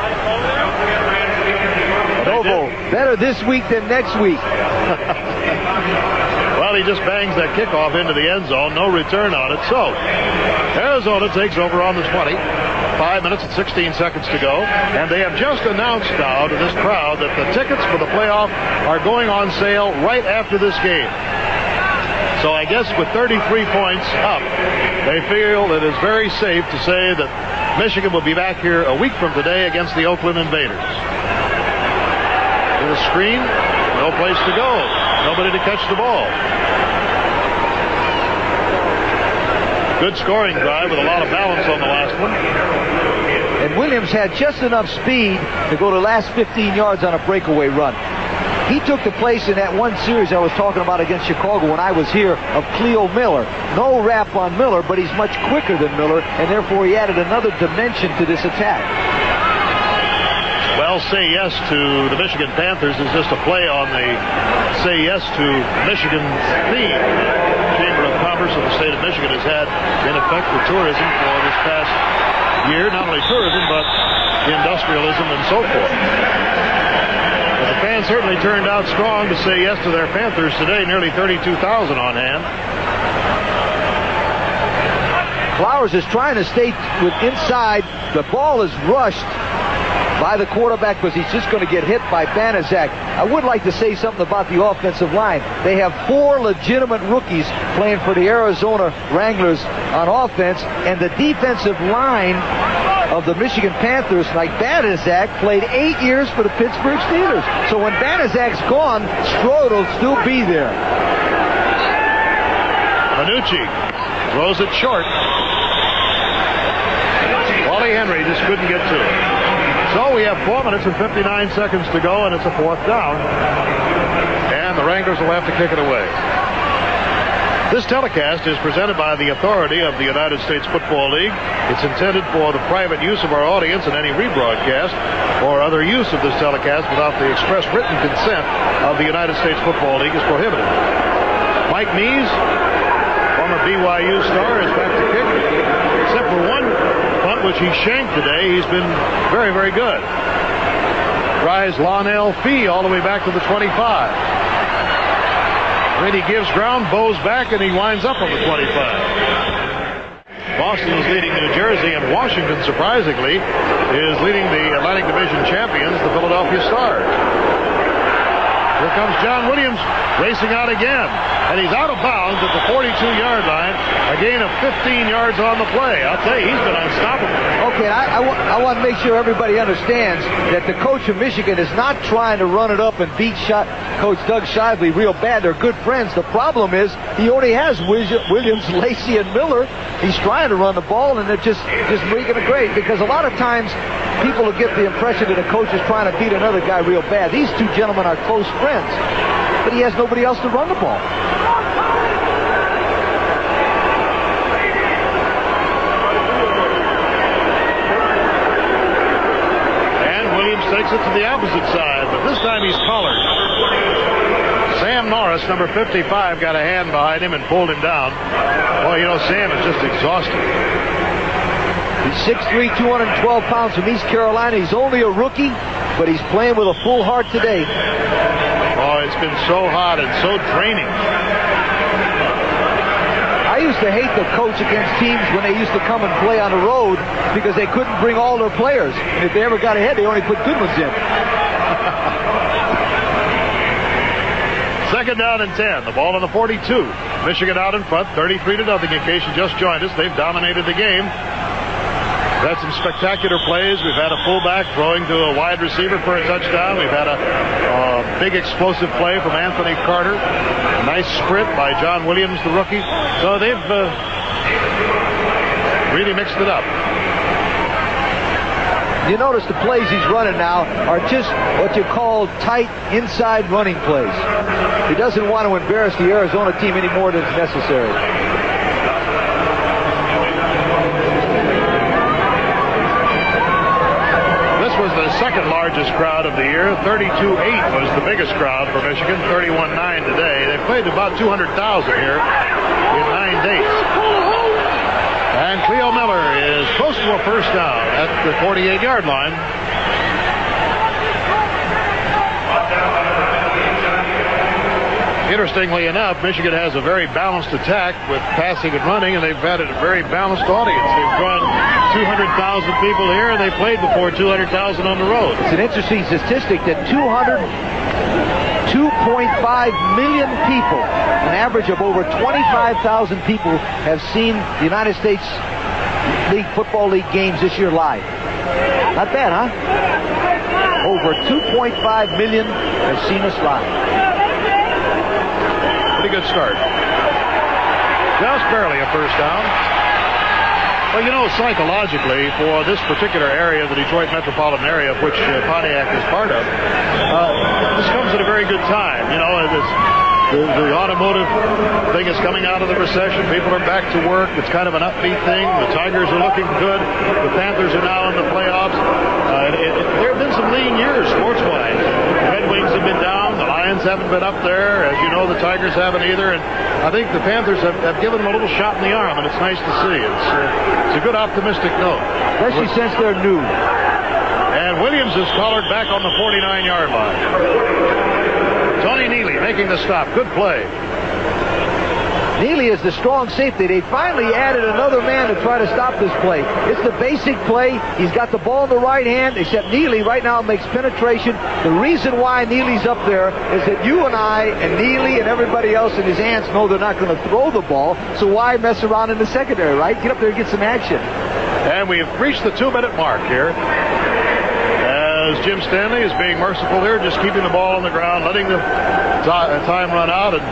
Novo, better this week than next week. Well, he just bangs that kickoff into the end zone. No return on it. So, Arizona takes over on the 20. 5 minutes and 16 seconds to go. And they have just announced now to this crowd that the tickets for the playoff are going on sale right after this game. So I guess with 33 points up, they feel it is very safe to say that Michigan will be back here a week from today against the Oakland Invaders. To the screen, no place to go. Nobody to catch the ball. Good scoring drive with a lot of balance on the last one. And Williams had just enough speed to go the last 15 yards on a breakaway run. He took the place in that one series I was talking about against Chicago when I was here of Cleo Miller. No rap on Miller, but he's much quicker than Miller, and therefore he added another dimension to this attack. Well, Say Yes to the Michigan Panthers is just a play on the Say Yes to Michigan's theme. The Chamber of Commerce of the state of Michigan has had in effect for tourism for this past year. Not only tourism, but industrialism and so forth. But the fans certainly turned out strong to say yes to their Panthers today. Nearly 32,000 on hand. Flowers is trying to stay with inside. The ball is rushed by the quarterback because he's just going to get hit by Banaszak. I would like to say something about the offensive line. They have 4 legitimate rookies playing for the Arizona Wranglers on offense, and the defensive line of the Michigan Panthers, like Banaszak, played 8 years for the Pittsburgh Steelers. So when Banaszak's gone, Strode will still be there. Manucci throws it short. Wally Henry just couldn't get to it. So we have 4 minutes and 59 seconds to go, and it's a 4th down. And the Wranglers will have to kick it away. This telecast is presented by the authority of the United States Football League. It's intended for the private use of our audience, and any rebroadcast or other use of this telecast without the express written consent of the United States Football League is prohibited. Mike Mees, former BYU star, is back to kick. Except for one punt which he shanked today, he's been very, very good. Tries Lonell Fee all the way back to the 25. Then he gives ground, bows back, and he winds up on the 25. Boston is leading New Jersey, and Washington, surprisingly, is leading the Atlantic Division champions, the Philadelphia Stars. Here comes John Williams racing out again, and he's out of bounds at the 42-yard line, a gain of 15 yards on the play. I'll tell you, he's been unstoppable. Okay, I want to make sure everybody understands that the coach of Michigan is not trying to run it up and beat Coach Doug Shively real bad. They're good friends. The problem is he only has Williams, Lacy, and Miller. He's trying to run the ball, and they're just making it great, because a lot of times people will get the impression that a coach is trying to beat another guy real bad. These two gentlemen are close friends, but he has nobody else to run the ball. Takes it to the opposite side, but this time he's collared. Sam Norris, number 55, got a hand behind him and pulled him down. Boy, you know, Sam is just exhausted. He's 6'3", 212 pounds from East Carolina. He's only a rookie, but he's playing with a full heart today. Oh, it's been so hot and so draining. I used to hate the coach against teams when they used to come and play on the road because they couldn't bring all their players. And if they ever got ahead, they only put good ones in. Second down and 10. The ball on the 42. Michigan out in front, 33-0. In case you just joined us, they've dominated the game. We've had some spectacular plays. We've had a fullback throwing to a wide receiver for a touchdown. We've had a big explosive play from Anthony Carter. A nice sprint by John Williams, the rookie. So they've Really mixed it up. You notice the plays he's running now are just what you call tight inside running plays. He doesn't want to embarrass the Arizona team any more than is necessary. This was the second largest crowd of the year. 32.8 was the biggest crowd for Michigan. 31.9 today. They played about 200,000 here in 9 days. And Cleo Miller is close to a first down at the 48-yard line. Interestingly enough, Michigan has a very balanced attack with passing and running, and they've had a very balanced audience. They've drawn 200,000 people here, and they played before 200,000 on the road. It's an interesting statistic that 2.5 million people, an average of over 25,000 people, have seen the United States Football League games this year live. Not bad, huh? Over 2.5 million have seen us live. Pretty good start. Just barely a first down. Well, you know, psychologically, for this particular area, the Detroit metropolitan area, of which Pontiac is part of, this comes at a very good time. You know, the automotive thing is coming out of the recession. People are back to work. It's kind of an upbeat thing. The Tigers are looking good. The Panthers are now in the playoffs. There have been some lean years, sports-wise. The Red Wings have been down. The Lions haven't been up there. As you know, the Tigers haven't either. And I think the Panthers have given them a little shot in the arm, and it's nice to see. It's a good optimistic note. Especially since they're new. And Williams is collared back on the 49-yard line. Tony Neely making the stop. Good play. Neely is the strong safety. They finally added another man to try to stop this play. It's the basic play. He's got the ball in the right hand, except Neely right now makes penetration. The reason why Neely's up there is that you and I and Neely and everybody else and his aunts know they're not going to throw the ball, so why mess around in the secondary, right? Get up there and get some action. And we've reached the 2-minute mark here. As Jim Stanley is being merciful here, just keeping the ball on the ground, letting the time run out, and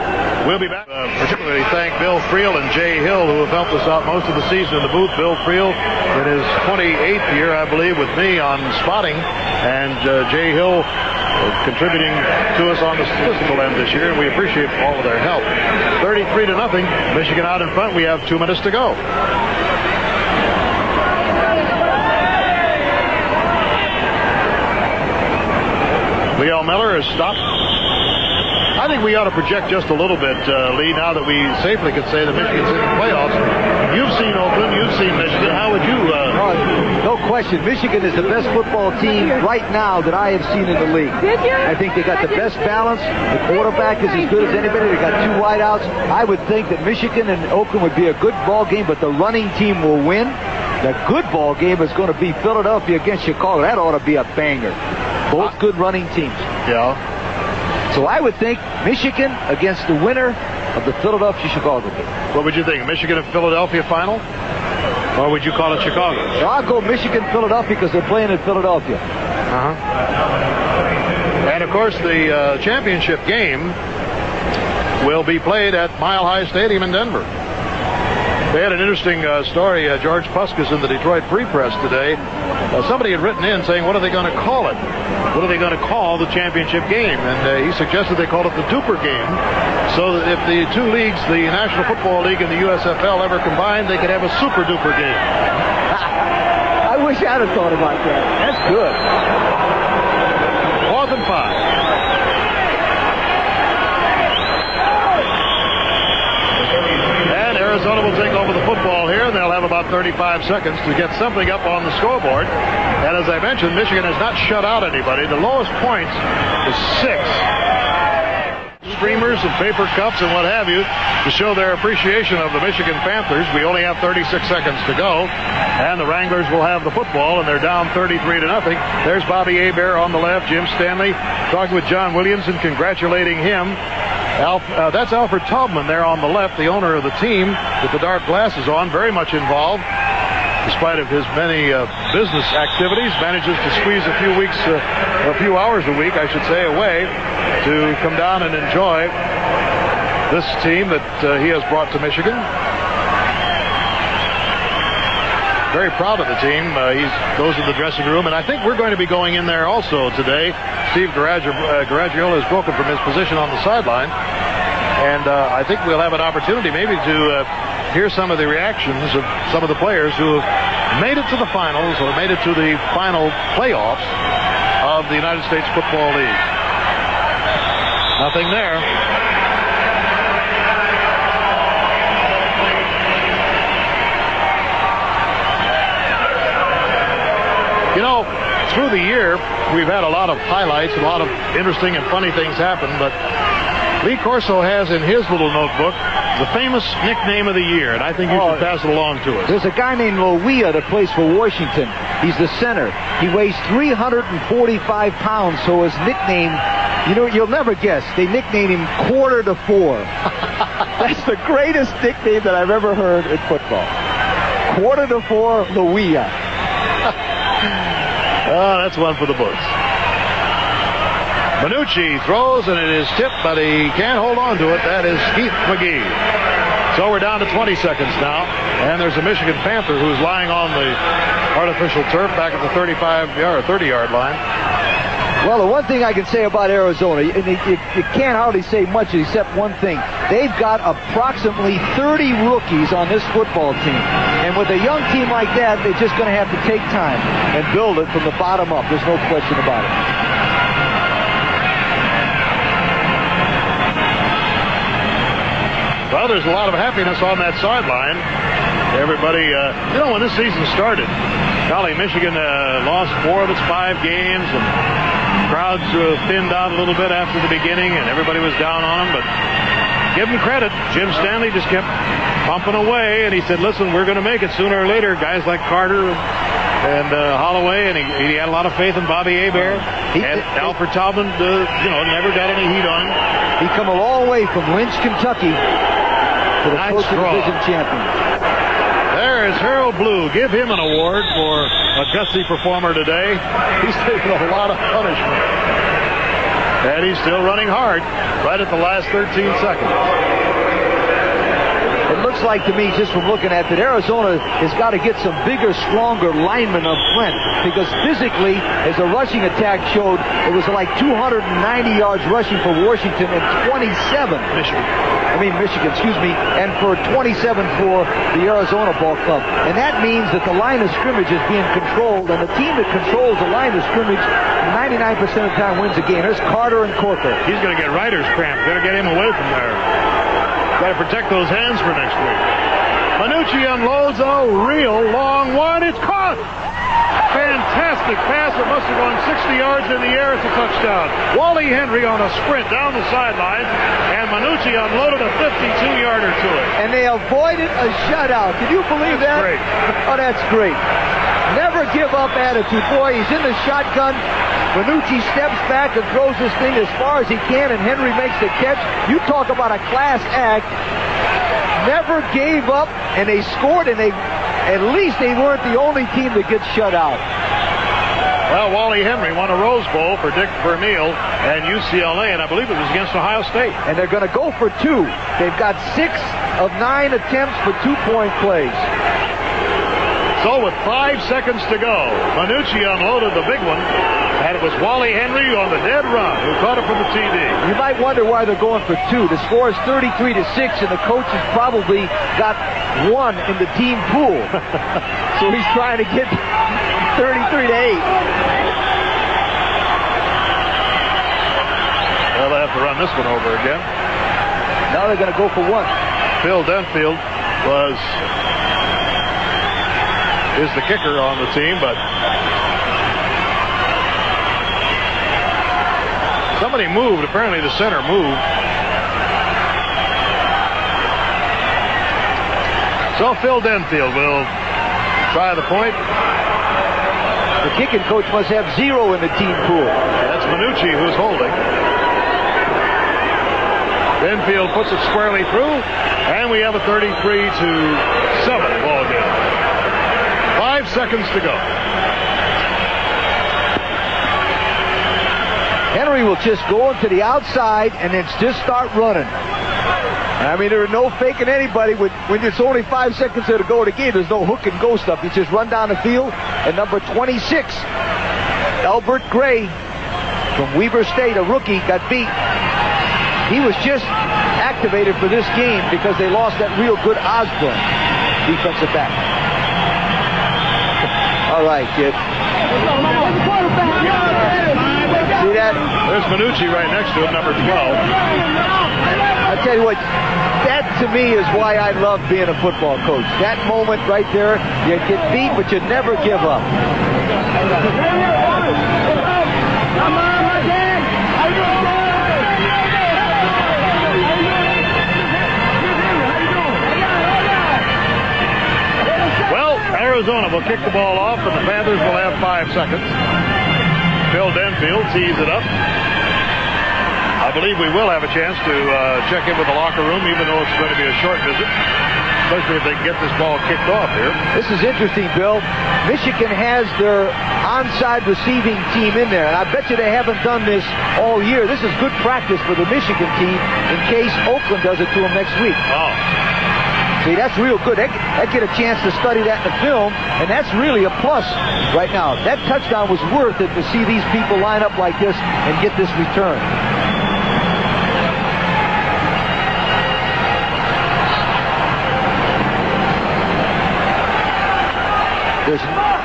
we'll be back. Particularly thank Bill Friel and Jay Hill, who have helped us out most of the season in the booth. Bill Friel in his 28th year, I believe, with me on spotting, and Jay Hill contributing to us on the statistical end this year, and we appreciate all of their help. 33-0, Michigan out in front. We have 2 minutes to go. Leo Miller is stopped. I think we ought to project just a little bit, Lee, now that we safely could say that Michigan's in the playoffs. You've seen Oakland, you've seen Michigan. How would you... No question. Michigan is the best football team right now that I have seen in the league. I think they got the best balance. The quarterback is as good as anybody. They got 2 wideouts. I would think that Michigan and Oakland would be a good ball game, but the running team will win. The good ball game is going to be Philadelphia against Chicago. That ought to be a banger. Both good running teams. Yeah. So I would think Michigan against the winner of the Philadelphia-Chicago game. What would you think? Michigan and Philadelphia final? Or would you call it Chicago? So I'll go Michigan-Philadelphia because they're playing in Philadelphia. And, of course, the championship game will be played at Mile High Stadium in Denver. They had an interesting story. George Puskas in the Detroit Free Press today. Somebody had written in saying, what are they going to call it? What are they going to call the championship game? And he suggested they call it the Duper game. So that if the two leagues, the National Football League and the USFL, ever combined, they could have a Super Duper game. I wish I'd have thought about that. That's good. 4th and 5. Arizona will take over the football here, and they'll have about 35 seconds to get something up on the scoreboard. And as I mentioned, Michigan has not shut out anybody. The lowest points is 6. Streamers and paper cups and what have you to show their appreciation of the Michigan Panthers. We only have 36 seconds to go, and the Wranglers will have the football, and they're down 33-0. There's Bobby Hebert on the left, Jim Stanley talking with John Williams and congratulating him. That's Alfred Taubman there on the left, the owner of the team with the dark glasses on, very much involved. Despite of his many business activities, manages to squeeze a few hours a week, I should say, away to come down and enjoy this team that he has brought to Michigan. very proud of the team. He goes to the dressing room, and I think we're going to be going in there also today. Steve Garagiola has broken from his position on the sideline, and I think we'll have an opportunity maybe to hear some of the reactions of some of the players who have made it to the finals or made it to the final playoffs of the United States Football League. Nothing there. You know, through the year, we've had a lot of highlights, a lot of interesting and funny things happen, but Lee Corso has in his little notebook the famous nickname of the year, and I think you should pass it along to us. There's a guy named Loia that plays for Washington. He's the center. He weighs 345 pounds, so his nickname, you know, you'll never guess, they nicknamed him Quarter to Four. That's the greatest nickname that I've ever heard in football. Quarter to Four, Loia. Oh, that's one for the books. Manucci throws, and it is tipped, but he can't hold on to it. That is Keith McGee. So we're down to 20 seconds now, and there's a Michigan Panther who's lying on the artificial turf back at the 30-yard line. Well, the one thing I can say about Arizona, you can't hardly say much except one thing. They've got approximately 30 rookies on this football team. And with a young team like that, they're just going to have to take time and build it from the bottom up. There's no question about it. Well, there's a lot of happiness on that sideline. Everybody, you know, when this season started, golly, Michigan lost 4 of its 5 games, and crowds thinned out a little bit after the beginning, and everybody was down on them. But give them credit. Jim Stanley just kept pumping away, and he said, listen, we're going to make it sooner or later. Guys like Carter and Holloway, and he had a lot of faith in Bobby Hebert. And Alfred Taubman, never got any heat on him. He come a long way from Lynch, Kentucky, to the collegiate division champion. There is Harold Blue. Give him an award for a gutsy performer today. He's taken a lot of punishment. And he's still running hard right at the last 13 seconds. It looks like to me, just from looking at it, Arizona has got to get some bigger, stronger linemen up front, because physically, as the rushing attack showed, it was like 290 yards rushing for Washington and 27. Michigan, excuse me, and for 27 for the Arizona ball club. And that means that the line of scrimmage is being controlled, and the team that controls the line of scrimmage 99% of the time wins the game. There's Carter and Corker. He's going to get rider's cramp. Got to get him away from there. Got to protect those hands for next week. Manucci unloads a real long one. It's caught. Fantastic pass. It must have gone 60 yards in the air. It's a touchdown. Wally Henry on a sprint down the sideline, and Manucci unloaded a 52-yarder to it. And they avoided a shutout. Can you believe that? Great. Oh, that's great. Never give up attitude. Boy, he's in the shotgun. Manucci steps back and throws this thing as far as he can, and Henry makes the catch. You talk about a class act. Never gave up, and they scored, and at least they weren't the only team that gets shut out. Well, Wally Henry won a Rose Bowl for Dick Vermeil and UCLA, and I believe it was against Ohio State. And they're going to go for 2. They've got 6 of 9 attempts for 2-point plays. So with 5 seconds to go, Manucci unloaded the big one, and it was Wally Henry on the dead run who caught it from the TD. You might wonder why they're going for 2. The score is 33-6, and the coach has probably got 1 in the team pool. So he's trying to get 33-8. Well, they have to run this one over again. Now they're going to go for 1. Phil Denfield is the kicker on the team, but somebody moved. Apparently the center moved. So Phil Denfield will try the point. The kicking coach must have 0 in the team pool. That's Manucci who's holding. Denfield puts it squarely through, and we have a 33-7 ball game. 5 seconds to go. Henry will just go into the outside and then just start running. I mean, there are no faking anybody. When it's only 5 seconds to go to the game, there's no hook and go stuff. You just run down the field. And number 26, Albert Gray from Weber State, a rookie, got beat. He was just activated for this game because they lost that real good Osborne defensive back. All right, kid. See that? There's Minucci right next to him, number 12. I tell you what, that to me is why I love being a football coach. That moment right there, you get beat, but you never give up. Arizona will kick the ball off, and the Panthers will have 5 seconds. Phil Denfield tees it up. I believe we will have a chance to check in with the locker room, even though it's going to be a short visit, especially if they can get this ball kicked off here. This is interesting, Bill. Michigan has their onside receiving team in there, and I bet you they haven't done this all year. This is good practice for the Michigan team in case Oakland does it to them next week. Oh. See, that's real good. They get a chance to study that in the film, and that's really a plus right now. That touchdown was worth it to see these people line up like this and get this return.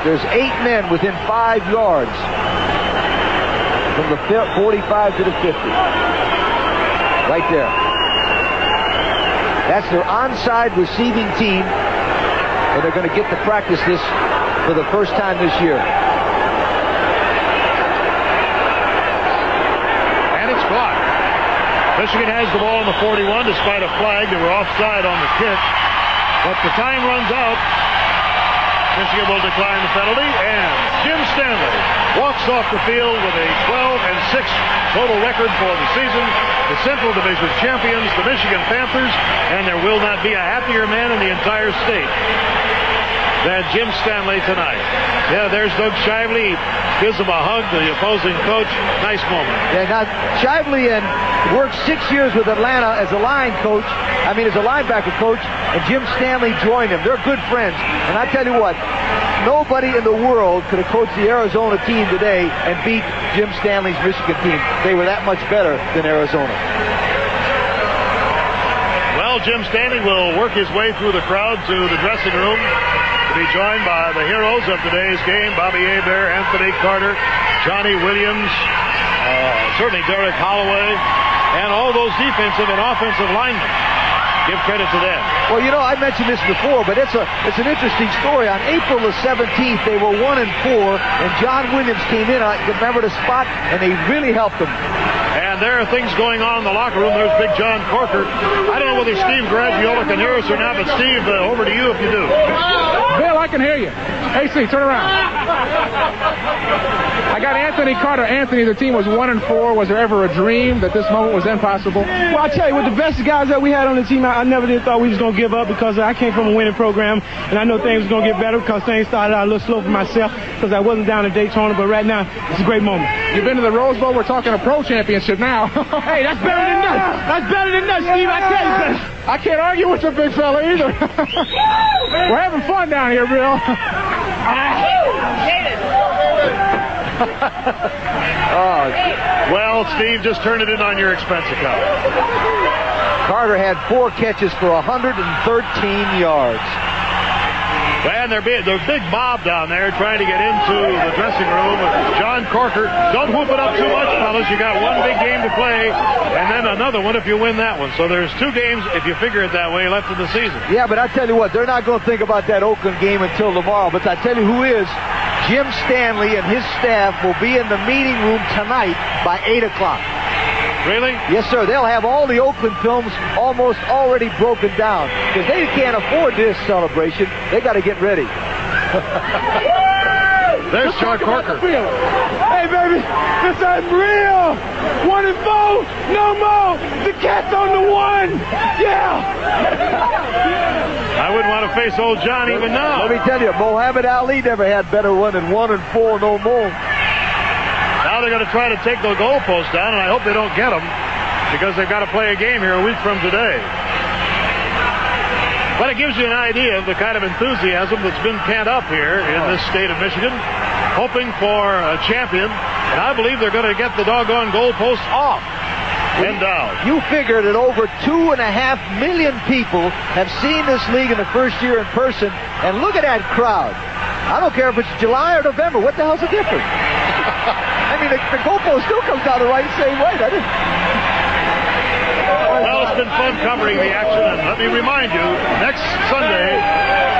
There's 8 men within 5 yards from the 45 to the 50. Right there. That's their onside receiving team, and they're going to get to practice this for the first time this year. And it's blocked. Michigan has the ball on the 41 despite a flag. They were offside on the kick. But the time runs out. Michigan will decline the penalty, and Jim Stanley walks off the field with a 12-6 total record for the season. The Central Division champions, the Michigan Panthers, and there will not be a happier man in the entire state than Jim Stanley tonight. Yeah, there's Doug Shively. Gives him a hug, the opposing coach. Nice moment. Yeah, now Shively worked 6 years with Atlanta as a linebacker coach, and Jim Stanley joined him. They're good friends. And I tell you what, nobody in the world could have coached the Arizona team today and beat Jim Stanley's Michigan team. They were that much better than Arizona. Well, Jim Stanley will work his way through the crowd to the dressing room to be joined by the heroes of today's game, Bobby Hebert, Anthony Carter, Johnny Williams, certainly Derek Holloway, and all those defensive and offensive linemen. Give credit to them. Well, you know, I mentioned this before, but it's an interesting story. On April the 17th, they were 1-4, and John Williams came in. I remember the spot, and they really helped them. And there are things going on in the locker room. There's Big John Corker. I don't know whether Steve Garagiola can hear us or not, but Steve, over to you if you do. Bill, I can hear you. AC, turn around. I got Anthony Carter. Anthony, the team was 1-4. Was there ever a dream that this moment was impossible? Well, I tell you, with the best guys that we had on the team, I never did thought we was going to give up because I came from a winning program, and I know things were going to get better because things started out a little slow for myself because I wasn't down in Daytona, but right now, it's a great moment. You've been to the Rose Bowl. We're talking a pro championship now. Hey, that's better than nothing. That's better than nothing, Steve. I tell you that. I can't argue with the big fella either. We're having fun down here, Bill. Well, Steve, just turn it in on your expense account. Carter had 4 catches for 113 yards. And there's a big mob down there trying to get into the dressing room. John Corker, don't whoop it up too much, fellas. You got one big game to play, and then another one if you win that one. So there's 2 games, if you figure it that way, left in the season. Yeah, but I tell you what, they're not going to think about that Oakland game until tomorrow. But I tell you who is. Jim Stanley and his staff will be in the meeting room tonight by 8 o'clock. Really? Yes, sir. They'll have all the Oakland films almost already broken down because they can't afford this celebration. They got to get ready. There's John Corker. Hey, baby, this ain't real. 1-4, no more. The cat's on the 1. Yeah. I wouldn't want to face old John even now. Let me tell you, Muhammad Ali never had better run than 1-4, no more. Now Now they're going to try to take the goalposts down, and I hope they don't get them because they've got to play a game here a week from today. But it gives you an idea of the kind of enthusiasm that's been pent up here in this state of Michigan, hoping for a champion, and I believe they're going to get the doggone goalposts off and down. You figure that over 2.5 million people have seen this league in the first year in person, and look at that crowd. I don't care if it's July or November. What the hell's the difference? I mean, the goalpost still comes down the right same way, doesn't it? Well, it's been fun covering the action, and let me remind you, next Sunday,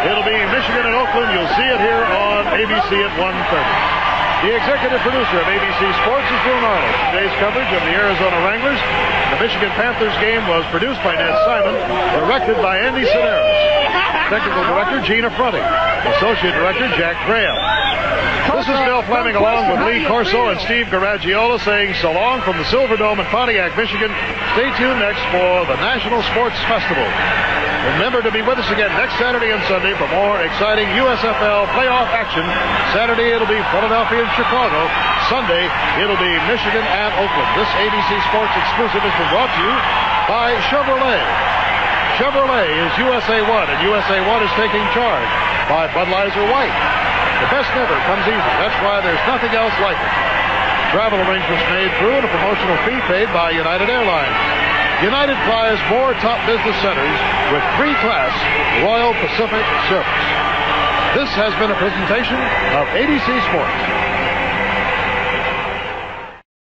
it'll be Michigan and Oakland. You'll see it here on ABC at 1:30. The executive producer of ABC Sports is Will Arnold. Today's coverage of the Arizona Wranglers. The Michigan Panthers game was produced by Ned Simon, directed by Andy Sedaris. Technical director, Gina Fronting. Associate director, Jack Graham. This is Bill Fleming along with Lee Corso and Steve Garagiola saying so long from the Silver Dome in Pontiac, Michigan. Stay tuned next for the National Sports Festival. Remember to be with us again next Saturday and Sunday for more exciting USFL playoff action. Saturday it'll be Philadelphia and Chicago. Sunday it'll be Michigan and Oakland. This ABC Sports exclusive has been brought to you by Chevrolet. Chevrolet is USA 1, and USA 1 is taking charge by Budweiser White. The best never comes easy. That's why there's nothing else like it. Travel arrangements made through and a promotional fee paid by United Airlines. United flies more top business centers with 3-class Royal Pacific service. This has been a presentation of ABC Sports.